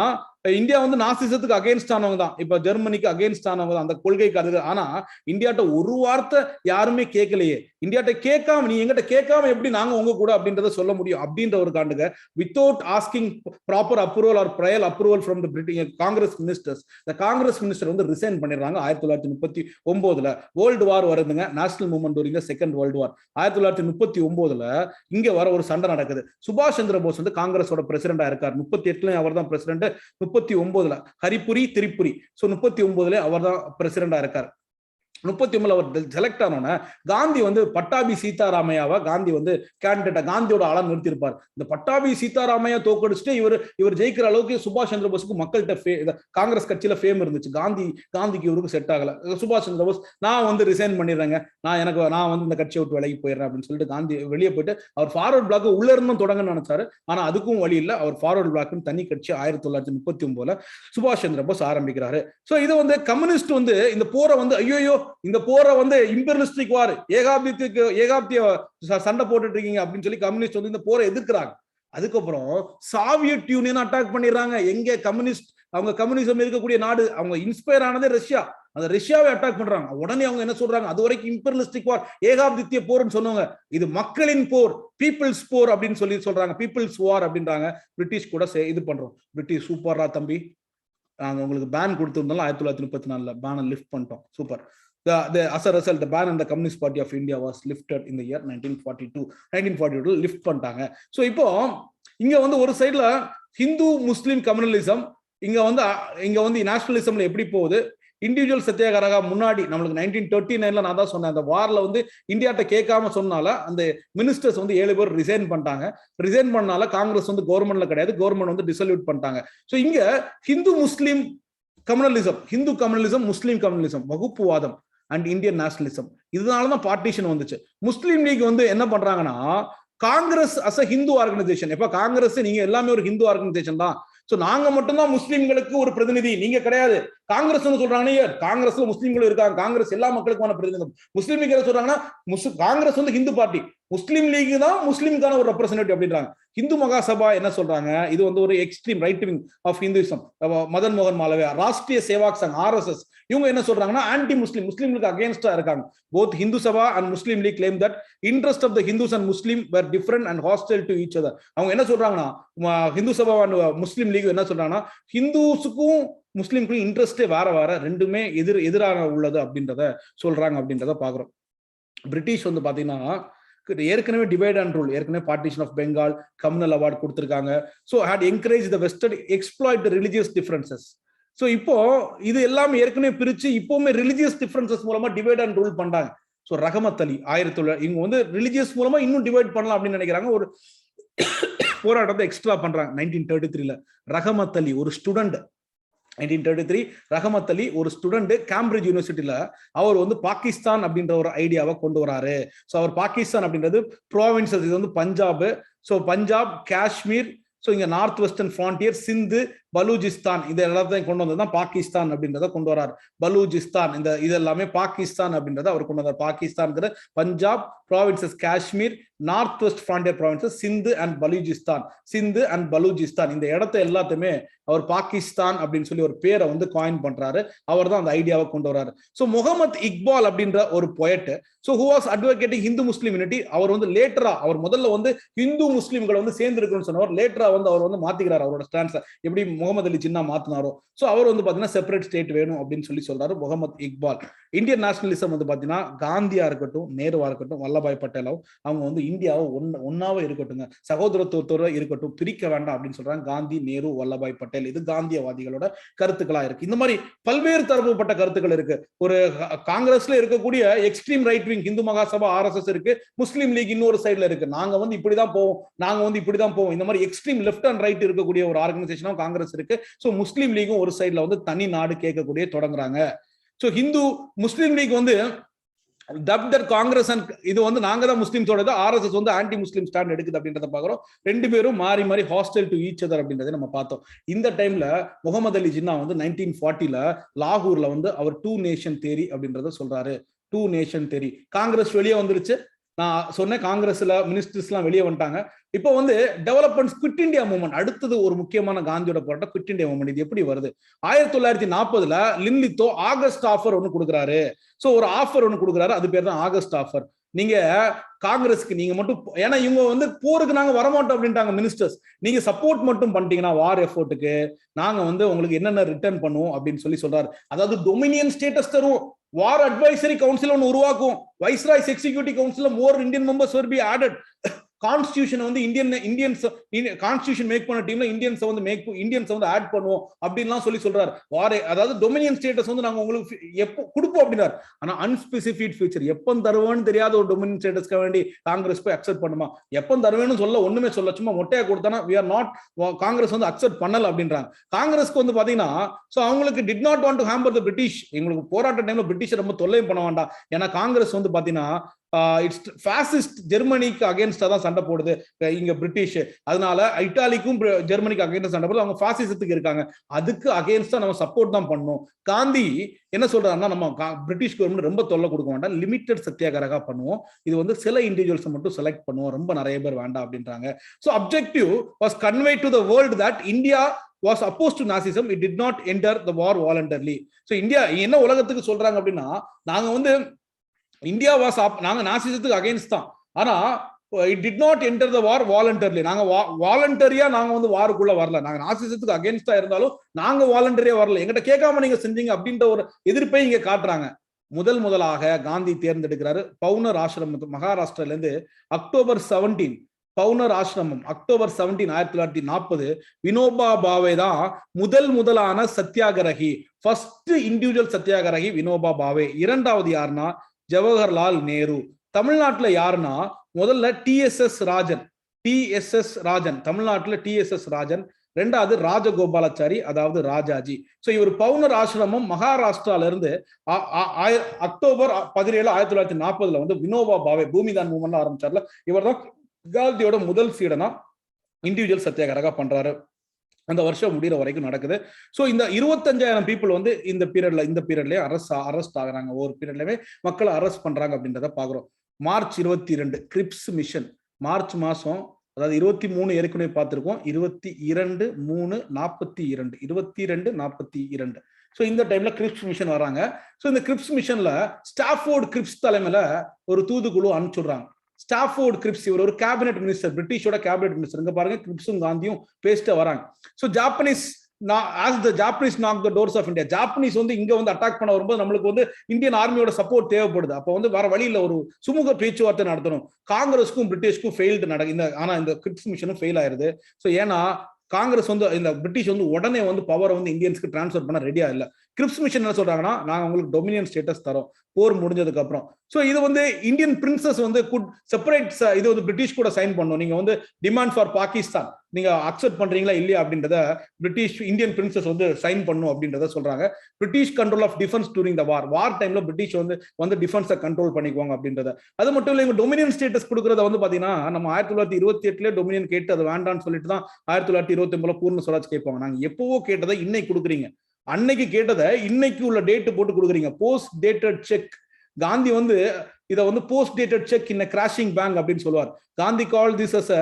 இந்தியா வந்து நாசிசத்துக்கு அகைன்ஸ்ட் ஆனவங்க தான், இப்ப ஜெர்மனிக்கு அகைன்ஸ்ட் ஆனவங்க தான், அந்த கொள்கைக்கு அது. ஆனா இந்தியாட்ட ஒரு வார்த்தை யாருமே கேட்கலையே. இந்தியாட்ட கேட்காம, நீ எங்கிட்ட கேட்காம எப்படி நாங்க உங்க கூட அப்படின்றத சொல்ல முடியும் அப்படின்ற ஒரு காண்டுக, without asking proper approval or prior approval from the British Congress ministers, இந்த காங்கிரஸ் மினிஸ்டர் வந்து ரிசைன் பண்ணிடுறாங்க. 1939 வேர்ல்டு வார் வருதுங்க, national movement during the second world war. 1939 இங்க வர ஒரு சண்டை நடக்குது. சுபாஷ் சந்திர போஸ் வந்து காங்கிரஸோட பிரசிடண்டா இருக்கார். 38 அவர் தான் பிரசிடண்ட், 39 ஹரிபுரி திரிபுரி. சோ 39 அவர் தான் பிரசிடண்டா இருக்கார். 39 அவர் செலக்ட் ஆனோன்னா காந்தி வந்து பட்டாபி சீதாராமையாவா காந்தி வந்து கேண்டிடேட்டா காந்தியோட ஆளா நிறுத்திருப்பார். இந்த பட்டாபி சீதாராமையா தோக்கடிச்சுட்டு இவர் ஜெயிக்கிற அளவுக்கு சுபாஷ் சந்திர போஸ்க்கு மக்கள்கிட்ட காங்கிரஸ் கட்சியில ஃபேம் இருந்துச்சு. காந்திக்கு இவருக்கு செட் ஆகல. சுபாஷ் சந்திர போஸ் நான் வந்து ரிசைன் பண்ணிடுறேங்க, நான் வந்து இந்த கட்சியை விட்டு விலகி போயிடுறேன் அப்படின்னு சொல்லிட்டு காந்தி வெளியே போயிட்டு அவர் ஃபார்வர்ட் பிளாக் உள்ள இருந்தும் தொடங்கன்னு நினைச்சாரு. ஆனா அதுக்கும் வழி இல்லை. அவர் ஃபார்வர்ட் பிளாக்னு தனி கட்சி 1939 சுபாஷ் சந்திர போஸ் ஆரம்பிக்கிறாரு. சோ இது வந்து கம்யூனிஸ்ட் வந்து இந்த போரை வந்து ஐயோ இந்த போரை வந்து இம்பீரியலிஸ்டிக் வார் ஏகாப்திய சண்டை போட்டுட்டு இருக்கீங்க அப்படின்னு சொல்லி கம்யூனிஸ்ட் வந்து இந்த போரை எதிர்க்கிறாங்க. அதுக்கப்புறம் சாவியட் யூனியன் அட்டாக் பண்ணிடுறாங்க. எங்க அவங்க கம்யூனிசம் இருக்கக்கூடிய நாடு, அவங்க இன்ஸ்பயர் ஆனதே ரஷ்யா, அந்த ரஷ்யாவை அட்டாக் பண்றாங்க. உடனே அவங்க என்ன சொல்றாங்க, அது வரைக்கும் இம்பீரியலிஸ்டிக் வார் ஏகாப்திய போர்னு சொன்னாங்க, இது மக்களின் போர், பீப்புள்ஸ் போர் அப்படின்னு சொல்றாங்க, பீப்புள்ஸ் வார் அப்படின்றாங்க. பிரிட்டிஷ் கூட இது பண்றோம். பிரிட்டிஷ் சூப்பரா தம்பி, நாங்க உங்களுக்கு பேன் கொடுத்திருந்தாலும் 1934 பேனை லிஃப்ட் பண்ணிட்டோம். Super. As a result, the ban on the Communist Party of India was lifted in the year 1942 lift பண்ணிட்டாங்க. ஸோ இப்போ இங்க வந்து ஒரு சைட்ல ஹிந்து முஸ்லிம் கம்யூனலிசம், இங்க வந்து நேஷனலிசம்ல எப்படி போகுது, இண்டிவிஜுவல் சத்தியாகிரகா முன்னாடி நம்மளுக்கு 1939 நான் தான் சொன்னேன், அந்த வார்ல வந்து இந்தியாட்ட கேட்காம சொன்னால அந்த மினிஸ்டர்ஸ் வந்து 7 பேர் ரிசைன் பண்ணிட்டாங்க. ரிசைன் பண்ணால காங்கிரஸ் வந்து கவர்மெண்ட்ல கிடையாது, கவர்மெண்ட் வந்து டிசல்யூட் பண்ணிட்டாங்க. ஸோ இங்க Hindu Muslim communalism Muslim communalism, வகுப்புவாதம் அண்ட் இந்தியன் நேஷனலிசம், இதனாலதான் பார்ட்டிஷன் வந்துச்சு. முஸ்லீம் லீக் வந்து என்ன பண்றாங்கன்னா, Congress as a Hindu organisation, எப்ப காங்கிரஸ் நீங்க எல்லாமே ஒரு ஹிந்து ஆர்கனைசேஷன் தான், சோ நாங்க மட்டும்தான் முஸ்லீம்களுக்கு ஒரு பிரதிநிதி, நீங்க கிடையாது. காங்கிரஸ் சொல்றாங்க காங்கிரஸ்ல முஸ்லீம்கள் இருக்காங்க, காங்கிரஸ் எல்லா மக்களுக்குமான பிரதிநிதி. முஸ்லீம் லீக் சொல்றாங்கன்னா காங்கிரஸ் வந்து ஹிந்து பார்ட்டி, முஸ்லீம் லீக் தான் முஸ்லீமுக்கான ஒரு ரெப்ரசன்டேட்டிவ் அப்படின்றாங்க. ஹிந்து மகாசபா என்ன சொல்றாங்க, இது வந்து ஒரு extreme right wing of Hinduism. Madan மோகன் மாலவியா, ராஷ்டிரிய சேவாக் சங் RSS, இவங்க என்ன சொல்றாங்கன்னா ஆன்டி முஸ்லிம்களுக்கு அகைன்ஸ்டா இருக்காங்க. Both Hindu Sabha and Muslim League claim that interest of the Hindus and Muslim were different and hostile to each other. அவங்க என்ன சொல்றாங்கன்னா, ஹிந்து சபா அண்ட் முஸ்லீம் லீக் என்ன சொல்றாங்கன்னா, ஹிந்துஸுக்கும் முஸ்லீம்களுக்கும் இன்ட்ரெஸ்டே வேற ரெண்டுமே எதிராக உள்ளது அப்படின்றத சொல்றாங்க அப்படின்றத பாக்குறோம். பிரிட்டிஷ் வந்து பாத்தீங்கன்னா ஏற்கனவே டிவைட் அண்ட் ரூல், ஏற்கனவே partition of Bengal, communal award கொடுத்திருக்காங்க. So had encouraged the western exploit religious differences. So இப்போ இது எல்லாமே ஏற்கனவே பிரிச்சு இப்பவுமே ரிலிஜியஸ் டிஃபரன்சஸ் மூலமா டிவைட் அண்ட் ரூல் பண்றாங்க. ஸோ ரஹமத் அலி 1900 இவங்க வந்து ரிலிஜியஸ் மூலமா இன்னும் டிவைட் பண்ணலாம் அப்படின்னு நினைக்கிறாங்க. ஒரு போராட்டத்தை எக்ஸ்ட்ரா பண்றாங்க. 1933 ரஹமத் அலி ஒரு ஸ்டூடெண்ட், 1933 ரஹமத் அலி ஒரு ஸ்டூடெண்ட் கேம்பிரிட்ஜ் யூனிவர்சிட்டியில அவர் வந்து பாகிஸ்தான் அப்படின்ற ஒரு ஐடியாவை கொண்டு வராரு. ஸோ அவர் பாகிஸ்தான் அப்படின்றது ப்ராவின்சஸ், இது வந்து பஞ்சாப், ஸோ பஞ்சாப், காஷ்மீர், ஸோ இங்க நார்த் வெஸ்டர்ன் ஃப்ரான்டியர், சிந்து, பலூஜிஸ்தான், இது எல்லாத்தையும் கொண்டு வந்ததுதான் பாகிஸ்தான் அப்படின்றத கொண்டு வராரு. பலூஜிஸ்தான் இது எல்லாமே பாகிஸ்தான் அப்படின்றத அவர் கொண்டு வந்தார். Pakistan Punjab provinces, Kashmir, north west frontier provinces, Sindh and Baluchistan, இந்த இடத்த எல்லாத்தையுமே அவர் பாகிஸ்தான் அப்படின்னு சொல்லி ஒரு பேரை வந்து காயின் பண்றாரு. அவர் தான் அந்த ஐடியாவை கொண்டு வராரு. ஸோ முகமது இக்பால் அப்படின்ற ஒரு poet, so who was advocating Hindu Muslim unity, அவர் வந்து லேட்டரா, அவர் முதல்ல வந்து ஹிந்து முஸ்லீம்களை வந்து சேர்ந்து இருக்குன்னு சொன்னவர், லேட்டரா வந்து அவர் வந்து மாத்திக்கிறார் அவரோட ஸ்டான்ஸ், எப்படி முகமது அலி ஜின்னா மாத்தினாரோ. ஸோ அவர் வந்து பாத்தீங்கன்னா செப்பரேட் ஸ்டேட் வேணும் அப்படின்னு சொல்லி சொல்றாரு முகமது இக்பால். இந்தியன் நேஷனலிசம் வந்து பாத்தீங்கன்னா காந்தியா இருக்கட்டும், நேருவா இருக்கட்டும், வல்லபாய் பட்டேலும் அவங்க வந்து இந்தியாவை ஒன்னாவே இருக்கட்டும், சகோதரத்துவத்தோட இருக்கட்டும், பிரிக்க வேண்டாம் அப்படின்னு சொல்றாங்க. காந்தி, நேரு, வல்லபாய் பட்டேல், இது காந்தியவாதிகளோட கருத்துக்களா இருக்கு. இந்த மாதிரி பல்வேறு தரப்புப்பட்ட கருத்துக்கள் இருக்கு. ஒரு காங்கிரஸ்ல இருக்கக்கூடிய extreme right wing Hindu Mahasabha RSS இருக்கு, முஸ்லீம் லீக் இன்னொரு சைட்ல இருக்கு, நாங்க வந்து இப்படிதான் போவோம், இந்த மாதிரி எக்ஸ்ட்ரீம் லெஃப்ட் அண்ட் ரைட் இருக்கக்கூடிய ஒரு ஆர்கனைசேஷனும் காங்கிரஸ் இருக்கு. சோ முஸ்லீம் லீகும் ஒரு சைட்ல வந்து தனி நாடு கேட்கக்கூடிய தொடங்குறாங்க. சோ ஹிந்து முஸ்லீம் லீக் வந்து காங்கிரஸ் இது வந்து நாங்க தான் முஸ்லிம்ஸோட, RSS வந்து ஆன்டி முஸ்லிம் ஸ்டாண்ட் எடுக்குது அப்படின்றத பாக்குறோம். ரெண்டு பேரும் மாறி ஹாஸ்டைல் டு ஈச் அதர் அப்படின்றத நம்ம பார்த்தோம். இந்த டைம்ல முகமது அலி ஜின்னா வந்து 1940 லாகூர்ல வந்து அவர் 2 நேஷன் தியரி அப்படின்றத சொல்றாரு. 2 நேஷன் தியரி. காங்கிரஸ் வெளியே வந்துருச்சு, நான் சொன்னேன், காங்கிரஸ்ல மினிஸ்டர்ஸ் எல்லாம் வெளியே வந்துட்டாங்க. இப்போ வந்து டெவலப்மெண்ட்ஸ், குவிட் இந்தியா மூவ்மெண்ட், அடுத்தது ஒரு முக்கியமான காந்தியோட போராட்டம் குவிட் இந்தியா மூவ்மெண்ட். இது எப்படி வருது? 1940 லின்லித்தோ ஆகஸ்ட் ஆஃபர் ஒன்னு கொடுக்குறாரு. சோ ஒரு ஆஃபர் ஒன்னு கொடுக்குறாரு, அது பேர் தான் ஆகஸ்ட் ஆஃபர். நீங்க காங்கிரஸ்க்கு நீங்க மட்டும், ஏன்னா இவங்க வந்து போருக்கு நாங்க வரமாட்டோம் அப்படின்ட்டாங்க மினிஸ்டர்ஸ், நீங்க சப்போர்ட் மட்டும் பண்ணிட்டீங்கன்னா வார் எஃபோர்ட்டுக்கு நாங்க வந்து உங்களுக்கு என்னென்ன ரிட்டர்ன் பண்ணுவோம் அப்படின்னு சொல்லி சொல்றாரு. அதாவது டொமினியன் ஸ்டேட்டஸ் தரும், வார் அட்வைசரி கவுன்சில் ஒன்று உருவாக்கும், viceroy's executive council more Indian members will be added, constitution வந்து இந்தியன்ஸ் கான்ஸ்டியூஷன் மேக் பண்ண டீம்ல இந்தியன்ஸ் வந்து ஆட் பண்ணுவோம் அப்படின்லாம் சொல்றாரு. அதாவது டொமினியன் ஸ்டேட்டஸ் வந்து நாங்க உங்களுக்கு எப்போ கொடுப்போம் அப்படின்னாரு. ஆனா அன்ஸ்பெசிஃபைட் ஃபியூச்சர் எப்போ தருவேன்னு தெரியாத ஒரு டொமினியன் ஸ்டேட்டஸ்க்கு வேண்டி காங்கிரஸ் போய் அக்செப்ட் பண்ணுமா? எப்போ தருவேன்னு சொல்ல ஒண்ணுமே சொல்ல, சும்மா மொட்டையா கொடுத்தானா we are not, காங்கிரஸ் வந்து அக்செப்ட் பண்ணல அப்படின்றாங்க. காங்கிரஸ்க்கு வந்து பாத்தீங்கன்னா சோ அவங்களுக்கு did not want to hamper the British. எங்களுக்கு போராட்ட டைம்ல பிரிட்டிஷ் ரொம்ப தொல்லையும் பண்ண வேண்டாம். ஏன்னா காங்கிரஸ் வந்து பாத்தீங்கன்னா இட்ஸ் ஃபாசிஸ்ட் ஜெர்மனிக்கு அகைன்ஸ்டா தான் சண்டை போடுது இங்க பிரிட்டிஷ். அதனால இட்டாலிக்கும் ஜெர்மனிக்கு அகைன்ஸ்டா சண்டை போடுது. அவங்க ஃபாசிசத்துக்கு இருக்காங்க, அதுக்கு அகைன்ஸ்டா நம்ம சப்போர்ட் தான் பண்ணணும். காந்தி என்ன சொல்றாருன்னா, நம்ம பிரிட்டிஷ் கவர்மெண்ட் ரொம்ப தொல்லை கொடுக்க வேண்டாம், லிமிட்டட் சத்தியாகிரகா பண்ணுவோம், இது வந்து சில இண்டிவிஜுவல்ஸ் மட்டும் செலக்ட் பண்ணுவோம், ரொம்ப நிறைய பேர் வேண்டாம் அப்படின்றாங்க. So objective was conveyed to the world that India was opposed to Nazism. It did not enter the war voluntarily. So India என்ன உலகத்துக்கு சொல்றாங்க அப்படின்னா, நாங்க வந்து இந்தியா வாஸ் நாங்க நாசிசத்துக்கு அகைன்ஸ்ட் தான், ஆனா it did not enter the war voluntarily. நாங்க வாலண்டரியா நாங்க வந்து வாருக்குள்ள வரல. நாங்க நாசிசத்துக்கு அகைன்ஸ்டா இருந்தாலும் நாங்க வாலண்டரியா வரல, எங்கிட்ட கேட்காம நீங்க செஞ்சீங்க அப்படின்ற ஒரு எதிர்ப்பை இங்க காட்டுறாங்க. முதலாக காந்தி தேர்ந்தெடுக்கிறாரு பவுனர் ஆசிரமம், மகாராஷ்டிரால இருந்து அக்டோபர் 17 பவுனர் ஆசிரமம், அக்டோபர் 17 1940. வினோபா பாவே தான் முதலான சத்தியாகிரகி, ஃபர்ஸ்ட் இண்டிவிஜுவல் சத்தியாகிரகி வினோபா பாவே. இரண்டாவது யாருன்னா ஜவஹர்லால் நேரு. தமிழ்நாட்டுல யாருன்னா முதல்ல டிஎஸ்எஸ் ராஜன், தமிழ்நாட்டுல டிஎஸ்எஸ் ராஜன். ரெண்டாவது ராஜகோபாலாச்சாரி, அதாவது ராஜாஜி. சோ இவர் பவுனர் ஆசிரமம் மகாராஷ்டிரால இருந்து அக்டோபர் 17 1940 வந்து வினோபா பாவே பூமிதான் மூவ்மெண்ட் ஆரம்பிச்சார்ல, இவர் தான் காந்தியோட முதல் சீடனா இண்டிவிஜுவல் சத்தியாகிரகா பண்றாரு. அந்த வருஷம் முடிகிற வரைக்கும் நடக்குது. ஸோ இந்த 25,000 பீப்புள் வந்து இந்த பீரியட்லயே அரெஸ்ட் ஆகுறாங்க. ஒரு பீரியட்லயே மக்களை அரெஸ்ட் பண்றாங்க அப்படின்றத பாக்குறோம். மார்ச் 22 கிரிப்ஸ் மிஷன், மார்ச் மாசம், அதாவது 23 ஏற்கனவே பார்த்திருக்கோம், 22/3/42 ஸோ இந்த டைம்ல கிரிப்ஸ் மிஷன் வராங்க. ஸோ இந்த கிரிப்ஸ் மிஷன்ல ஸ்டாஃபோர்ட் கிரிப்ஸ் தலைமையில ஒரு தூதுக்குழு அனுப்பிச்சுடுறாங்க. ஸ்டாஃபோர்ட் கிரிப்ஸ் இவர் ஒரு கேபினெட் மினிஸ்டர், பிரிட்டிஷோட கேபினெட் மினிஸ்டர். இங்க பாருங்க கிரிப்ஸும் காந்தியும் பேசிட்டு வராங்க. So Japanese as the Japanese knock the doors of India, Japanese வந்து இங்க வந்து அட்டாக் பண்ண வரும்போது நம்மளுக்கு வந்து இந்தியன் ஆர்மியோட சப்போர்ட் தேவைப்படுது. அப்போ வந்து வர வழியில ஒரு சுமூக பேச்சுவார்த்தை நடத்தணும். காங்கிரஸ்க்கும் பிரிட்டிஷ்க்கும் ஃபெயில்டு நடக்குது. ஆனா இந்த கிரிப்ஸ் மிஷனும் ஃபெயில் ஆயிருது. ஸோ ஏன்னா காங்கிரஸ் வந்து இந்த பிரிட்டிஷ் வந்து உடனே வந்து பவரை வந்து இந்தியன்ஸ்க்கு டிரான்ஸ்ஃபர் பண்ண ரெடியா இல்ல. கிரிப்ஸ் மிஷன் என்ன சொல்றாங்கன்னா, நாங்க உங்களுக்கு டொமினியன் ஸ்டேட்டஸ் தரோம் போர் முடிஞ்சதுக்கு அப்புறம். சோ இது வந்து இந்தியன் பிரின்சஸ் வந்து குட் செப்பரேட், இது வந்து பிரிட்டிஷ் கூட சைன் பண்ணும். நீங்க வந்து டிமாண்ட் ஃபார் பாகிஸ்தான் நீங்க அக்செப்ட் பண்றீங்களா இல்லையா அப்படின்றத பிரிட்டிஷ் இந்தியன் பிரின்சஸ் வந்து சைன் பண்ணும் அப்படின்றத சொல்றாங்க. British control of defence during the war டைம்ல பிரிட்டிஷ் வந்து டிஃபென்ஸை கண்ட்ரோல் பண்ணிக்குவாங்க அப்படின்றத. அது மட்டும் இல்ல, இவங்க டொமினியன் ஸ்டேட்டஸ் கொடுக்கறத வந்து பாத்தீங்கன்னா நம்ம 1928 டொமினியன் கேட்டு அது வேண்டாம்னு சொல்லிட்டு தான் 1929 பூர்ண ஸ்வராஜ் கேட்பாங்க. நாங்க எப்பவோ கேட்டதை இன்னைக்கு கொடுக்குறீங்க, அன்னைக்கு கேட்டதை இன்னைக்கு உள்ள டேட் போட்டு கொடுக்குறீங்க. Post dated check. காந்தி வந்து இதை வந்து post dated check in crashing bank அப்படின்னு சொல்லுவார். காந்தி கால் திஸ் அஸ்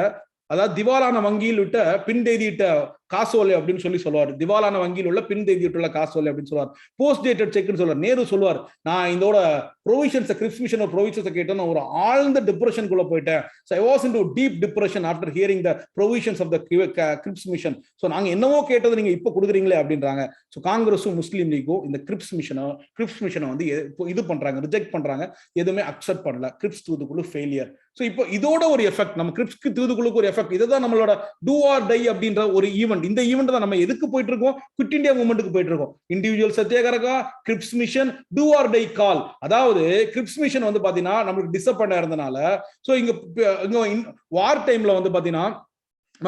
அதாவது திவாலான வங்கியில் விட்ட பின் தேதியிட்ட காசோலை அப்படின்னு சொல்லுவார். திவாலான வங்கியில் உள்ள பின் தேதியிட்டுள்ள காசோலை அப்படின்னு சொல்லுவார். போஸ்ட் டேட்டட் செக்னு சொல்லுவார். நேரு சொல்லுவார், நான் இதோட ப்ரொவிஷன்ஸ் கிரிப்ஸ் மிஷன் ப்ரொவிஷன்ஸ் கேட்டேன், ஒரு ஆழ்ந்த டிப்ரெஷனுக்குள்ள போயிட்டேன். So I was into deep depression after hearing the provisions of the grips mission. So நாங்க என்னவோ கேட்டது நீங்க இப்போ கொடுக்குறீங்களே அப்படின்றாங்க. ஸோ காங்கிரஸும் முஸ்லீம் லீக்கும் இந்த கிரிப்ஸ் மிஷனை வந்து இது பண்றாங்க, ரிஜெக்ட் பண்றாங்க, எதுவுமே அக்செப்ட் பண்ணல. Grips தூதுக்குழு failure. ஸோ இப்போ இதோட ஒரு எஃபெக்ட், நம்ம கிரிப்ஸ் தூதுக்குழுக்கு ஒரு எஃபெக்ட். இதுதான் நம்மளோட டூ ஆர் டை அப்படின்ற ஒரு ஈவெண்ட். இந்த ஈவெண்ட் தான் நம்ம எதுக்கு போயிட்டு இருக்கோம்? குவிட் இந்தியா மூவ்மெண்ட்டுக்கு போயிட்டு இருக்கோம். Individual Satyagraha, Cripps mission, do or die call. அதாவது கிரிப்ஸ் மிஷன் வந்து பாத்தீங்கன்னா நம்மளுக்கு டிசப்பாயிண்ட் இருந்தனால, சோ இங்க வார் டைம்ல வந்து பாத்தீங்கன்னா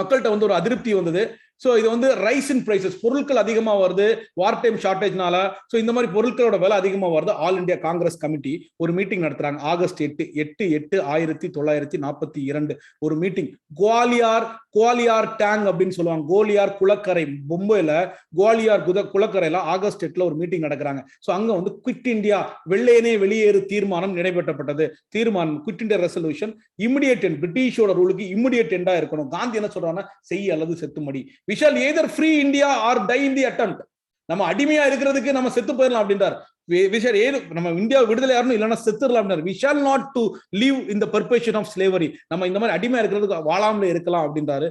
மக்கள்கிட்ட வந்து ஒரு அதிருப்தி வந்தது. சோ இது வந்து ரைஸ் இன் பிரைசஸ், பொருட்கள் அதிகமா வருது வார் டைம் ஷார்டேஜ்னால. சோ இந்த மாதிரி பொருட்களோட விலை அதிகமா வருது. ஆல் இந்தியா காங்கிரஸ் கமிட்டி ஒரு மீட்டிங் நடத்துறாங்க. ஆகஸ்ட் 8/8/1942 ஒரு மீட்டிங். குவாலியார் டேங் அப்படின்னு சொல்லுவாங்க. கோலியார் குளக்கரை, மும்பைல குவாலியார் குளக்கரையில ஆகஸ்ட் 8 ஒரு மீட்டிங் நடக்கிறாங்க. சோ அங்க வந்து குவிட் இந்தியா, வெள்ளையனே வெளியேறு தீர்மானம் நிறைவேற்றப்பட்டது. தீர்மானம் quit India resolution immediate end, பிரிட்டிஷோட ரூலுக்கு இமிடியேட் எண்டா இருக்கணும். காந்தி என்ன சொல்றாங்கன்னா, செய் அல்லது செத்துமடி. We shall either free India or die in the attempt. நம்ம அடிமையா இருக்கிறதுக்கு நம்ம செத்து போயிடலாம் அப்படின்றார். நம்ம இந்தியா விடுதலை யாரும் இல்லைன்னா செத்துடலாம் அப்படின்றார். We shall not to live in the perpetuation of slavery. நம்ம இந்த மாதிரி அடிமையா இருக்கிறதுக்கு வாழாமலே இருக்கலாம் அப்படின்றாரு.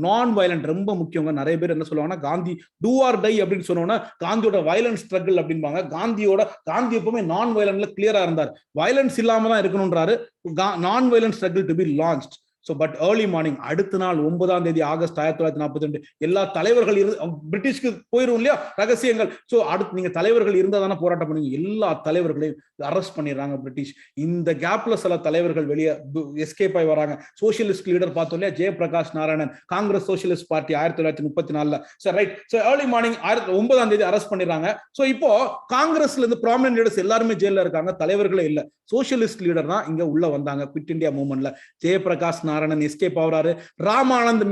நான் வயலண்ட் ரொம்ப முக்கியங்க. நிறைய பேர் என்ன சொல்லுவாங்கன்னா, காந்தி டூ ஆர் டை அப்படின்னு சொன்னோன்னா காந்தியோட வயலன்ஸ் ஸ்ட்ரகிள் அப்படின்பாங்க. காந்தி எப்பவுமே நான் வயலன்ட்ல கிளியரா இருந்தார். வயலன்ஸ் இல்லாம தான் இருக்கணும்ன்றாரு. Non violence struggle to be launched. So but early morning அடுத்த நாள் 9ஆம் தேதி ஆகஸ்ட் 1942 எல்லா தலைவர்கள் பிரிட்டிஷ்க்கு போயிரும் இல்லையா ரகசியங்கள். ஸோ அடுத்து நீங்க தலைவர்கள் இருந்தா தானே போராட்டம் பண்ணுவீங்க. எல்லா தலைவர்களையும் அரெஸ்ட் பண்ணிடுறாங்க பிரிட்டிஷ். இந்த கேப்ல சில தலைவர்கள் வெளியே எஸ்கேப் ஆகி வராங்க. சோசியலிஸ்ட் லீடர் பார்த்தோம் இல்லையா, Jayaprakash Narayanan, Congress socialist party 1934. So right. So early morning 9ஆம் தேதி அரெஸ்ட் பண்ணிடுறாங்க. சோ இப்போ காங்கிரஸ்ல இருந்து ப்ராமினன்ட் லீடர்ஸ் எல்லாருமே ஜெயில இருக்காங்க, தலைவர்களே இல்ல. சோசியலிஸ்ட் லீடர் தான் இங்க உள்ள வந்தாங்க. குவிட் இந்தியா மூவ்மெண்ட்ல ஜெயபிரகாஷ் நாராயணன் எஸ்கேப் ஆகுறாரு. ராமானந்த்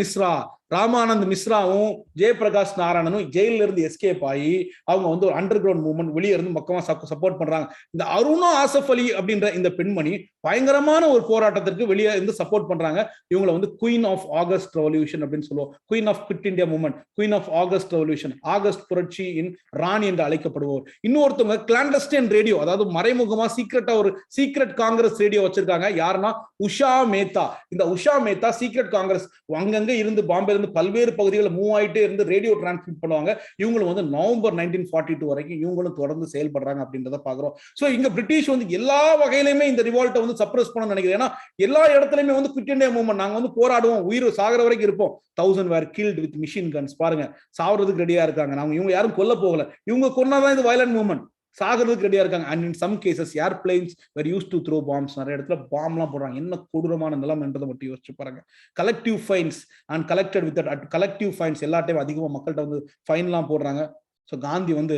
மிஸ்ராவும் ஜெயபிரகாஷ் நாராயணனும் ஜெயில இருந்து எஸ்கேப் ஆகி அவங்க வந்து ஒரு அண்டர் கிரவுண்ட் மூவ்மெண்ட் வெளியே இருந்து மக்கமா சப்போர்ட் பண்றாங்க. இந்த அருணா ஆசப் அலி அப்படின்ற இந்த பெண்மணி பயங்கரமான ஒரு போராட்டத்திற்கு வெளியே இருந்து சப்போர்ட் பண்றாங்க. இவங்களை வந்து குயின் ஆஃப் ஆகஸ்ட் ரெவல்யூஷன் அப்படின்னு சொல்லுவோம். Queen of quit India movement, queen of August revolution, ஆகஸ்ட் புரட்சி இன் ராணி என்று அழைக்கப்படுவோர். இன்னொருத்தவங்க கிளாண்டஸ்டைன் ரேடியோ, அதாவது மறைமுகமா சீக்ரெட்டா ஒரு சீக்ரெட் காங்கிரஸ் ரேடியோ வச்சிருக்காங்க. யாருன்னா உஷா மேத்தா. இந்த உஷா மேத்தா சீக்ரெட் காங்கிரஸ் அங்கங்க இருந்து பாம்பே பல்வேறு பகுதிகளில் மூவ் ஆயிட்டே இருந்து ரேடியோ டிரான்ஸ்மிட் பண்ணுவாங்க. இவங்களும் வந்து நவம்பர் 1942 வரைக்கும் இவங்களும் தொடர்ந்து செயல்படுறாங்க அப்படின்றத பாக்குறோம். சோ இங்க பிரிட்டிஷ் வந்து எல்லா வகையிலுமே இந்த ரிவால்ட்டை வந்து சப்ரஸ் பண்ண நினைக்கிறேன். ஏன்னா எல்லா இடத்துலயுமே வந்து குவிட் இந்தியா மூவ்மெண்ட், நாங்க வந்து போராடுவோம், உயிர் சாகர வரைக்கும் இருப்போம். 1000 were killed with machine guns. பாருங்க, சாவறதுக்கு ரெடியா இருக்காங்க. நாங்க இவங்க யாரும் கொல்ல போகல, இவங்க கொன்னாதான் இது வயலண்ட் மூவ்மெண்ட். சாகிறதுக்கு ரெடியா இருக்காங்க. And in some cases airplanes were used to throw bombs. நிறைய இடத்துல பாம்லாம் போடுறாங்க. என்ன கொடூரமான நிலம் என்றதை மட்டும் யோசிச்சு பாருங்க. Collective fines and collected with collective fines எல்லா டைம் அதிகமாக மக்கள்கிட்ட வந்து ஃபைன்லாம் போடுறாங்க. ஸோ காந்தி வந்து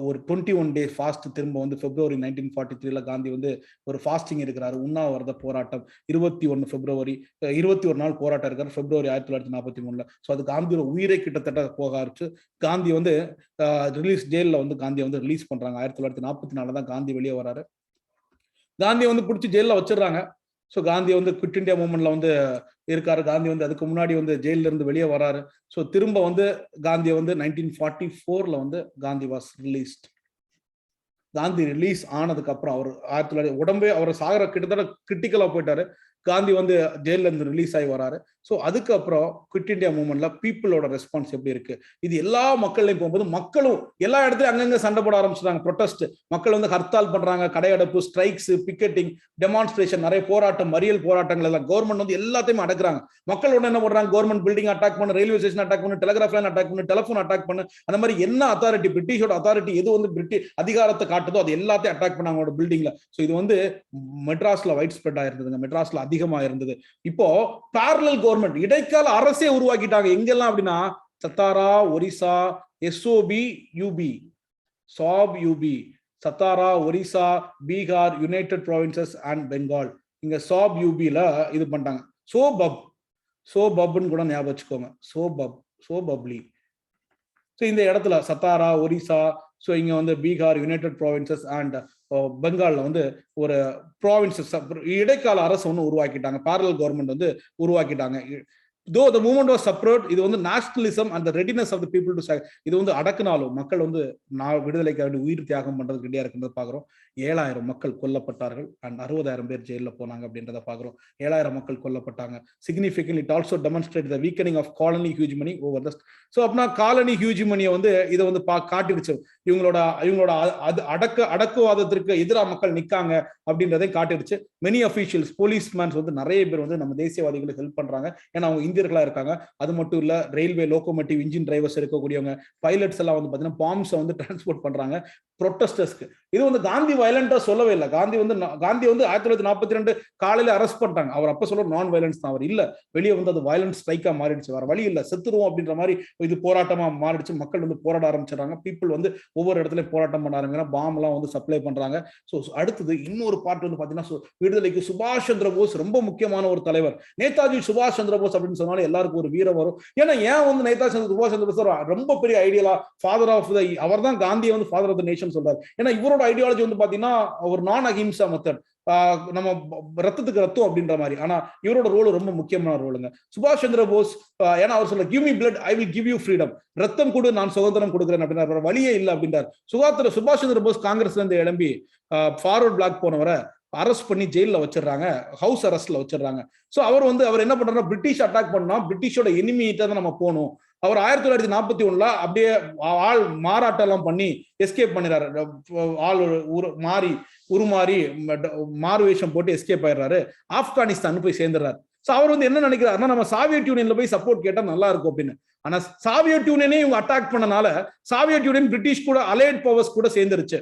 ஒரு 21 டே ஃபாஸ்ட் திரும்ப வந்து பிப்ரவரி 1943 காந்தி வந்து ஒரு ஃபாஸ்டிங் இருக்கிறாரு. உண்ணாவிரத போராட்டம் 21 பிப்ரவரி 21 நாள் போராட்டம் இருக்காரு பிப்ரவரி 1943. ஸோ அது காந்தியோட உயிரை கிட்டத்தட்ட போக ஆரம்பிச்சு. காந்தி வந்து ஜெயிலில் வந்து காந்தியை வந்து ரிலீஸ் பண்றாங்க. 1944 தான் காந்தி வெளியே வராரு. காந்தியை வந்து பிடிச்சி ஜெயிலில் வச்சிடறாங்க. ஸோ காந்தி வந்து குவிட் இந்தியா மூவ்மெண்ட்ல வந்து இருக்காரு. காந்தி வந்து அதுக்கு முன்னாடி வந்து ஜெயில இருந்து வெளியே வராரு. ஸோ திரும்ப வந்து காந்தியை வந்து 1944 வந்து Gandhi was released. Gandhi release ஆனதுக்கு அப்புறம் அவர் 1900 உடம்பே அவர் சாகர கிட்டத்தட்ட கிரிட்டிக்கலா போயிட்டாரு. காந்தி வந்து ஜெயில இருந்து ரிலீஸ் ஆகி வராரு. ஸோ அதுக்கப்புறம் குவிட் இந்தியா மூவ்மெண்ட்ல பீப்புளோட ரெஸ்பான்ஸ் எப்படி இருக்கு, இது எல்லா மக்களையும் போகும்போது மக்களும் எல்லா இடத்துலயும் அங்கங்க சண்டை போட ஆரம்பிச்சிட்டாங்க. ப்ரொட்டஸ்ட், மக்கள் வந்து ஹர்த்தால் பண்றாங்க, கடையடைப்பு, ஸ்ட்ரைக்ஸ், பிக்கெட்டிங், டெமான்ஸ்ட்ரேஷன், நிறைய போராட்டம், மறியல் போராட்டங்கள் எல்லாம். கவர்மெண்ட் வந்து எல்லாத்தையும் அடக்குறாங்க. மக்களோட என்ன பண்றாங்க, கவர்மெண்ட் பில்டிங் அட்டாக் பண்ணு, ரயில்வே ஸ்டேஷன் அட்டாக் பண்ணு, டெலிகிராஃப் லைன் அட்டாக் பண்ணு, டெலிஃபோன் அட்டாக் பண்ணு. அந்த மாதிரி என்ன அத்தாரிட்டி, பிரிட்டிஷோட அத்தாரிட்டி எது வந்து பிரிட்டிஷ் அதிகாரத்தை காட்டுதோ அது எல்லாத்தையும் அட்டாக் பண்ணாங்க அவங்களோட பில்டிங்ல. ஸோ இது வந்து மெட்ராஸ்ல வைட் ஸ்ப்ரெட் ஆயிருந்ததுங்க, மெட்ராஸ்ல அதிகமா இருந்தது. இப்போ பேரலல் கவர்மெண்ட், இடைக்கால அரசே உருவாக்கிட்டாங்க. எங்கெல்லாம் அப்படின்னா சத்தாரா, ஒரிசா, எஸ்ஓபி, யூபி, சாப் UP, Satara, Orissa, Bihar, united provinces and Bengal. இங்க சாப் யூபில இது பண்ணிட்டாங்க. சோபப்னு கூட ஞாபகம் வச்சுக்கோங்க. சோபப்லி. ஸோ இந்த இடத்துல சத்தாரா, ஒரிசா, ஸோ இங்க வந்து பீகார், யுனைடெட் ப்ராவின்சஸ் அண்ட் பெங்கால்ல வந்து ஒரு ப்ராவின்சஸ் இடைக்கால அரசு ஒன்று உருவாக்கிட்டாங்க. பேரலல் கவர்மெண்ட் வந்து உருவாக்கிட்டாங்க. Though the movement was separate, இது வந்து nationalism and the readiness of the people to இது வந்து அடக்குனாலும் மக்கள் வந்து விடுதலைக்காக உயிர் தியாகம் பண்றதுக்கு ரெடியா இருக்குன்றத பாக்குறோம். 7000 மக்கள் கொல்லப்பட்டார்கள் அண்ட் 60,000 பேர் ஜெயில போனாங்க அப்படின்றத பாக்குறோம். 7000 மக்கள் கொல்லப்பட்டாங்க. Significantly it also demonstrated the weakening of colony hegemony over the so அப்படின்னா காலனி ஹியூஜிமனியை வந்து இதை வந்து காட்டிடுச்சு. இவங்களோட அடக்குவாதத்திற்கு எதிராக மக்கள் நிக்காங்க அப்படின்றதை காட்டிடுச்சு. மெனி அபிஷியல்ஸ், போலீஸ்மேன்ஸ் வந்து நிறைய பேர் வந்து நம்ம தேசியவாதிகளுக்கு ஹெல்ப் பண்றாங்க. ஏன்னா அவங்க இந்தியர்களா இருக்காங்க. அது மட்டும் இல்ல, ரயில்வே லோகோமோட்டிவ் இன்ஜின் டிரைவர்ஸ் இருக்கக்கூடியவங்க, பைலட்ஸ் எல்லாம் வந்து பாத்தீங்கன்னா பாம்ஸை வந்து டிரான்ஸ்போர்ட் பண்றாங்க ப்ரொட்டஸ்டர்ஸ்க்கு. இது வந்து காந்தி வயலண்டா சொல்லவே இல்லை. காந்தி வந்து 1942 காலையில அரெஸ்ட் பண்ணிட்டாங்க. அவர் அப்ப சொல்ல நான் வயலன்ஸ் தான். அவர் இல்ல, வெளியே வந்து அது வயலன்ஸ் ஸ்ட்ரைக்கா மாறிடுச்சு. வேற வழி இல்ல, செத்துருவோம் அப்படின்ற மாதிரி இது போராட்டமா மாறிடுச்சு. மக்கள் வந்து போராட ஆரம்பிச்சிடறாங்க. பீப்புள் வந்து ஒவ்வொரு இடத்துலயும் போராட்டம் பண்ண ஆரம்பிக்கிறாங்க. பாம் எல்லாம் வந்து சப்ளை பண்றாங்க. ஸோ அடுத்தது இன்னொரு பார்ட் வந்து பாத்தீங்கன்னா விடுதலைக்கு சுபாஷ் சந்திர போஸ் ரொம்ப முக்கியமான ஒரு தலைவர். நேதாஜி சுபாஷ் சந்திர போஸ் அப்படின்னு சொன்னாலும் எல்லாருக்கும் ஒரு வீரம் வரும். ஏன்னா ஏன் வந்து நேதாஜி சுபாஷ் சந்திர போஸ் ரொம்ப பெரிய ஐடியலா ஃபாதர் ஆஃப் த, அவர் தான் காந்தியை வந்து ஃபாதர் ஆஃப் த நேஷன் சொல்றாரு. ஏன்னா இவரோட ஐடியாலஜி வந்து பாத்தீங்கன்னா ஒரு நான் அஹிம்சா மெத்தட், நம்ம ரத்தத்துக்கு ரத்தம் அப்படின்ற மாதிரி. ஆனா இவரோட ரோல் ரொம்ப முக்கியமான ரோலுங்க. சுபாஷ் சந்திர போஸ் ஏன்னா அவர் சொல்ல give me blood I will give you freedom, ரத்தம் கொடு நான் சுதந்திரம் கொடுக்குறேன் அப்படின்ற வழியே இல்லை அப்படின்றார். சுபாஷ் சந்திர போஸ் காங்கிரஸ்ல இருந்து எழும்பி ஃபார்வர்ட் பிளாக் போனவரை அரெஸ்ட் பண்ணி ஜெயில வச்சிடறாங்க, ஹவுஸ் அரெஸ்ட்ல வச்சிடறாங்க. சோ அவர் என்ன பண்றாருன்னா, பிரிட்டிஷ் அட்டாக் பண்ணா பிரிட்டிஷோட எனிமிட்ட தான் நம்ம போகணும். அவர் 1941 அப்படியே ஆள் மாறாட்டம் எல்லாம் பண்ணி எஸ்கேப் பண்ணிடுறாரு. ஆள் உருமாறி மாறு வேஷம் போட்டு எஸ்கேப் ஆயிடுறாரு. ஆப்கானிஸ்தான் போய் சேர்ந்துடுறாரு. ஸோ அவர் வந்து என்ன நினைக்கிறாருன்னா, நம்ம சாவியட் யூனியன்ல போய் சப்போர்ட் கேட்டா நல்லா இருக்கும் அப்படின்னு. ஆனா சாவியட் யூனியனே இவங்க அட்டாக் பண்ணனால சாவியட் யூனியன் பிரிட்டிஷ் கூட அலைட் பவர்ஸ் கூட சேர்ந்துருச்சு.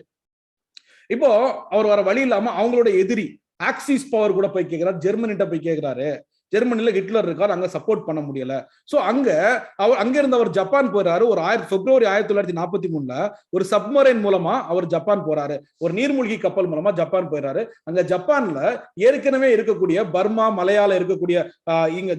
இப்போ அவர் வர வழி இல்லாம அவங்களோட எதிரி ஆக்சிஸ் பவர் கூட போய் கேட்கிறாரு, ஜெர்மனிட்ட போய் கேட்கிறாரு. ஜெர்மனில ஹிட்லர் இருக்காரு, அங்க சப்போர்ட் பண்ண முடியல. சோ அங்க இருந்து அவர் ஜப்பான் போறாரு. ஒரு பிப்ரவரி 1943 ஒரு சப்மரைன் மூலமா அவர் ஜப்பான் போறாரு. ஒரு நீர்மூழ்கி கப்பல் மூலமா ஜப்பான் போயிறாரு. அங்க ஜப்பான்ல ஏற்கனவே இருக்கக்கூடிய பர்மா, மலையாள இருக்கக்கூடிய இங்க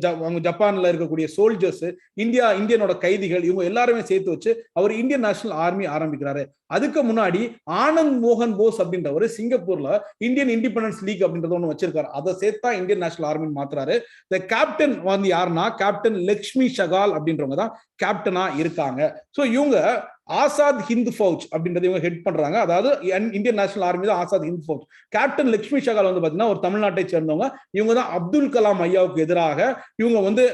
ஜப்பான்ல இருக்கக்கூடிய சோல்ஜர்ஸ், இந்தியனோட கைதிகள், இவங்க எல்லாருமே சேர்த்து வச்சு அவர் இந்தியன் நேஷனல் ஆர்மி ஆரம்பிக்கிறாரு. அதுக்கு முன்னாடி ஆனந்த் மோகன் போஸ் அப்படின்றவர் சிங்கப்பூர்ல இந்தியன் இண்டிபெண்டன்ஸ் லீக் அப்படின்றது ஒண்ணு வச்சிருக்காரு. அதை சேர்த்தா இந்தியன் நேஷனல் ஆர்மின்னு மாத்துறாரு. இந்த கேப்டன் வந்து யாருன்னா கேப்டன் லக்ஷ்மி சகால் அப்படின்றவங்க தான் கேப்டனா இருக்காங்க. சோ இவங்க ஆசாத் ஹிந்த் ஃபௌஜ் அப்படின்றத இவங்க ஹெட் பண்றாங்க. அதாவது இந்தியன் நேஷனல் ஆர்மி தான் ஆசாத் ஹிந்த் ஃபௌஜ். கேப்டன் லக்ஷ்மி சகால் வந்து பாத்தீங்கன்னா ஒரு தமிழ்நாட்டை சேர்ந்தவங்க. இவங்க தான் அப்துல் கலாம் ஐயாவுக்கு எதிராக இவங்க வந்து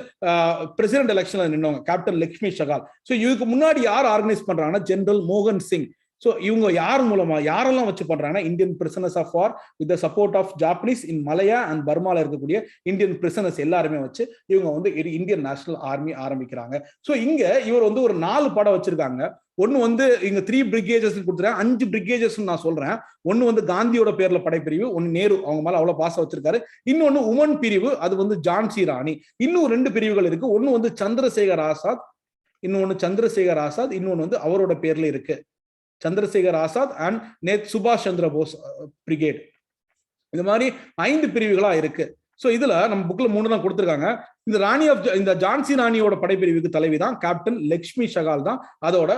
பிரசிடென்ட் எலெக்ஷன்ல நின்னவங்க, கேப்டன் லக்ஷ்மி சகால். சோ இதுக்கு முன்னாடி யார் ஆர்கனைஸ் பண்றாங்கன்னா ஜெனரல் மோகன் சிங். சோ இவங்க யார் மூலமா யாரெல்லாம் வச்சு பண்றாங்கன்னா Indian prisoners of war with support of Japanese in Malaya and பர்மால இருக்கக்கூடிய இந்தியன் பிரிசனர்ஸ் எல்லாருமே வச்சு இவங்க வந்து இந்தியன் நேஷனல் ஆர்மி ஆரம்பிக்கிறாங்க. சோ இங்க இவர் வந்து ஒரு 4 படம் வச்சிருக்காங்க. ஒன்னு வந்து இங்க 3 பிரிகேஜஸ் கொடுத்துறேன், 5 பிரிகேஜஸ் நான் சொல்றேன். ஒன்னு வந்து காந்தியோட பேர்ல படைப்பிரிவு, ஒன்னு நேரு அவங்க மேல அவ்வளவு பாசம் வச்சிருக்காரு. இன்னொன்னு உமன் பிரிவு, அது வந்து ஜான்சி ராணி. இன்னும் 2 பிரிவுகள் இருக்கு. ஒன்னு வந்து சந்திரசேகர் ஆசாத், இன்னொன்னு வந்து அவரோட பேர்ல இருக்கு, சந்திரசேகர் ஆசாத் அண்ட் சுபாஷ் சந்திர போஸ் பிரிகேட். இந்த மாதிரி 5 பிரிவுகளா இருக்கு. சோ இதுல நம்ம புக்ல 3 தான் கொடுத்திருக்காங்க. இந்த ஜான்சி ராணியோட படைப்பிரிவுக்கு தலைவி தான் கேப்டன் லக்ஷ்மி சகால் தான் அதோட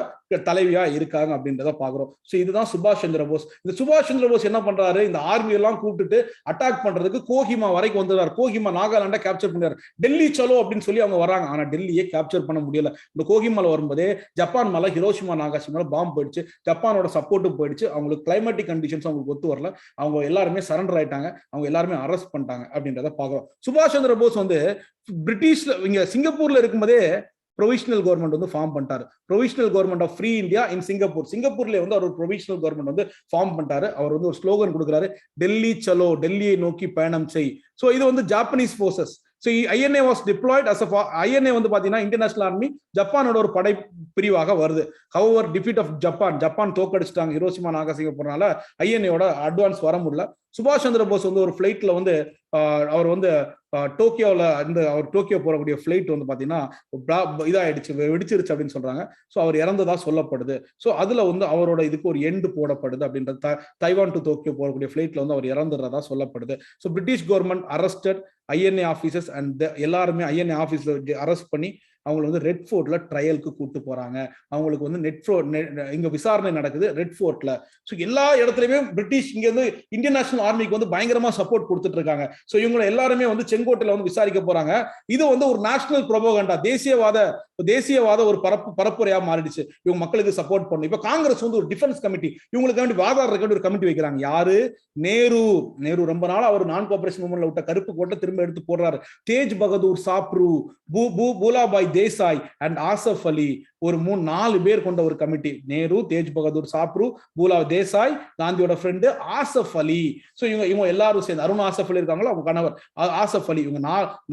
தலைவியா இருக்காங்க அப்படின்றத பாக்குறோம். சோ இதுதான் சுபாஷ் சந்திர போஸ். இந்த சுபாஷ் சந்திர போஸ் என்ன பண்றாரு, இந்த ஆர்மி எல்லாம் கூப்பிட்டுட்டு அட்டாக் பண்றதுக்கு கோஹிமா வரைக்கும் வந்துடுறாரு. கோஹிமா நாகாலாண்டை கேப்சர் பண்ணாரு. டெல்லி சலோ அப்படின்னு சொல்லி அவங்க வராங்க. ஆனா டெல்லியே கேப்சர் பண்ண முடியல. இந்த கோஹிமால வரும்போதே ஜப்பான் மேல ஹிரோஷிமா நாகாஷிமா மேல பாம்பு போயிடுச்சு. ஜப்பானோட சப்போர்ட்டும் போயிடுச்சு. அவங்களுக்கு கிளைமேட்டிக் கண்டிஷன்ஸ் அவங்களுக்கு ஒத்து வரல. அவங்க எல்லாருமே சரண்டர் ஆயிட்டாங்க. அவங்க எல்லாருமே அரெஸ்ட் பண்ணிட்டாங்க அப்படின்றத பாக்குறோம். சுபாஷ் சந்திர போஸ் வந்து பிரிட்டிஷ்ல இங்க சிங்கப்பூர்ல இருக்கும்போதே ப்ரொவிஷனல் கவர்மெண்ட் வந்து ஃபார்ம் பண்ணிட்டாரு. Provisional government of free India in Singapore. சிங்கப்பூர்ல வந்து அவர் ப்ரொவிஷனல் கவர்மெண்ட் வந்து ஃபார்ம் பண்ணிட்டாரு. அவர் வந்து ஒரு ஸ்லோகன் கொடுக்குறாரு, டெல்லி சலோ, டெல்லியை நோக்கி பயணம் செய். சோ இது வந்து Japanese forces. So INA was deployed as a INA வந்து பாத்தீங்கன்னா இன்டர்நேஷனல் ஆர்மி ஜப்பானோட ஒரு படை பிரிவாக வருது. However, defeat of ஜப்பான் தோக்கடிச்சிட்டாங்க ஹிரோஷிமா நாகாசாகி போறனால ஐஎன்ஏயோட அட்வான்ஸ் வர முடியல. சுபாஷ் சந்திர போஸ் வந்து ஒரு ஃபிளைட்ல வந்து அவர் வந்து டோக்கியோவில் அவர் டோக்கியோ போறக்கூடிய ஃபிளைட் வந்து பாத்தீங்கன்னா இதாயிடுச்சு, வெடிச்சிருச்சு அப்படின்னு சொல்றாங்க. ஸோ அவர் இறந்ததா சொல்லப்படுது. ஸோ அதுல வந்து அவரோட இதுக்கு ஒரு எண்டு போடப்படுது அப்படின்றது. தைவான் டு டோக்கியோ போகக்கூடிய ஃபிளைட்ல வந்து அவர் இறந்துறதா சொல்லப்படுது. So British government arrested INA officers and எல்லாருமே ஐஎன்ஏ ஆஃபீஸர் அரெஸ்ட் பண்ணி அவங்களை வந்து ரெட் ஃபோர்ட்ல ட்ரையலுக்கு கூட்டு போறாங்க. அவங்களுக்கு வந்து இங்க விசாரணை நடக்குது ரெட் ஃபோர்ட்ல. ஸோ எல்லா இடத்துலயுமே பிரிட்டிஷ் இங்க வந்து இந்தியன் நேஷனல் ஆர்மிக்கு வந்து பயங்கரமா சப்போர்ட் கொடுத்துட்டு இருக்காங்க. ஸோ இவங்களை எல்லாருமே வந்து செங்கோட்டையில வந்து விசாரிக்க போறாங்க. இது வந்து ஒரு நேஷனல் ப்ரொபகண்டா, தேசியவாத ஒரு பரப்புரையா மாறிடுச்சு. இவங்க மக்களுக்கு சப்போர்ட் பண்ணும். இப்ப காங்கிரஸ் வந்து ஒரு டிஃபென்ஸ் கமிட்டி இவங்களுக்கு வேண்டி வாதாடுறதுக்கு ஒரு கமிட்டி வைக்கிறாங்க. யாரு? நேரு ரொம்ப நாள் அவர் நான் கோஆபரேஷன் மூவ்மெண்ட்ல விட்ட கருப்பு கோட்டை திரும்ப எடுத்து போடுறாரு. தேஜ் பகதூர் சாப்ரு, பூலாபாய் தேசாய் அண்ட் ஆசப் அலி, ஒரு 4 பேர் கொண்ட ஒரு கமிட்டி. நேரு, தேஜ் பகதூர் சாப்ரு, பூலா தேசாய், காந்தியோட ஃப்ரெண்டு ஆசப் அலி. ஸோ இவங்க எல்லாரும் சேர்ந்து, அருண் ஆசப் அலி இருக்காங்களோ அவங்க கணவர் ஆசப் அலி, இவங்க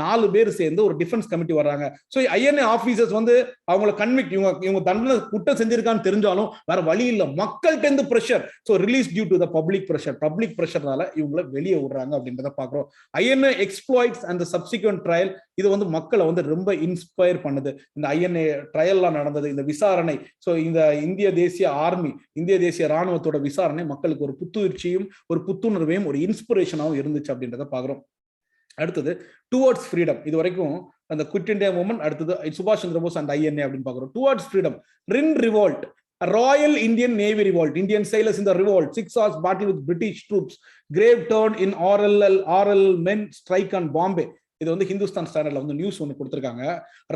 4 பேர் சேர்ந்து ஒரு டிஃபென்ஸ் கமிட்டி வர்றாங்க. ஸோ ஐஎன்ஏ ஆபீசர்ஸ் வந்து அவங்களை கன்விக்ட், இவங்க தண்டனை குற்றம் செஞ்சிருக்கான்னு தெரிஞ்சாலும் வேற வழி இல்லை, மக்கள்கிட்ட இருந்து pressure. So release due to the public பிரஷர்னால இவங்களை வெளியே விடுறாங்க அப்படின்றத பாக்குறோம். INA exploits and subsequent trial, இது வந்து மக்களை வந்து ரொம்ப இன்ஸ்பயர் பண்ணுது. இந்த ஐஎன்ஏ ட்ரையல்லாம் நடந்தது, இந்த விசாரணை. ஸோ இந்த இந்திய தேசிய ராணுவத்தோட விசாரணை மக்களுக்கு ஒரு புத்துணர்ச்சியும் ஒரு புத்துணர்வையும் ஒரு இன்ஸ்பிரேஷனாகவும் இருந்துச்சு அப்படின்றத பாக்குறோம். அடுத்தது டுவர்ட்ஸ் ஃப்ரீடம். இது வரைக்கும் அந்த குவிட் இந்தியா மூவ்மெண்ட், அடுத்தது சுபாஷ் சந்திர போஸ் அண்ட் ஐஎன்ஏ அப்படின்னு பாக்குறோம். Towards freedom, Rin revolt, Royal Indian Navy revolt, Indian sailors in the revolt, 6 hours battle with British troops, grave turn in oral men strike on Bombay. இது வந்து ஹிந்துஸ்தான் ஸ்டாண்டர்ட்ல வந்து news ஒன்று கொடுத்திருக்காங்க.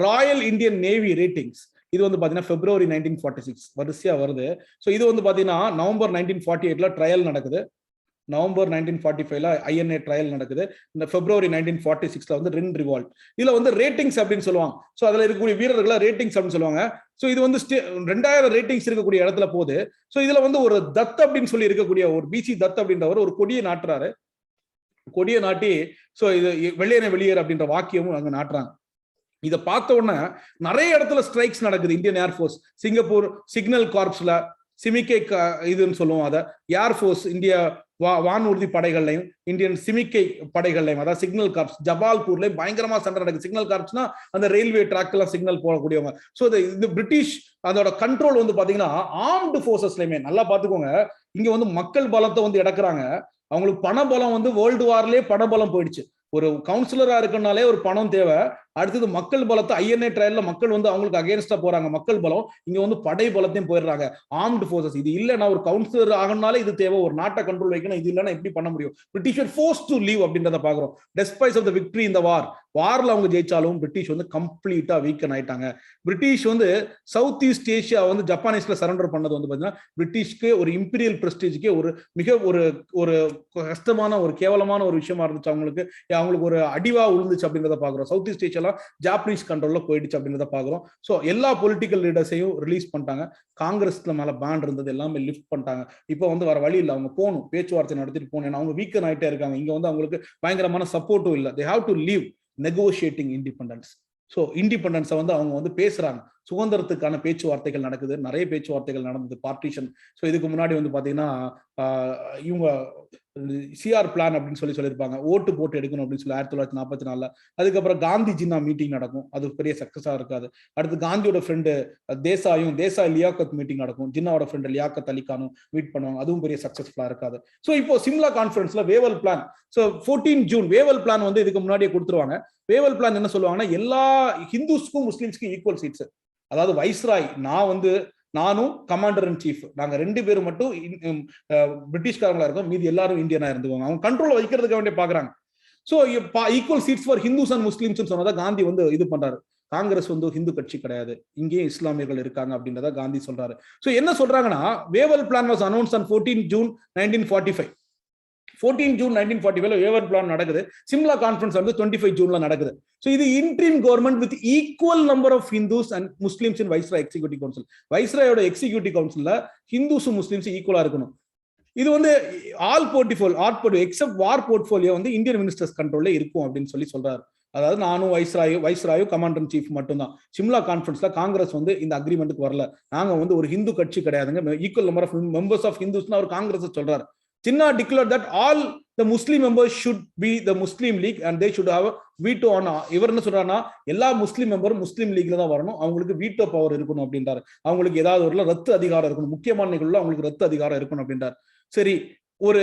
ராயல் இந்தியன் நேவி ரேட்டிங்ஸ், இது வந்து பாத்தீங்கன்னா பிப்ரவரி 1946 வரிசையா வருது. ஸோ இது வந்து பாத்தீங்கன்னா நவம்பர் 1948ல ட்ரையல் நடக்குது. நவம்பர் 1945ல ஐஎன்ஏ ட்ரையல் நடக்குது. இந்த பிப்ரவரி 1946ல வந்து ரின் ரிவால்ட். இதுல வந்து ரேட்டிங்ஸ் அப்படின்னு சொல்லுவாங்க. ஸோ அதுல இருக்கக்கூடிய வீரர்களை ரேட்டிங்ஸ் அப்படின்னு சொல்லுவாங்க. ஸோ இது வந்து 2000 ரேட்டிங்ஸ் இருக்கக்கூடிய இடத்துல போகுது. ஸோ இதுல வந்து ஒரு தத் அப்படின்னு சொல்லி இருக்கக்கூடிய ஒரு பிசி தத் அப்படின்றவர் ஒரு கொடியை நாட்டுறாரு. கொடியை நாட்டி சோ இது வெள்ளையனை வெளியேறு அப்படின்ற வாக்கியமும் அங்க நாட்டுறாங்க. இதை பார்த்த உடனே நிறைய இடத்துல ஸ்ட்ரைக்ஸ் நடக்குது. இந்தியன் ஏர்ஃபோர்ஸ் சிங்கப்பூர் சிக்னல் கார்ப்ஸ்ல சிமிக்கை இதுன்னு சொல்லுவோம், அதை ஏர்ஃபோர்ஸ் இந்தியா வானூர்தி படைகள்லையும் இந்தியன் சிமிக்கை படைகள்லையும், அதாவது சிக்னல் கார்ப்ஸ் ஜபால்பூர்லயும் பயங்கரமா சண்டை நடக்குது. சிக்னல் கார்ப்ஸ்னா அந்த ரயில்வே ட்ராக் எல்லாம் சிக்னல் போடக்கூடியவங்க. ஸோ இந்த பிரிட்டிஷ் அதோட கண்ட்ரோல் வந்து பாத்தீங்கன்னா ஆர்ம்டு போர்சஸ்லயுமே நல்லா பாத்துக்கோங்க. இங்க வந்து மக்கள் பலத்தை வந்து இடக்குறாங்க. அவங்களுக்கு பண பலம் வந்து வேர்ல்டு வார்லயே பணபலம் போயிடுச்சு. ஒரு கவுன்சிலரா இருக்குனாலே ஒரு பணம் தேவை. அடுத்தது மக்கள் பலத்தை ஐஎன்ஏ ட்ரையல்ல மக்கள் வந்து அவங்களுக்கு அகேன்ஸ்டா போறாங்க. மக்கள் பலம் இங்க வந்து படை பலத்தையும் போயிடுறாங்க. ஆர்ம்டு போர்சஸ் இது இல்லைன்னா ஒரு கவுன்சிலர் ஆகணும்னாலே இது தேவை. ஒரு நாட்டை கண்ட்ரோல் வைக்கணும். இது இல்லைன்னா எப்படி பண்ண முடியும்? பிரிட்டிஷ் ஃபோர்ஸ் டு லீவ் அப்படின்றத பாக்குறோம். டெஸ்பைட் ஆஃப் த விக்டரி இந்த வார்ல அவங்க ஜெயிச்சாலும் பிரிட்டிஷ் வந்து கம்ப்ளீட்டா வீக்கன் ஆயிட்டாங்க. பிரிட்டிஷ் வந்து சவுத் ஈஸ்ட் ஏஷியா வந்து ஜப்பானீஸ்ல சரண்டர் பண்ணது வந்து பாத்தீங்கன்னா பிரிட்டிஷ்க்கு ஒரு இம்பீரியல் பிரஸ்டீஜ்க்கு ஒரு மிக ஒரு கஷ்டமான ஒரு கேவலமான ஒரு விஷயமா இருந்துச்சு. அவங்களுக்கு ஒரு அடிவா விழுந்துச்சு அப்படின்றத பாக்குறோம். சவுத் ஈஸ்ட் ஏஷியா ஜாப்பனீஸ் கண்ட்ரோல்ல போயிடுச்சு அப்படின்றத பாக்குறோம். சோ எல்லா பொலிட்டிக்கல் லீடர்ஸையும் ரிலீஸ் பண்ணிட்டாங்க. காங்கிரஸ்ல மேல பேன் இருந்தது எல்லாமே லிஃப்ட் பண்ணிட்டாங்க. இப்போ வந்து வர வழி இல்லை, அவங்க போகணும், பேச்சுவார்த்தை நடத்திட்டு போகணும். அவங்க வீக்கன் ஆயிட்டே இருக்காங்க. இங்க வந்து அவங்களுக்கு பயங்கரமான சப்போர்ட்டும் இல்லை. They have to leave negotiating independence. So இண்டிபெண்டன்ஸை வந்து அவங்க வந்து பேசுறாங்க. சுதந்திரத்துக்கான பேச்சுவார்த்தைகள் நடக்குது. நிறைய பேச்சுவார்த்தைகள் நடந்தது. பார்ட்டிஷன். ஸோ இதுக்கு முன்னாடி வந்து பாத்தீங்கன்னா இவங்க சிஆர் பிளான் அப்படின்னு சொல்லியிருப்பாங்க. ஓட்டு போட்டு எடுக்கணும் அப்படின்னு சொல்லி 1944. அதுக்கப்புறம் காந்தி ஜின்னா மீட்டிங் நடக்கும். அது பெரிய சக்சஸா இருக்காது. அடுத்து காந்தியோட ஃப்ரெண்டு தேசாய் லியாக்கத் மீட்டிங் நடக்கும். ஜின்னாவோட ஃப்ரெண்டு லியாக்கத் அலிகானும் மீட் பண்ணுவாங்க. அதுவும் பெரிய சக்சஸ்ஃபுல்லா இருக்காது. ஸோ இப்போ சிம்லா கான்ஃபரன்ஸ்ல Wavell plan. So 14 June Wavell plan வந்து இதுக்கு முன்னாடியே கொடுத்துருவாங்க. வேவல் பிளான் என்ன சொல்லுவாங்கன்னா எல்லா ஹிந்துஸ்க்கும் முஸ்லிம்ஸ்க்கும் ஈக்குவல் சீட்ஸ். அதாவது வைஸ்ராய் நானும் கமாண்டர் இன் சீஃப் நாங்க 2 பேரும் மட்டும் பிரிட்டிஷ்காரங்களா இருக்கோம். மீதி எல்லாரும் இந்தியனா இருந்துவாங்க. அவங்க கண்ட்ரோல் வைக்கிறதுக்கு வேண்டிய பாக்குறாங்க. So equal seeds for Hindus and Muslims சொன்னதா காந்தி வந்து இது பண்றாரு. காங்கிரஸ் வந்து ஹிந்து கட்சி கிடையாது, இங்கேயும் இஸ்லாமியர்கள் இருக்காங்க அப்படின்றத காந்தி சொல்றாரு. சோ என்ன சொல்றாங்கன்னா Wavell plan was announced on 14 June 1945. 14 June 1945 Wavell plan நடக்குது. சிம்லா கான்ஃபரன்ஸ் வந்து 25 ஜூன்ல நடக்குது. So இது interim government with equal number of Hindus and Muslims in viceroy executive council. வைஸ்ராயோட எக்ஸிகியூட்டிவ் கவுன்சில்ல ஹிந்துஸும் முஸ்லிம்ஸ் ஈக்குவலா இருக்கணும். இது வந்து all portfolio except war portfolio வந்து இந்தியன் மினிஸ்டர்ஸ் கண்ட்ரோல்ல இருக்கும் அப்படின்னு சொல்றாரு. அதாவது நானும் வைஸ்ராயோ கமாண்டர் சீஃப் மட்டும்தான். சிம்லா கான்ஃபரன்ஸ்ல காங்கிரஸ் வந்து இந்த அக்ரிமெண்ட்டுக்கு வரல. நாங்க வந்து ஒரு ஹிந்து கட்சி கிடையாதுங்க. Equal number of members of ஹிந்துஸ்னு அவர் காங்கிரஸ் சொல்றாரு. Jinnah declared that all the Muslim members should be the Muslim League and they should have a veto on. இவர் என்ன சொல்றாருன்னா எல்லா முஸ்லீம் மெம்பரும் முஸ்லீம் லீக்ல தான் வரணும். அவங்களுக்கு வீட்டோ பவர் இருக்கணும் அப்படின்றாரு. அவங்களுக்கு ஏதாவது ஒரு ரத்து அதிகாரம் இருக்கணும். முக்கியமான நிகழ்வுல அவங்களுக்கு ரத்து அதிகாரம் இருக்கணும் அப்படின்றாரு. சரி, ஒரு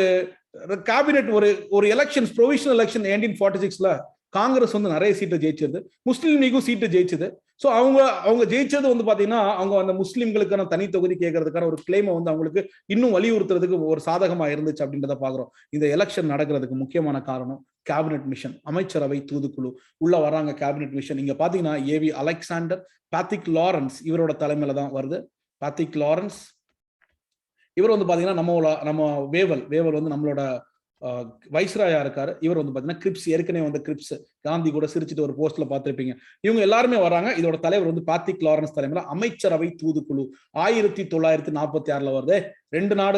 கேபினெட் ஒரு எலெக்ஷன்ஸ் ப்ரொவிஷனல் எலெக்ஷன் 1946ல காங்கிரஸ் வந்து நிறைய சீட்டை ஜெயிச்சது. முஸ்லீம் லீகும் சீட்டு ஜெயிச்சது. ஸோ அவங்க ஜெயிச்சது வந்து பாத்தீங்கன்னா அவங்க அந்த முஸ்லீம்களுக்கான தனி தொகுதி கேட்கறதுக்கான ஒரு கிளைமை வந்து அவங்களுக்கு இன்னும் வலியுறுத்துறதுக்கு ஒரு சாதகமா இருந்துச்சு அப்படின்றத பாக்குறோம். இந்த எலெக்ஷன் நடக்கிறதுக்கு முக்கியமான காரணம் கேபினெட் மிஷன், அமைச்சரவை தூதுக்குழு உள்ள வராங்க. கேபினெட் மிஷன் இங்க பாத்தீங்கன்னா ஏவி அலெக்சாண்டர், பேட்ரிக் லாரன்ஸ் இவரோட தலைமையில தான் வருது. பேட்ரிக் லாரன்ஸ் இவர் வந்து பாத்தீங்கன்னா நம்ம வேவல் வந்து நம்மளோட வைஸ்ராயா இருக்காரு. இவர் வந்து பாத்தீங்கன்னா கிரிப்ஸ், ஏற்கனவே வந்து கிரிப்ஸ் காந்தி கூட சிரிச்சுட்டு ஒரு போஸ்ட்ல பார்த்திருப்பீங்க. இவங்க எல்லாருமே வராங்க. இதோட தலைவர் வந்து பேட்ரிக் லாரன்ஸ் தலைமையில அமைச்சரவை தூதுக்குழு 1946ல வருது. 2 நாடு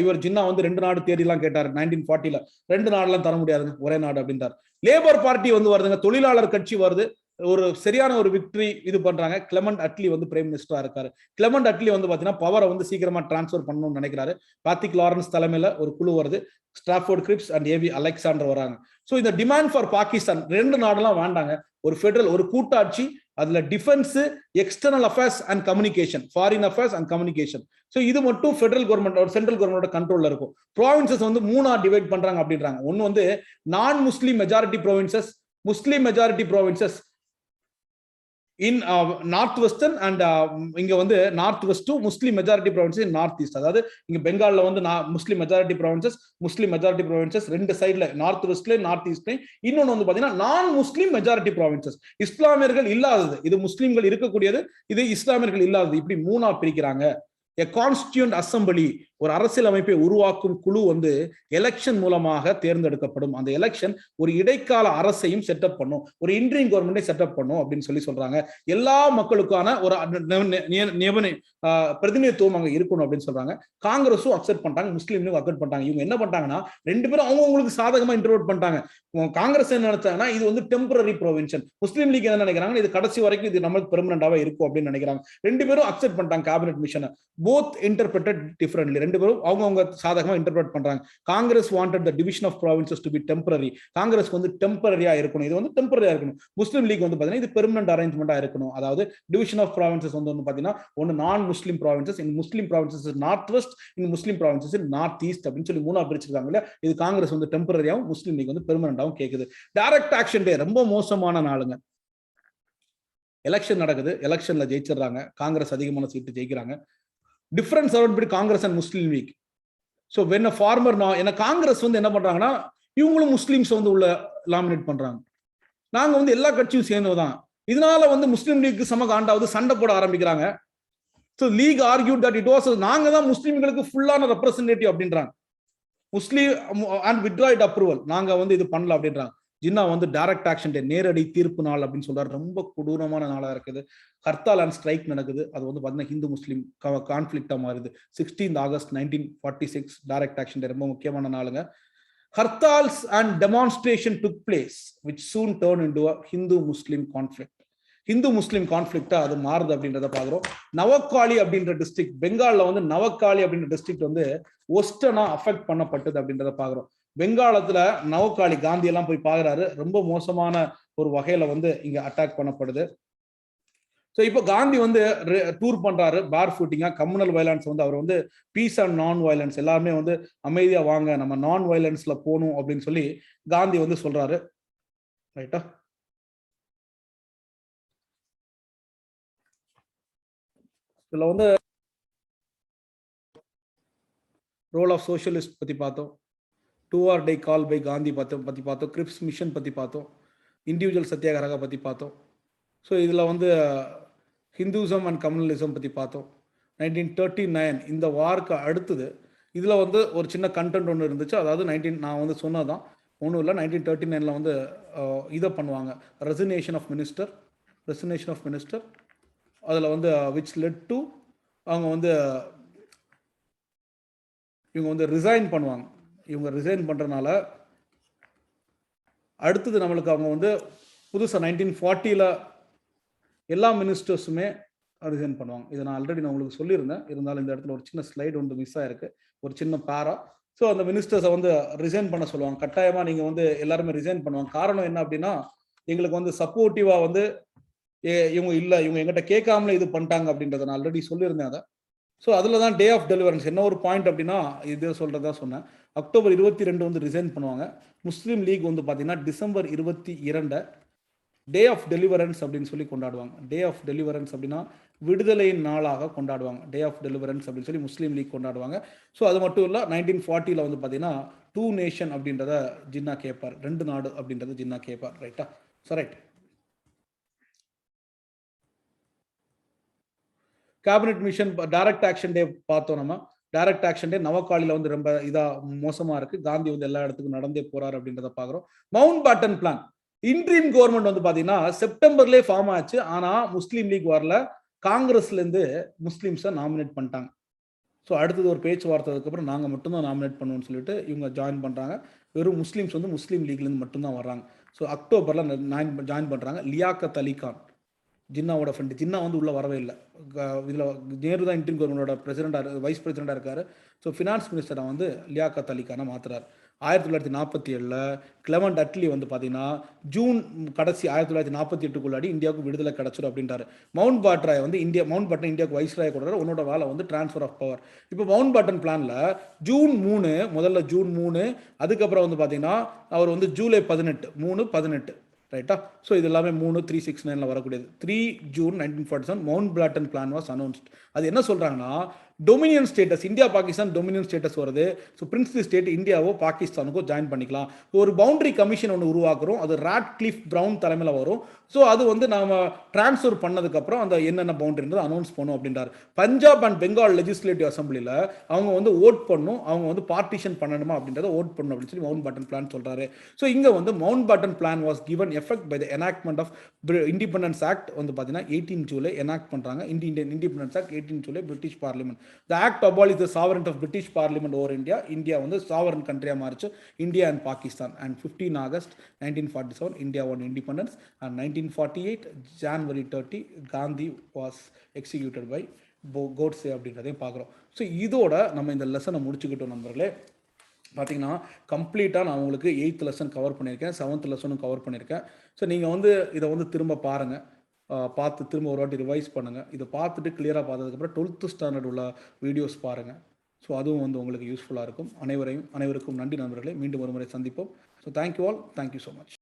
இவர் ஜின்னா வந்து 2 நாடு தேடிலாம் கேட்டாரு 1940ல. 2 நாடுலாம் தர முடியாதுங்க, ஒரே நாடு அப்படின்றாரு. லேபர் பார்ட்டி வந்து வருதுங்க, தொழிலாளர் கட்சி வருது. ஒரு சரியான ஒரு விக்டரி இது பண்றாங்க. கிளெமெண்ட் அட்லி வந்து பிரைம் மினிஸ்டரா இருக்காரு. கிளெமெண்ட் அட்லி வந்து பாத்தீங்கன்னா பவரை வந்து சீக்கிரமா டிரான்ஸ்பர் பண்ணணும்னு நினைக்கிறாரு. பேட்ரிக் லாரன்ஸ் தலைமையில ஒரு குழு வருது. Stafford Cripps and AV Alexander வராங்க. சோ இந்த டிமாண்ட் ஃபார் பாகிஸ்தான் 2 நாடுலாம் வேண்டாங்க, ஒரு ஃபெடரல் ஒரு கூட்டாட்சி, அதுல defence, external affairs and communication, foreign affairs and communication. So இது மட்டும் ஃபெடரல் கவர்மெண்ட் ஒரு சென்ட்ரல் கவர்மெண்டோட கண்ட்ரோல்ல இருக்கும். ப்ராவின்சஸ் வந்து 3ஆ டிவைட் பண்றாங்க அப்படின்றாங்க. ஒன்னு வந்து non Muslim majority provinces, Muslim majority provinces in north western and இங்க வந்து north west Muslim majority provinces in north east. அதாவது இங்க பெங்கால்ல வந்து முஸ்லீம் மெஜாரிட்டி ப்ராவின்சஸ் 2 சைட்ல நார்த் வெஸ்ட்ல நார்த் ஈஸ்ட்ல. இன்னொன்னு வந்து பாத்தீங்கன்னா நான் முஸ்லீம் மெஜாரிட்டி ப்ராவின்சஸ், இஸ்லாமியர்கள் இல்லாதது. இது முஸ்லீம்கள் இருக்கக்கூடியது, இது இஸ்லாமியர்கள் இல்லாதது. இப்படி 3ஆ பிரிக்கிறாங்க. A constituent assembly ஒரு அரசியல் அமைப்பை உருவாக்கும் குழு வந்து எலெக்ஷன் மூலமாக தேர்ந்தெடுக்கப்படும். அந்த எலெக்ஷன் ஒரு இடைக்கால அரசையும் செட்டப் பண்ணும், ஒரு இன்ட்ரீம் கவர்மெண்டை செட்டப் பண்ணும் அப்படின்னு சொல்றாங்க. எல்லா மக்களுக்கான ஒரு பிரதிநிதித்துவம் அங்க இருக்கணும் அப்படின்னு சொல்றாங்க. காங்கிரஸும் அக்செப்ட் பண்ணிட்டாங்க, முஸ்லீம் லீக் அக்செப்ட் பண்ணிட்டாங்க. இவங்க என்ன பண்ணிட்டாங்கன்னா ரெண்டு பேரும் அவங்களுக்கு சாதகமா இன்டர்வர்ட் பண்ணிட்டாங்க. காங்கிரஸ் என்ன நினைச்சாங்கன்னா இது வந்து டெம்பரரி ப்ரொவின்ஷன், முஸ்லீம் லீக் என்ன நினைக்கிறாங்க இது கடைசி வரைக்கும் இது நமக்கு பெர்மனண்டாவே இருக்கும் அப்படின்னு நினைக்கிறாங்க. ரெண்டு பேரும் அக்செப்ட் பண்ணிட்டாங்க கேபினெட் மிஷனை. போத் இன்டர்பிரட்டட் டிஃபரெண்ட்லி, ரெண்டு பேரும் அவங்க சாதகமா இன்டர்பிரட் பண்றாங்க. Congress wanted the division of provinces to be temporary, Congress வந்து டெம்பரரியா இருக்கணும், இது வந்து டெம்பரரியா இருக்கணும். முஸ்லீம் லீக் வந்து பாத்தீங்கன்னா இது பெர்மனன்ட் அரேஞ்ச்மெண்டா இருக்கணும். அதாவது டிவிஷன் ஆஃப் ப்ராவின்சஸ் வந்து பாத்தீங்கன்னா ஒன்னு நான் முஸ்லீம் ப்ராவின்சஸ், இன் முஸ்லீம் ப்ராவின்சஸ் நார்த் வெஸ்ட், இன் முஸ்லீம் ப்ராவின்சஸ் நார்த் ஈஸ்ட் அப்படின்னு சொல்லி மூணா பிரிச்சிருக்காங்க. இது காங்கிரஸ் வந்து டெம்பரரியாவும் முஸ்லீம் லீக் வந்து பெர்மனண்டாவும் கேக்குது. டைரக்ட் ஆக்ஷன் டே ரொம்ப மோசமான நாளுங்க. எலெக்ஷன் நடக்குது, எலெக்ஷன்ல ஜெயிச்சிடறாங்க, காங்கிரஸ் அதிகமான சீட்டு ஜெயிக்கிறாங்க. Difference between Congress and Muslim League. So when a former ஏன்னா காங்கிரஸ் வந்து என்ன பண்றாங்கன்னா இவங்களும் முஸ்லீம்ஸ் வந்து உள்ள லாமினேட் பண்றாங்க. நாங்க வந்து எல்லா கட்சியும் சேர்ந்ததுதான், இதனால வந்து முஸ்லீம் லீக் சம காண்டாவது சண்டை போட ஆரம்பிக்கிறாங்க. So League argued that it was நாங்க தான் முஸ்லீம்களுக்கு ஃபுல்லான ரெப்ரசன்டேட்டிவ் அப்படின்றாங்க. முஸ்லீம் அண்ட் வித்ட்ராய்ட் அப்ரூவல், நாங்க வந்து இது பண்ணல அப்படின்றாங்க. ஜின்னா வந்து டைரக்ட் ஆக்ஷன் டே, நேரடி தீர்ப்பு நாள் அப்படின்னு சொல்றாரு. ரொம்ப கொடூரமான நாளா இருக்குது. ஹர்த்தால் அண்ட் ஸ்ட்ரைக் நடக்குது. அது வந்து பாத்தீங்கன்னா ஹிந்து முஸ்லீம் கான்ஃபிளிக்டா மாறுது. 16 ஆகஸ்ட் 1946 டைரக்ட் ஆக்ஷன் டே ரொம்ப முக்கியமான நாளுங்க. Hartals and demonstration took place which soon turned into a Hindu Muslim conflict. Hindu Muslim கான்ஃபிளிக்டா அது மாறுது அப்படின்றத பாக்குறோம். நவக்காளி அப்படின்ற டிஸ்ட்ரிக்ட், பெங்கால்ல வந்து நவக்காளி அப்படின்ற டிஸ்ட்ரிக்ட் வந்து ஒஸ்டனா அஃபெக்ட் பண்ணப்பட்டது அப்படின்றத பாக்குறோம். பெங்காலத்துல நவக்காளி காந்தி எல்லாம் போய் பாக்குறாரு, ரொம்ப மோசமான ஒரு வகையில வந்து இங்க அட்டாக் பண்ணப்படுது. ஸோ இப்போ காந்தி வந்து டூர் பண்றாரு பேர் ஃபுட்டிங்கா. கம்யூனல் வயலன்ஸ் வந்து அவர் வந்து பீஸ் அண்ட் நான் வயலன்ஸ், எல்லாருமே வந்து அமைதியா வாங்க நம்ம நான் வயலன்ஸ்ல போகணும் அப்படின்னு சொல்லி காந்தி வந்து சொல்றாரு. ரைட்டா, இதுல வந்து ரோல் ஆஃப் சோஷியலிஸ்ட் பத்தி பார்த்தோம், 2 hour die call by Gandhi பத்தி பார்த்தோம், கிரிப்ஸ் மிஷன் பத்தி பார்த்தோம், இண்டிவிஜுவல் சத்தியாகிரகா பத்தி பார்த்தோம். ஸோ இதுல வந்து ஹிந்துசம் அண்ட் கம்யூனலிசம் பத்தி பார்த்தோம். 1939 இந்த வார்க்கு அடுத்தது இதுல வந்து ஒரு சின்ன கண்டென்ட் ஒன்று இருந்துச்சு. அதாவது நான் வந்து சொன்னதான் ஒன்றும் இல்லை, 1939 வந்து இதை பண்ணுவாங்க, ரெசினேஷன் ஆஃப் மினிஸ்டர். அதில் வந்து விச் லெட் டு அவங்க வந்து இவங்க வந்து ரிசைன் பண்ணுவாங்க. இவங்க ரிசைன் பண்ணுறதுனால அடுத்தது நம்மளுக்கு அவங்க வந்து புதுசாக 1940 எல்லா மினிஸ்டர்ஸுமே ரிசைன் பண்ணுவாங்க. இதை நான் ஆல்ரெடி உங்களுக்கு சொல்லியிருந்தேன், இருந்தாலும் இந்த இடத்துல ஒரு சின்ன ஸ்லைடு ஒன்று மிஸ் ஆயிருக்கு, ஒரு சின்ன பேரா. ஸோ அந்த மினிஸ்டர்ஸை வந்து ரிசைன் பண்ண சொல்லுவாங்க, கட்டாயமாக நீங்கள் வந்து எல்லாருமே ரிசைன் பண்ணுவாங்க. காரணம் என்ன அப்படின்னா எங்களுக்கு வந்து சப்போர்ட்டிவாக வந்து இவங்க இல்லை, இவங்க எங்கிட்ட கேட்காமலே இது பண்ணிட்டாங்க அப்படின்றத நான் ஆல்ரெடி சொல்லியிருந்தேன் அதை. ஸோ அதில் தான் டே ஆஃப் டெலிவரன்ஸ் என்ன ஒரு பாயிண்ட் அப்படின்னா இது சொல்கிறதா சொன்னேன். அக்டோபர் 22 வந்து ரிசைன் பண்ணுவாங்க. முஸ்லீம் லீக் வந்து பார்த்தீங்கன்னா டிசம்பர் 22 டே ஆஃப் டெலிவரன்ஸ் அப்படின்னு சொல்லி கொண்டாடுவாங்க. டே ஆஃப் டெலிவரன்ஸ் அப்படின்னா விடுதலையின் நாளாக கொண்டாடுவாங்க. டே ஆஃப் டெலிவரன்ஸ் அப்படின்னு சொல்லி முஸ்லீம் லீக் கொண்டாடுவாங்க. ஸோ அது மட்டும் இல்லை, 1940 வந்து பார்த்தீங்கன்னா 2 நேஷன் அப்படின்றத ஜின்னா கேட்பார், 2 நாடு அப்படின்றத ஜின்னா கேட்பார். ரைட்டா, so right. Cabinet mission direct action day பார்த்தோம் நம்ம. டைரக்ட் ஆக்ஷன் டே நவக்காலியில் வந்து ரொம்ப இதா மோசமா இருக்கு. காந்தி வந்து எல்லா இடத்துக்கும் நடந்தே போறாரு அப்படின்றத பாக்குறோம். Mountbatten plan, interim government வந்து பாத்தீங்கன்னா செப்டம்பர்லேயே ஃபார்ம் ஆச்சு. ஆனா முஸ்லீம் லீக் வரல, காங்கிரஸ்ல இருந்து முஸ்லீம்ஸை நாமினேட் பண்ணிட்டாங்க. ஸோ அடுத்தது ஒரு பேச்சுவார்த்தை அதுக்கப்புறம் நாங்கள் மட்டும்தான் நாமினேட் பண்ணுவோம்னு சொல்லிட்டு இவங்க ஜாயின் பண்ணுறாங்க. வெறும் முஸ்லீம்ஸ் வந்து முஸ்லீம் லீக்லேருந்து மட்டும்தான் வர்றாங்க. ஸோ அக்டோபரில் ஜாயின் பண்ணுறாங்க. லியாக்கத் அலி கான் ஜின்னாவோட ஃப்ரெண்டு. ஜின்னா வந்து உள்ளே வரவே இல்லை. இதில் நேரு தான் இன்டீம் கவர்மெண்டோட பிரசிடென்டாக வைஸ் பிரசிடென்டாக இருக்காரு. ஸோ ஃபினான்ஸ் மினிஸ்டரை வந்து லியாக்கத் அலி கானை மாற்றுறாரு. 1947 கிளெமெண்ட் அட்லி வந்து பார்த்தீங்கன்னா ஜூன் கடைசி 1948 இந்தியாவுக்கு விடுதலை கிடைச்சிடும் அப்படின்றாரு. மவுண்ட் பாட்ராய் வந்து மவுண்ட் பேட்டன் இந்தியாவுக்கு வைஸ்ராய் கொடுறாரு. உன்னோட வேலை வந்து டிரான்ஸ்ஃபர் ஆஃப் பவர். இப்போ மவுண்ட் பேட்டன் பிளான்ல ஜூன் 3 முதல்ல ஜூன் 3, அதுக்கப்புறம் வந்து பார்த்தீங்கன்னா அவர் வந்து ஜூலை 18 3-18 ரைட்டா? ஸோ இது எல்லாமே 3,369 வரக்கூடியது. 3 June 1947 Mountbatten plan was announced. அது என்ன சொல்றாங்கன்னா, dominion status India, Pakistan dominion status வருது. ஸோ பிரின்ஸ்லி ஸ்டேட் இந்தியாவோ பாகிஸ்தானுக்கோ ஜாயின் பண்ணிக்கலாம். ஒரு பவுண்டரி கமிஷன் ஒன்று உருவாக்குறோம். அது ராட்க்ளிஃப் பிரவுன் தலைமையில் வரும். ஸோ அது வந்து நாம டிரான்ஸ்ஃபர் பண்ணதுக்கப்புறம் அந்த என்னென்ன பவுண்டரின்றது அனௌன்ஸ் பண்ணும் அப்படின்றார். பஞ்சாப் அண்ட் பெங்கால் லெஜிஸ்லேட்டிவ் அசம்பிளியில் அவங்க வந்து ஓட் பண்ணும், அவங்க வந்து பார்ட்டிஷன் பண்ணணுமா அப்படின்றத ஓட் பண்ணணும் அப்படின்னு சொல்லி மவுண்ட் பேட்டன் பிளான் சொல்றாரு. ஸோ இங்கே வந்து Mountbatten plan was given effect by the enactment of independence act வந்து பார்த்தீங்கன்னா 18 ஜூலை எனாக்ட் பண்ணுறாங்க. Indian independence act 18 July British parliament. The act abolish the sovereign of British parliament over India. India வந்து sovereign கண்ட்ரியாக மாறிச்சு, India and Pakistan. And 15 August 1947 India won independence. And 1948 January 30 Gandhi was executed by Godse அப்படின்றதையும் பார்க்குறோம். So இதோட நம்ம இந்த லெசனை முடிச்சுக்கிட்டோம் நண்பர்களே. பார்த்தீங்கன்னா கம்ப்ளீட்டாக நான் உங்களுக்கு 8th லெசன் கவர் பண்ணியிருக்கேன், 7th லெசனும் கவர் பண்ணியிருக்கேன். ஸோ நீங்கள் வந்து இதை வந்து திரும்ப பாருங்கள், பார்த்து திரும்ப ஒரு வாட்டி ரிவைஸ் பண்ணுங்கள். இதை பார்த்துட்டு கிளியராக பார்த்ததுக்கப்புறம் 12th ஸ்டாண்டர்ட் உள்ள வீடியோஸ் பாருங்கள். ஸோ அதுவும் வந்து உங்களுக்கு யூஸ்ஃபுல்லாக இருக்கும். அனைவருக்கும் நன்றி நண்பர்களே. மீண்டும் ஒரு முறை சந்திப்போம். So thank you all, thank you so much.